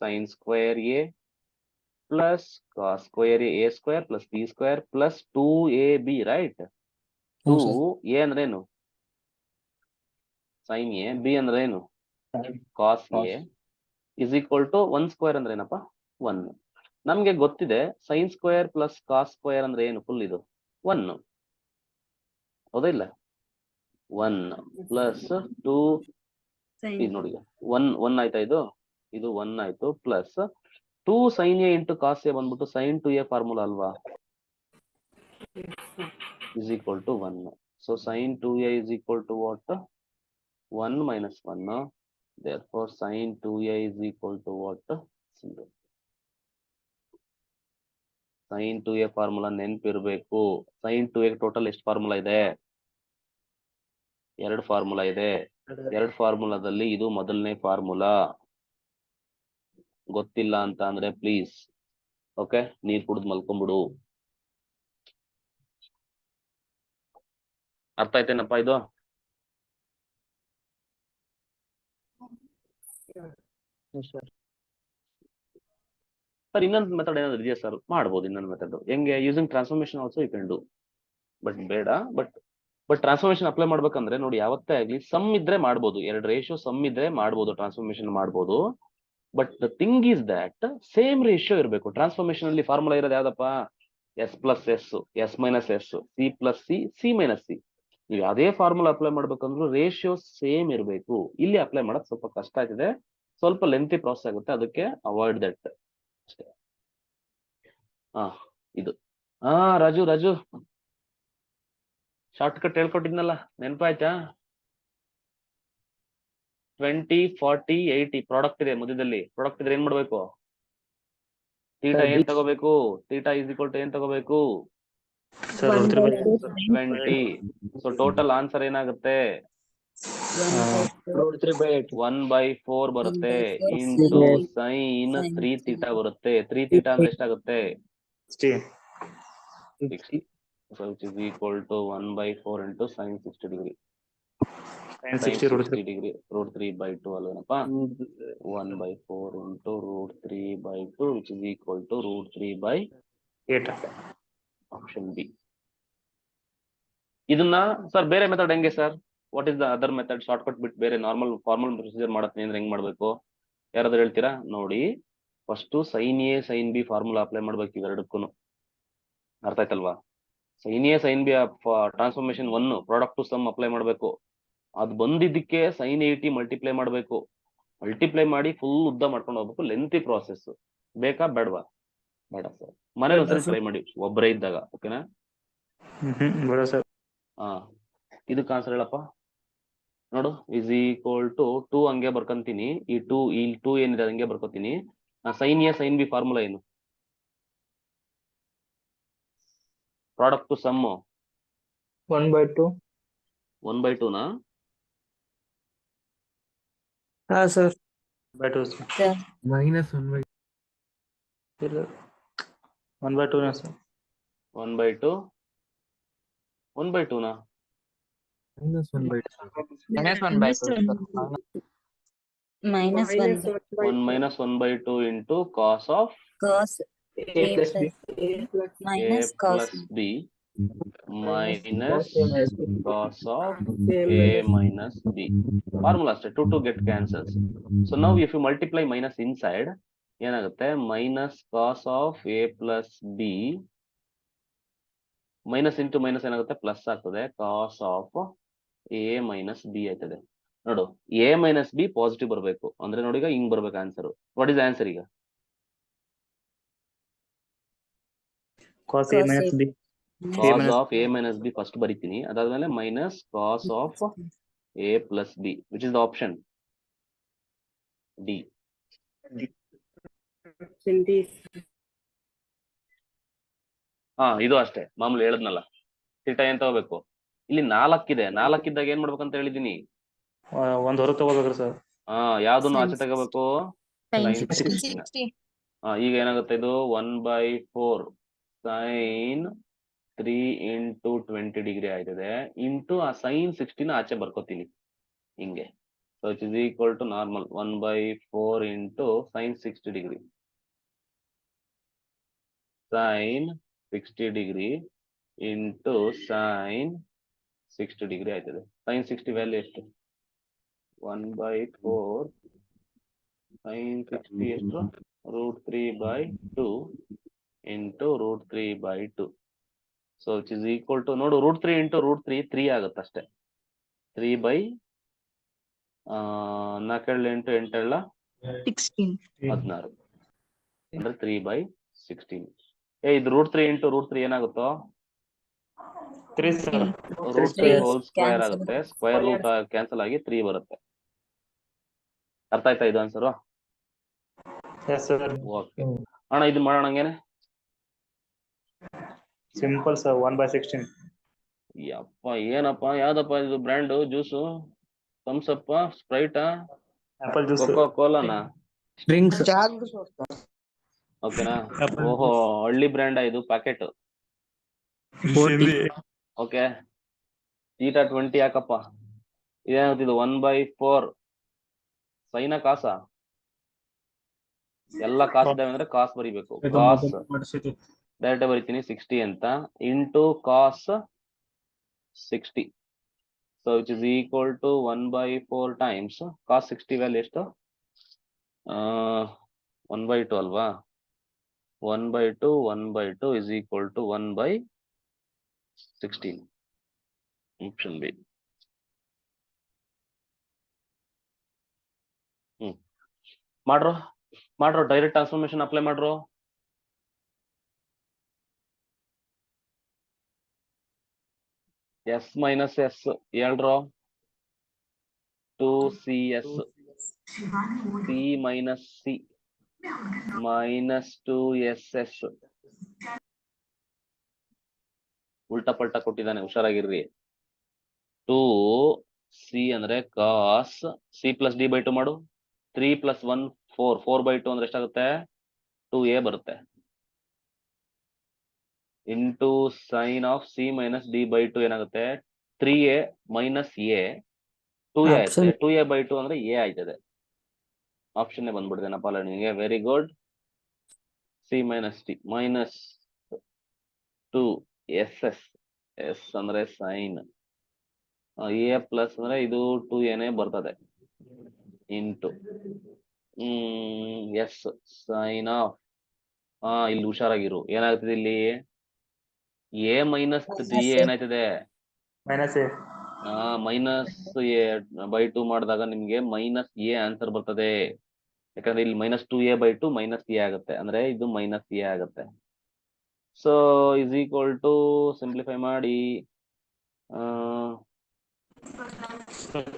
sin square a plus cos square a square plus b square plus 2ab, right? 2a ಅಂದ್ರೆ ಏನು? sin a. b ಅಂದ್ರೆ ಏನು? Cos a is equal to 1 square ಅಂದ್ರೆ ಏನಪ್ಪ? 1. ನಮ್ಗೆ ಗೊತ್ತಿದೆ sin square plus cos square ಅಂದ್ರೆ ಏನು? ಫುಲ್ ಇದು 1. ಹೌದಾ ಇಲ್ಲ? 1 ಪ್ಲಸ್ 2 ಇದು ನೋಡಿ 1 ಆಯ್ತಾ? ಇದು 1 ಆಯ್ತು. Plus 2 sin a into cos a ಬಂದ್ಬಿಟ್ಟು sin 2a ಫಾರ್ಮುಲಾ ಅಲ್ವಾ? is equal to 1. So sin 2a is equal to what? 1 minus 1. Therefore sin 2a is equal to what? 0. sin 2a formula ನೆನ್ಪಿರ್ಬೇಕು. sin 2a total ಎಷ್ಟು formula ಇದೆ? 2 formula ಇದೆ. 2 ಫಾರ್ಮುಲಾದಲ್ಲಿ ಇದು ಮೊದಲನೇ formula. ಗೊತ್ತಿಲ್ಲ ಅಂತ ಅಂದ್ರೆ ಪ್ಲೀಸ್ ಓಕೆ ನೀರ್ ಕುಡಿದು ಮಲ್ಕೊಂಡ್ಬಿಡು. ಅರ್ಥ ಆಯ್ತೇನಪ್ಪ ಇದು? ಸರ್ ಇನ್ನೊಂದು ಮೆಥಡ್ ಏನಾದ್ರು ಇದೆಯಾ ಸರ್? ಮಾಡ್ಬೋದು ಇನ್ನೊಂದು ಮೆಥಡ್. ಹೆಂಗೆ? Using transformation also you can do. But ಬೇಡ. ಬಟ್ ಟ್ರಾನ್ಸ್ಫಾರ್ಮೇಶನ್ ಅಪ್ಲೈ ಮಾಡ್ಬೇಕಂದ್ರೆ ನೋಡಿ ಯಾವತ್ತೇ ಆಗ್ಲಿ ಸಮ್ ಇದ್ರೆ ಮಾಡ್ಬೋದು. 2 ರೇಷಿಯೋ ಸಮ್ ಇದ್ರೆ ಮಾಡ್ಬೋದು, ಟ್ರಾನ್ಸ್ಫಾರ್ಮೇಶನ್ ಮಾಡ್ಬೋದು. But the thing is that same ratio ಇರಬೇಕು. ಟ್ರಾನ್ಸ್ಫಾರ್ಮೇಶನ್ ಅಲ್ಲಿ ಫಾರ್ಮುಲಾ ಇರೋದು ಯಾವ್ದಪ್ಪ? S plus S, S minus S, C plus C, C minus C. ನೀವು ಯಾವುದೇ ಫಾರ್ಮುಲಾ ಅಪ್ಲೈ ಮಾಡ್ಬೇಕಂದ್ರೂ ರೇಷಿಯೋ ಸೇಮ್ ಇರಬೇಕು. ಇಲ್ಲಿ ಅಪ್ಲೈ ಮಾಡೋದು ಸ್ವಲ್ಪ ಕಷ್ಟ ಆಗಿದೆ, ಸ್ವಲ್ಪ ಲೆಂತಿ ಪ್ರಾಸೆಸ್ ಆಗುತ್ತೆ, ಅದಕ್ಕೆ ಅವಾಯ್ಡ್ ದಟ್ ಅಷ್ಟೇ. ಇದು ರಾಜು ಶಾರ್ಟ್ ಕಟ್ ಹೇಳ್ಕೊಟ್ಟಿದ್ನಲ್ಲ, ನೆನಪಾಯ್ತಾ? 20, 40, 80 ಪ್ರಾಡಕ್ಟ್ ಇದೆ ಮಧ್ಯದಲ್ಲಿ. ಪ್ರಾಡಕ್ಟ್ ಇದ್ರೆ ಏನ್ ಮಾಡ್ಬೇಕು? ಥೀಟಾ ಏನ್ ತಗೋಬೇಕು? ಥೀಟಾ ಇಸ್ ಈಕ್ವಲ್ ಟು ಏನ್ ತಗೋಬೇಕು? Sir One root three by by two. 20. So total answer ಏನಾಗುತ್ತೆ? 1/4 ಬರುತ್ತೆ 1/4 ಇಂಟು sin sine sin 3 three. Theta ಬರುತ್ತೆ. 3 ಥೀಟಾ ಅಂದ್ರೆ ಎಷ್ಟಾಗುತ್ತೆ? 60. So which is equal to 1/4 into sin 60 degree. Sin Sin 60 root 60 degree root 3/2 ಅಲ್ವೇನಪ್ಪ? 1/4 into root 3/2 which is equal to root 3/8. 8. Option B. ಇದನ್ನ sir ಬೇರೆ method ಹೆಂಗೆ sir? What is the other method? Short cut ಬಿಟ್ಟು ಬೇರೆ normal formal procedure ಮಾಡತ್ತೀನಿ ಅಂದ್ರೆ ಹೆಂಗ್ ಮಾಡ್ಬೇಕು? ಯಾರಾದ್ರೂ ಹೇಳ್ತೀರಾ? ನೋಡಿ, first sine A sine B formula apply ಮಾಡ್ಬೇಕು ಇವೆರಡಕ್ಕೂ. ಅರ್ಥ ಆಯ್ತಲ್ವಾ? Sine A sine B transformation 1 product to sum apply ಮಾಡ್ಬೇಕು. ಅದು ಬಂದಿದ್ದಕ್ಕೆ ಸೈನ್ 80 ಮಲ್ಟಿಪ್ಲೈ ಮಾಡ್ಬೇಕು. ಮಲ್ಟಿಪ್ಲೈ ಮಾಡಿ ಫುಲ್ ಉದ್ದ ಮಾಡ್ಕೊಂಡು ಹೋಗ್ಬೇಕು. Lengthy process. ಬೇಕಾ ಬೇಡವಾ? ಬೇಡ ಸರ್. ಮನೇಲಿ ಒಂದ್ಸರಿ ಟ್ರೈ ಮಾಡಿ ಒಬ್ಬರೇ ಇದ್ದಾಗ. ಓಕೆನಾ? ಬೇಡ ಸರ್. ಹಾ, ಇದಕ್ಕೆ ಆನ್ಸರ್ ಹೇಳಪ್ಪ. ನೋಡು, ಇಸ್ ಈಕ್ವಲ್ ಟು 2 ಹಂಗೆ ಬರ್ಕೊಂತೀನಿ. ಈ 2 ಏನಿದೆ ಹಂಗೆ ಬರ್ಕೋತೀನಿ. Sine A sine B formula ಏನು? Product to sum 1/2. 1/2 ನಾ? ಹಾ ಸರ್. By 2 Sir, minus 1/2. ಇಲ್ಲ 1/2 ಸರ್. 1/2 1/2 ನಾ? minus 1/2. minus 1 1 minus 1/2 into cos of cos A plus minus a cos plus b minus cos of a minus b. Formula ಅಷ್ಟೇ. 2 get cancels. So now if you multiply minus inside ಏನಾಗುತ್ತೆ? minus cos of a plus b minus into minus ಏನಾಗುತ್ತೆ? Plus ಆಗ್ತದೆ. ಕಾಸ್ of A minus B ಆಯ್ತದೆ. ನೋಡು, A minus B positive ಬರಬೇಕು ಅಂದ್ರೆ ನೋಡಿ, ಈಗ ಹಿಂಗ್ ಬರ್ಬೇಕು ಆನ್ಸರ್. ವಾಟ್ ಇಸ್ ಆನ್ಸರ್ ಈಗ? cos A minus B. Cos of A minus B first ಬರಿತೀನಿ. ಅದಾದ್ಮೇಲೆ minus cos of A plus B which is the option D. ಹಾ, ಇದು ಅಷ್ಟೇ ಮಾಮೂಲಿ ಹೇಳದ್ನಲ್ಲ. ಥೀಟಾ ಏನ್ ತಗೋಬೇಕು? ಇಲ್ಲಿ 4 ಇದೆ. 4 ಇದ್ದಾಗ ಏನ್ ಮಾಡ್ಬೇಕಂತ ಹೇಳಿದೀನಿ? ಒಂದ್ ಹೊರಗೆ ತಗೋಬೇಕ್ರಿ ಸರ್. ಹಾ, ಯಾವ್ದನ್ನು ಆಚೆ ತಗೋಬೇಕು? sin sin 60. 60. ಈಗ ಏನಾಗುತ್ತೆ? ಇದು 1/4 sin 3 into 20 ಡಿಗ್ರಿ ಆಯ್ತದೆ ಇಂಟು ಆ sin 60 ಆಚೆ ಬರ್ಕೋತೀನಿ ಹಿಂಗೆ. So it is equal to normal 1/4 into sin 60 degree. sin 60 degree into sin 60 degree ಆಯ್ತದೆ. sin 60 ವ್ಯಾಲ್ಯೂ ಎಷ್ಟು? 1/4 sin 60 ಎಷ್ಟು? √3/2 into √3/2. So it is equal to, ನೋಡು, √3 into √3 3 ಆಗುತ್ತೆ ಅಷ್ಟೇ. 3/4 8 8 16. 16 ಅಂದ್ರೆ 3/16. ಇದು √3 into √3 ಏನಾಗುತ್ತೋ? 3 ಸರ್. √3 whole square Cancel. ಆಗುತ್ತೆ. ಸ್ಕ್ವೇರ್ ರೂಟ್ ಕ್ಯಾನ್ಸಲ್ ಆಗಿ 3 ಬರುತ್ತೆ. ಅರ್ಥ ಆಯ್ತಾ ಇದು ಆನ್ಸರು? Yes sir. ಓಕೆ ಅಣ್ಣ, ಇದು ಮಾಡೋಣ ಹಂಗೇನೆ. Simple sir. 1/16. ಯಪ್ಪ, ಏನಪ್ಪ, ಯಾವ್ದಪ್ಪ ಇದು ಬ್ರ್ಯಾಂಡು ಜ್ಯೂಸು? ಥಮ್ಸ್ ಅಪ್, ಸ್ಪ್ರೈಟಾ, ಆಪಲ್ ಜ್ಯೂಸ್. ಕೊಕೋ ಕೋಲಾನಾ? ಡ್ರಿಂಕ್ಸ್. ಓಕೆನಾ? ಓಹೋ, ಹಳ್ಳಿ ಬ್ರ್ಯಾಂಡ ಇದು ಪ್ಯಾಕೆಟ್. ಓಕೆ, ಥೀಟಾ 20 ಯಾಕಪ್ಪ? ಇದೇನಾಗ್ತಿದ್ದು? 1/4 ಸೈನ ಕಾಸ? ಎಲ್ಲ ಕಾಸ್ ಇದಾವೆ ಅಂದ್ರೆ ಕಾಸ್ ಬರಿಬೇಕು. ಕಾಸ್ ಡೈರೆಕ್ಟ್ ಬರಿತೀನಿ 60 ಅಂತ into cos 60. So which is equal to 1/4 times cos 60 value ಎಷ್ಟು? 1/2 ಅಲ್ವಾ? 1/2 is equal to 1/16. Option B. ಮಾಡ್ರೋ ಡೈರೆಕ್ಟ್ ಟ್ರಾನ್ಸ್ಫಾರ್ಮೇಶನ್ ಅಪ್ಲೈ ಮಾಡ್ರೋ. ಎಸ್ ಮೈನಸ್ ಎಸ್ ಹೇಳ್ರೋ. Into C S C minus C minus two S S. ಉಲ್ಟಾ ಪಲ್ಟಾ ಕೊಟ್ಟಿದ್ದಾನೆ, ಹುಷಾರಾಗಿರ್ರಿ. 2c ಅಂದ್ರೆ cos C plus D by 2 ಮಾಡು. 3 + 1 4 4/2 ಅಂದ್ರೆ ಎಷ್ಟಾಗುತ್ತೆ? 2a ಬರುತ್ತೆ. Into sine of C minus D by 2 ಏನಾಗುತ್ತೆ? 3a ಮೈನಸ್ a 2a ಆಯ್ತದೆ. 2a/2 ಅಂದ್ರೆ a ಆಯ್ತದೆ. ಆಪ್ಷನ್ ಬಂದ್ಬಿಡ್ತೇನಪ್ಪ ಅಲ್ಲ ನಿಮಗೆ. Very good. C minus T minus 2 S S S ಅಂದ್ರೆ ಸೈನ್, ಎ ಪ್ಲಸ್ ಅಂದ್ರೆ ಇದು 2a ಬರ್ತದೆ ಇಂಟು ಎಸ್ ಸೈನ್ ಆಫ್ ಇಲ್ಲಿ ಹುಷಾರಾಗಿರು. ಏನಾಗ್ತದೆ ಇಲ್ಲಿ? ಎ ಮೈನಸ್ ಡಿ ಏನಾಯ್ತದೆ? Minus A. ಮೈನಸ್ ಎ/2 ಮಾಡಿದಾಗ ನಿಮ್ಗೆ ಮೈನಸ್ ಎ ಆನ್ಸರ್ ಬರ್ತದೆ. ಯಾಕಂದ್ರೆ ಇಲ್ಲಿ -2a/2 ಮೈನಸ್ ಎ ಆಗುತ್ತೆ, ಅಂದ್ರೆ ಇದು ಮೈನಸ್ ಎ ಆಗುತ್ತೆ. So is equal to simplify ಮಾಡಿ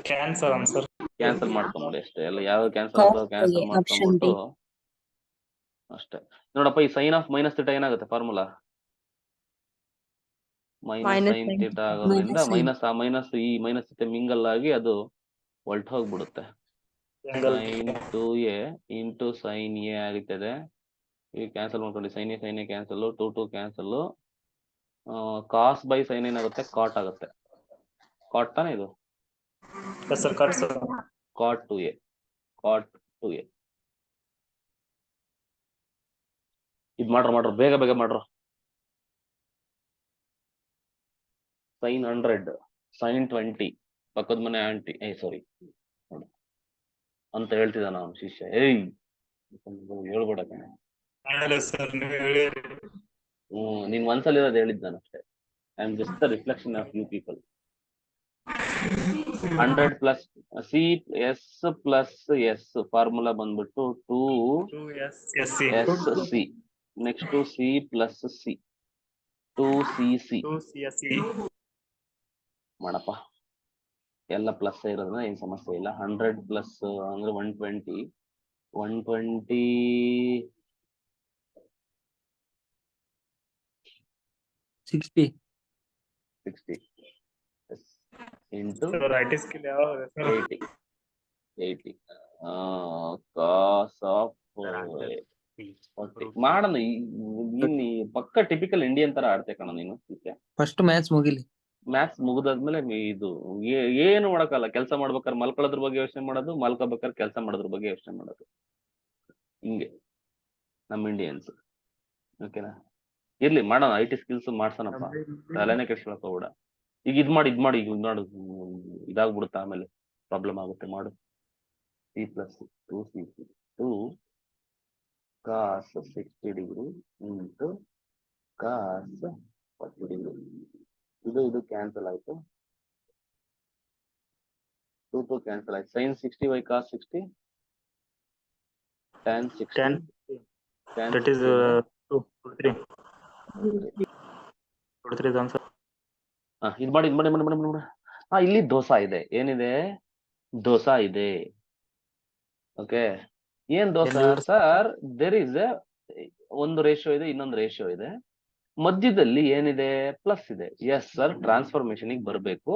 ಕ್ಯಾನ್ಸಲ್ ಆನ್ಸರ್ ಕ್ಯಾನ್ಸಲ್ ಮಾಡ್ಕೊಂಬಿಡಿ ಅಷ್ಟೇ. ಎಲ್ಲ ಯಾವ ಕ್ಯಾನ್ಸಲ್ ಆಗ್ತದೆ ಕ್ಯಾನ್ಸಲ್ ಮಾಡ್ಕೊಂಬಿಟ್ಟು ಅಷ್ಟೇ. ನೋಡಪ್ಪ, ಈ ಸೈನ್ ಆಫ್ ಮೈನಸ್ ಥೀಟಾ ಏನಾಗುತ್ತೆ ಫಾರ್ಮುಲಾ? ಮೈನಸ್ ಸೈನ್ ಥೀಟಾ ಆಗೋದ್ರಿಂದ ಮೈನಸ್ ಈ ಮೈನಸ್ ಥೀಟಾ ಮಿಂಗಲ್ ಆಗಿ ಅದು ಹೊಲ್ಟ್ ಹೋಗ್ಬಿಡುತ್ತೆ. Sign 2a into sine A ಆಗುತ್ತದೆ. ಈಗ ಕ್ಯಾನ್ಸಲ್ ಮಾಡ್ಕೊಳ್ಳಿ. Sine A cancel, 2 cancel. Cos by sine ಏನಾಗುತ್ತೆ? ಕಾಟ್ ಆಗುತ್ತೆ. ಕಾಟ್ ತಾನೇ ಇದು? ಕಾಟ್ 2a ಕಾಟ್ 2a. ಇದು ಮಾಡ್ರ ಬೇಗ ಮಾಡ್ರ. ಸೈನ್ 100 ಸೈನ್ 20 ಪಕ್ಕದ ಮನೆ ಆಂಟಿ ಸಾರಿ ಅಂತ ಹೇಳ್ತಿದ್ದ ನಾವು ಶಿಷ್ಯ. ಹೇಳ್ಬೇಡ ಕಣೆ. ನೀನ್ ಒಂದ್ಸಲ ಇರೋದು ಹೇಳಿದ್ ನಾನು ಅಷ್ಟೇ. I am just the reflection of you people. 100 plus C S plus S formula ಬಂದ್ಬಿಟ್ಟು 2 C. Next C plus C 2cc ಮಾಡಪ್ಪ. ಎಲ್ಲ ಪ್ಲಸ್ ಇರೋದ್ರಿಂದ ಏನ್ ಸಮಸ್ಯೆ ಇಲ್ಲ. 100 ಪ್ಲಸ್ ಅಂದ್ರೆ 120 60 ಇಂಟು 80 ಕಾಸ್ ಆಫ್ 40 ಮಾಡೋಣ. ನೀನ್ ಪಕ್ಕ ಟಿಪಿಕಲ್ ಇಂಡಿಯನ್ ತರ ಆಡ್ತೆ ಕಣ ನೀನು. ಫಸ್ಟ್ ಮ್ಯಾಚ್ ಮುಗಿಲಿ. ಮ್ಯಾಥ್ಸ್ ಮುಗಿದಾದ್ಮೇಲೆ ಇದು ಏನು ಮಾಡಕ್ಕಲ್ಲ. ಕೆಲಸ ಮಾಡ್ಬೇಕಾದ್ರೆ ಮಲ್ಕೊಳ್ಳೋದ್ರ ಬಗ್ಗೆ ಯೋಚನೆ ಮಾಡೋದು, ಮಲ್ಕೋಬೇಕಾದ್ರೆ ಕೆಲಸ ಮಾಡೋದ್ರ ಬಗ್ಗೆ ಯೋಚನೆ ಮಾಡೋದು. ಹಿಂಗೆ ನಮ್ಮ ಇಂಡಿಯನ್ಸ್. ಓಕೆನಾ? ಇರ್ಲಿ ಮಾಡೋಣ. IT ಸ್ಕಿಲ್ಸ್ ಮಾಡ್ಸೋಣಪ್ಪ, ತಲೆನೇ ಕೆಡ್ಸ್ಕೊಳಕ್ ಹೋಗ್ಬೇಡ. ಈಗ ಇದ್ ಮಾಡಿ ಈಗ ಮಾಡು, ಇದಾಗ್ಬಿಡುತ್ತೆ ಆಮೇಲೆ ಪ್ರಾಬ್ಲಮ್ ಆಗುತ್ತೆ. ಮಾಡು. C plus 2cc 2 cos 60 degree into cos 40 degree. ಇದು ಕ್ಯಾನ್ಸಲ್ ಆಯ್ತು. 2 ಕ್ಯಾನ್ಸಲ್ ಆಯ್ತು. sin 60 by cos 60 tan 60 that is 2 3 answer. ಇದು ಮಾಡಿ. ಇಲ್ಲಿ ದೋಸಾ ಇದೆ. ಏನಿದೆ? ದೋಸಾ ಇದೆ. ಓಕೆ, ಏನ್ ದೋಸಾ ಸರ್? ದೇರ್ ಇಸ್ ಒಂದು ರೇಷಿಯೋ ಇದೆ, ಇನ್ನೊಂದು ರೇಷಿಯೋ ಇದೆ, ಮಧ್ಯದಲ್ಲಿ ಏನಿದೆ? ಪ್ಲಸ್ ಇದೆ. ಎಸ್ ಸರ್, ಟ್ರಾನ್ಸ್ಫಾರ್ಮೇಶನ್ ಬರಬೇಕು,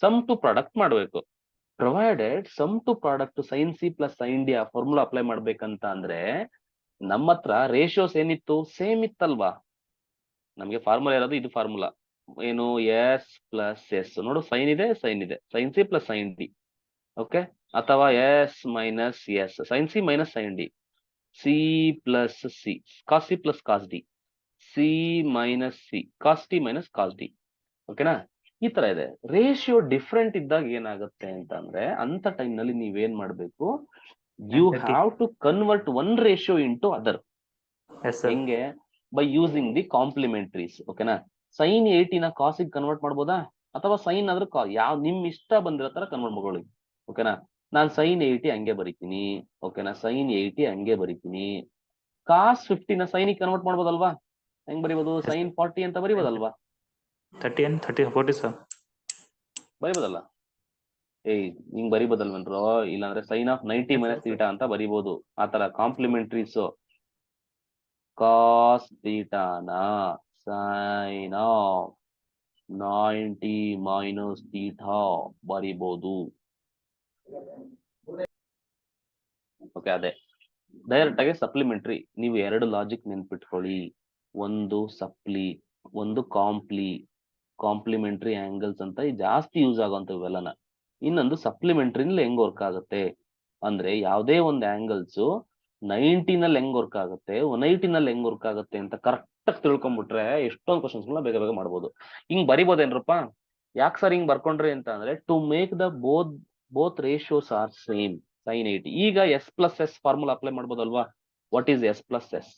ಸಮ್ ಟು ಪ್ರಾಡಕ್ಟ್ ಮಾಡಬೇಕು. Provided sum to product sine C plus sine D ಆ ಫಾರ್ಮುಲಾ ಅಪ್ಲೈ ಮಾಡ್ಬೇಕಂತ ಅಂದ್ರೆ ನಮ್ಮ ಹತ್ರ ರೇಷಿಯೋಸ್ ಏನಿತ್ತು? ಸೇಮ್ ಇತ್ತಲ್ವಾ? ನಮ್ಗೆ ಫಾರ್ಮುಲಾ ಇರೋದು ಇದು. ಫಾರ್ಮುಲಾ ಏನು? S plus S. ನೋಡು, ಸೈನ್ ಇದೆ sine C plus sine D. Okay, ಅಥವಾ S minus S sine C minus sine D, C plus C cos C plus cos D, C minus C cos T minus cos D. ಓಕೆನಾ? ಈ ತರ ಇದೆ. Ratio different ಇದ್ದಾಗ ಏನಾಗುತ್ತೆ ಅಂತ ಅಂದ್ರೆ ಅಂತ ಟೈಮ್ ನಲ್ಲಿ ನೀವೇನ್ ಮಾಡ್ಬೇಕು? You have to convert one ratio into other. ಹೆಂಗೆ? By using the complementaries. ಓಕೆನಾ? ಸೈನ್ 80 ನ ಕಾಸಿಗೆ ಕನ್ವರ್ಟ್ ಮಾಡ್ಬೋದಾ? ಅಥವಾ ಸೈನ್ ಆದ್ರೂ ಯಾವ ನಿಮ್ ಇಷ್ಟ ಬಂದಿರೋ ತರ ಕನ್ವರ್ಟ್ ಮಾಡ್ಕೊಳ್ಳಿ. ಓಕೆನಾ? ನಾನು ಸೈನ್ 80 ಹಂಗೆ ಬರೀತೀನಿ. ಓಕೆನಾ? ಸೈನ್ 80 ಹಂಗೆ ಬರೀತೀನಿ. ಕಾಸ್ 50 ನ ಸೈನಿಗೆ ಕನ್ವರ್ಟ್ ಮಾಡ್ಬೋದಲ್ವಾ? ಹೆಂಗ್ ಬರೀಬೋದು? ಸೈನ್ 40 ಅಂತ ಬರೀಬೋದಲ್ವಾ? 30 and 40 ಸರ್ ಬರೀಬೋದಲ್ಲ? ಹಿಂಗ್ ಬರಿಬೋದಲ್ವೇನ್ರೋ, ಇಲ್ಲಾಂದ್ರೆ ಸೈನ್ ಆಫ್ 90 ಮೈನಸ್ ಥೀಟಾ ಅಂತ ಬರಿಬೋದು. ಆತರ ಕಾಂಪ್ಲಿಮೆಂಟ್ರೀಸ್ ಕಾಸ್ ಥೀಟಾನ ಸೈನ್ ಆಫ್ 90 ಮೈನಸ್ ಥೀಟಾ ಬರಿಬೋದು. ಓಕೆ, ಅದೇ ಡೈರೆಕ್ಟ್ ಆಗಿ ಸಪ್ಲಿಮೆಂಟ್ರಿ. ನೀವು ಎರಡು ಲಾಜಿಕ್ ನೆನ್ಪಿಟ್ಕೊಳ್ಳಿ, ಒಂದು ಸಪ್ಲಿ, ಒಂದು ಕಾಂಪ್ಲಿಮೆಂಟ್ರಿ ಆಂಗಲ್ಸ್ ಅಂತ ಜಾಸ್ತಿ ಯೂಸ್ ಆಗುವಂತ ಇವೆಲ್ಲನ. ಇನ್ನೊಂದು ಸಪ್ಲಿಮೆಂಟ್ರಿನಲ್ಲಿ ಹೆಂಗ್ ವರ್ಕ್ ಆಗುತ್ತೆ ಅಂದ್ರೆ, ಯಾವುದೇ ಒಂದು ಆಂಗಲ್ಸ್ 90ನಲ್ಲಿ ಹೆಂಗ್ ವರ್ಕ್ ಆಗುತ್ತೆ, 180ನಲ್ಲಿ ಹೆಂಗ್ ವರ್ಕ್ ಆಗುತ್ತೆ ಅಂತ ಕರೆಕ್ಟ್ ಆಗಿ ತಿಳ್ಕೊಂಡ್ಬಿಟ್ರೆ ಎಷ್ಟೊಂದು ಕ್ವಶನ್ಸ್ ಬೇಗ ಬೇಗ ಮಾಡ್ಬೋದು. ಹಿಂಗ್ ಬರಿಬೋದೇನ್ರಪ್ಪ? ಯಾಕೆ ಸರ್ ಹಿಂಗ್ ಬರ್ಕೊಂಡ್ರಿ ಅಂತ ಅಂದ್ರೆ, to make the both ratios are same sin 80. ಈಗ S plus S formula apply ಮಾಡ್ಬೋದಲ್ವಾ? What is S plus S?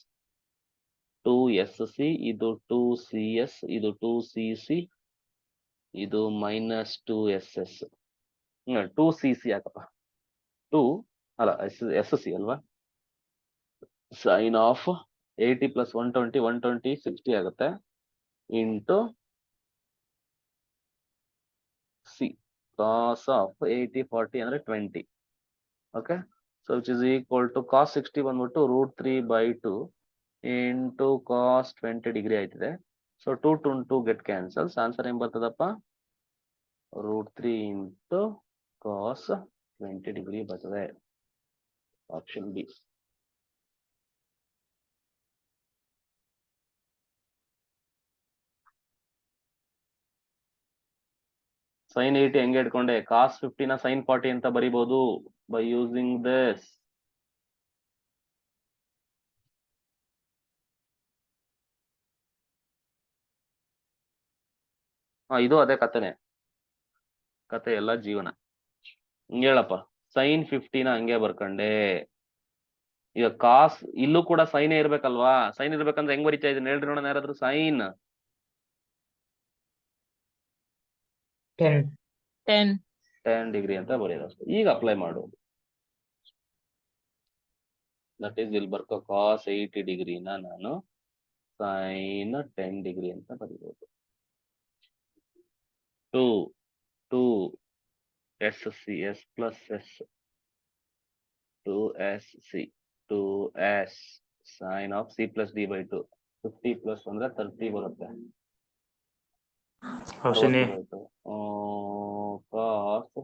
2SC, ಇದು 2CS, ಇದು 2CC, ಇದು ಮೈನಸ್ 2SS. 2CC ಯಾಕಪ್ಪ? 2 ಅಲ್ಲ, SC ಅಲ್ವಾ? ಸೈನ್ ಆಫ್ 80 ಪ್ಲಸ್ 120, 120 60 ಆಗುತ್ತೆ, ಇಂಟು ಸಿ ಕಾಸ್ ಆಫ್ 80 40 ಅಂದ್ರೆ 20. Okay, so which is equal to cos 60 ಬಂದ್ಬಿಟ್ಟು √3/2 ಇಂಟು ಕಾಸ್ 20 ಡಿಗ್ರಿ ಆಯ್ತಿದೆ. So 2 to 2 get cancels. Answer ಏನ್ ಬರ್ತದಪ್ಪ? √3 ಇಂಟು ಕಾಸ್ 20 ಡಿಗ್ರಿ ಬರ್ತದೆ. Option B. sin 80 ಹೆಂಗೆ ಇಟ್ಕೊಂಡೆ? ಕಾಸ್ 50ನ sin 40 ಅಂತ ಬರಿಬಹುದು ಬೈ ಯೂಸಿಂಗ್ ದಿಸ್. ಇದು ಅದೇ ಕಥೆನೆ, ಕತೆ ಎಲ್ಲ ಜೀವನ. ಹೇಳಪ್ಪ, sin 50ನ ಹಂಗೆ ಬರ್ಕಂಡೆ. ಈಗ ಕಾಸ್ ಇಲ್ಲೂ ಕೂಡ ಸೈನ್ ಇರ್ಬೇಕಲ್ವಾ? ಸೈನ್ ಇರ್ಬೇಕಂದ್ರೆ ಹೆಂಗ್ ಬರಿತಾ ಇದೀನಿ ಹೇಳ್ರಿ ನೋಡೋಣ ಯಾರಾದ್ರೂ? ಸೈನ್ 10 ಡಿಗ್ರಿ ಅಂತ ಬರೆಯೋದು ಅಷ್ಟೇ. ಈಗ ಅಪ್ಲೈ ಮಾಡೋದು, ದಟ್ ಈಸ್ ಇಲ್ಲಿ ಬರ್ಕೋ ಕಾಸ್ 80 ಡಿಗ್ರಿನ ನಾನು ಸೈನ್ 10 ಡಿಗ್ರಿ ಅಂತ ಬರೀಬಹುದು. 2 SC S ಪ್ಲಸ್ S 2SC 2S sine of C plus D/2. 50 plus ಅಂದ್ರೆ 30 ಬರುತ್ತೆ. Option A. ಕಾಸ್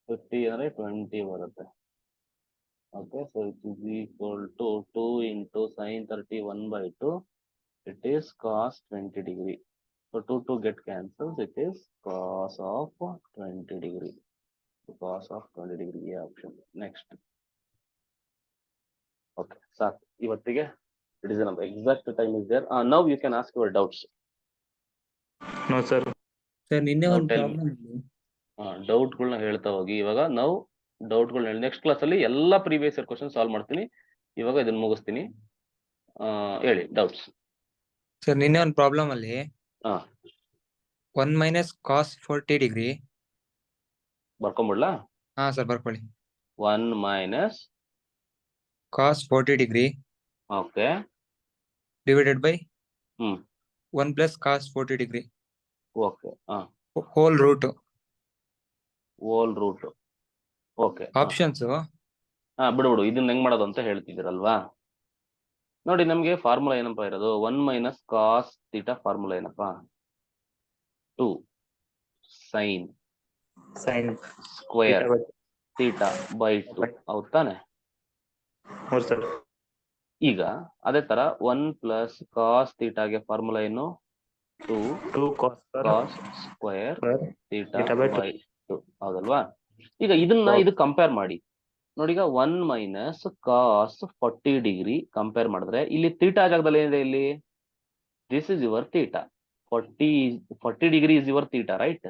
50 ಅಂದ್ರೆ 20 ಬರುತ್ತೆ. Okay, so it is equal to 2 into sine 30 1/2. It is cos 20 degree. So 2 get cancels. It is cos of 20 degree. So cos of 20 degree option. Next. Okay, sir. Ivattige it is enough. Exact time is there. Now you can ask your doubts. No sir. Sir ನಿನ್ನೆ Now ಒಂದು tell me. Problem ಡೌಟ್ಗಳನ್ನ ಹೇಳ್ತಾ ಹೋಗಿ. ಇವಾಗ ನಾವು ಡೌಟ್ಗಳನ್ನ ಹೇಳಿ next ಕ್ಲಾಸಲ್ಲಿ ಎಲ್ಲ ಪ್ರೀವಿಯಸ್ ಇಯರ್ ಕ್ವಶನ್ ಸಾಲ್ವ್ ಮಾಡ್ತೀನಿ. ಇವಾಗ ಇದನ್ನ ಮುಗಿಸ್ತೀನಿ. ಹೇಳಿ ಡೌಟ್ಸ್. ಸರ್ ನಿನ್ನೆ ಒಂದು ಪ್ರಾಬ್ಲಮ್ ಅಲ್ಲಿ ಹಾ 1 ಮೈನಸ್ ಕಾಸ್ 40 ಡಿಗ್ರಿ. ಬರ್ಕೊಂಬಿಡ್ಲಾ? ಹಾ ಸರ್ ಬರ್ಕೊಳ್ಳಿ. 1 minus cos 40 degree okay divided by hmm 1 plus cos 40 degree okay whole root. Whole root. Okay, options ಬಿಡು ಇದನ್ನ ಹೆಂಗ್ ಮಾಡೋದು ಅಂತ ಹೇಳ್ತಿದ್ದೀರಲ್ವಾ? ನೋಡಿ, ನಮ್ಗೆ ಫಾರ್ಮುಲಾ ಏನಪ್ಪಾ ಇರೋದು? 1 ಮೈನಸ್ ಕಾಸ್ ಥೀಟಾ ಫಾರ್ಮುಲಾ ಏನಪ್ಪಾ? 2 ಸೈನ್ ಸ್ಕ್ವೇರ್ ಥೀಟಾ ಬೈ 2. ಹೌದ್ ತಾನೆ? ಹೌದು ಸರ್. ಈಗ ಅದೇ ತರ 1 ಪ್ಲಸ್ ಕಾಸ್ ಥೀಟಾಗೆ ಫಾರ್ಮುಲಾ ಏನು? 2 ಕಾಸ್ ಸ್ಕ್ವೇರ್ ಥೀಟಾ ಬೈ 2. ಹೌದಲ್ವಾ? ಈಗ ಇದನ್ನ ಇದು ಕಂಪೇರ್ ಮಾಡಿ ನೋಡಿ. ಈಗ 1 ಮೈನಸ್ ಕಾಸ್ 40 ಡಿಗ್ರಿ ಕಂಪೇರ್ ಮಾಡಿದ್ರೆ ಇಲ್ಲಿ ಥೀಟಾ ಜಾಗದಲ್ಲಿ ಏನಿದೆ? ಇಲ್ಲಿ this is your theta. 40 degree is your theta, right?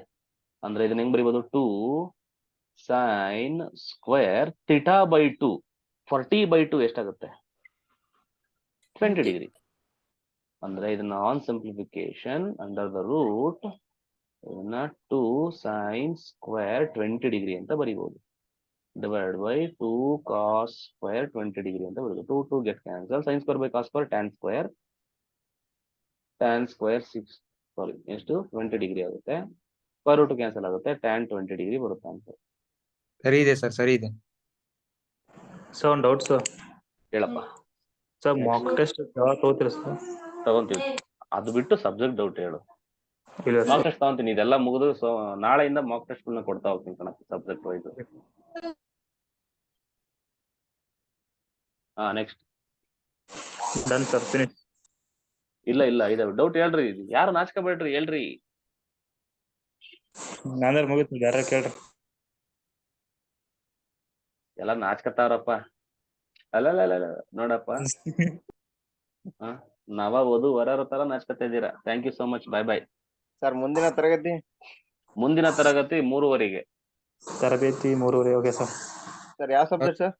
ಅಂದ್ರೆ ಇದನ್ನ ಹೆಂಗ್ ಬರೀಬಹುದು? 2 ಸೈನ್ ಸ್ಕ್ವೇರ್ ಥೀಟಾ ಬೈ 2. 40/2 ಎಷ್ಟಾಗುತ್ತೆ? 20 ಡಿಗ್ರಿ. ಅಂದ್ರೆ ಇದನ್ನ on simplification under the root 2 sine square 20 degree ಅಂತ ಬರೀಬಹುದು. Divide by 2 cos square 20 degree ಅಂತ ಬರೀಬಹುದು. 2 get cancel. Sine square by cos square tan square 6 sorry ಎಷ್ಟು 20 ಡಿಗ್ರಿ ಆಗುತ್ತೆ. ಸ್ಕ್ವೇರ್ ರೂಟ್ ಕ್ಯಾನ್ಸಲ್ ಆಗುತ್ತೆ. ಟ್ಯಾನ್ 20 ಡಿಗ್ರಿ ಬರುತ್ತೆ ಆನ್ಸರ್. ಸರಿ ಇದೆ ಸರ್, ಸರಿ ಇದೆ. ಸರ್ ಒಂದು ಡೌಟ್ ಸರ್. ಹೇಳಪ್ಪ. ಸರ್ ಮಾಕ್ ಟೆಸ್ಟ್ ಯಾವಾಗ ತಗೋತೀರಾ ಸರ್? ತಗೊಂತೀವಿ. ಅದು ಬಿಟ್ಟು ಸಬ್ಜೆಕ್ಟ್ ಡೌಟ್ ಹೇಳು. ಇಲ್ಲ ಮಾಕ್ ಸರ್. ಟೆಸ್ಟ್ ತಗೊಂತೀನಿ, ಇದೆಲ್ಲ ಮುಗಿದು ಸೊ ನಾಳೆಯಿಂದ ಮಾಕ್ ಟೆಸ್ಟ್ ಕೊಡ್ತಾ ಹೋಗ್ತೀನಿ ಕಣ ಸಬ್ಜೆಕ್ಟ್ ವೈಸ್. ಹಾ ನೆಕ್ಸ್ಟ್. Done sir, finish. ಇಲ್ಲ ಇದಾವೆ ಡೌಟ್ ಹೇಳ್ರಿ, ಯಾರು ನಾಚ್ಕೋಬೇಡ್ರಿ ಹೇಳ್ರಿ. ನಂದ್ರ ಮುಗಿತು, ಯಾರ ಕೇಳ್ರಿ. ಎಲ್ಲ ನಾಚ್ಕತಾರಪ್ಪ. ಅಲ್ಲ ನೋಡಪ್ಪ, ನವ ವಧು ವರರ ತರ ನಾಚ್ಕತಾ ಇದ್ದೀರಾ. Thank you so much, bye bye. Sir ಮುಂದಿನ ತರಗತಿ ಮುಂದಿನ ತರಗತಿ 3:30ಗೆ. ತರಬೇತಿ 3:30. Okay sir. ಸರ್ ಯಾವ ಸಬ್ಜೆಕ್ಟ್ ಸರ್?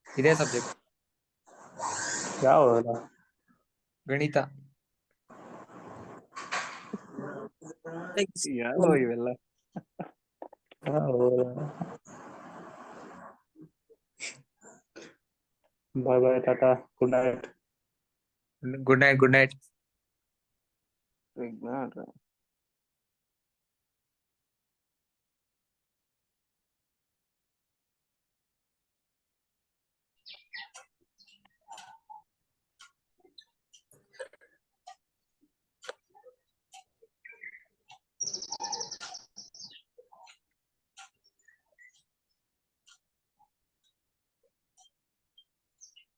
ಇದೇ ಸಬ್ಜೆಕ್ಟ್, ಯಾವ ಗಣಿತ. ಯಾವ ಇವೆಲ್ಲ? Bye bye, tata, good night. Good night, good night. ವಿಜ್ಞಾನ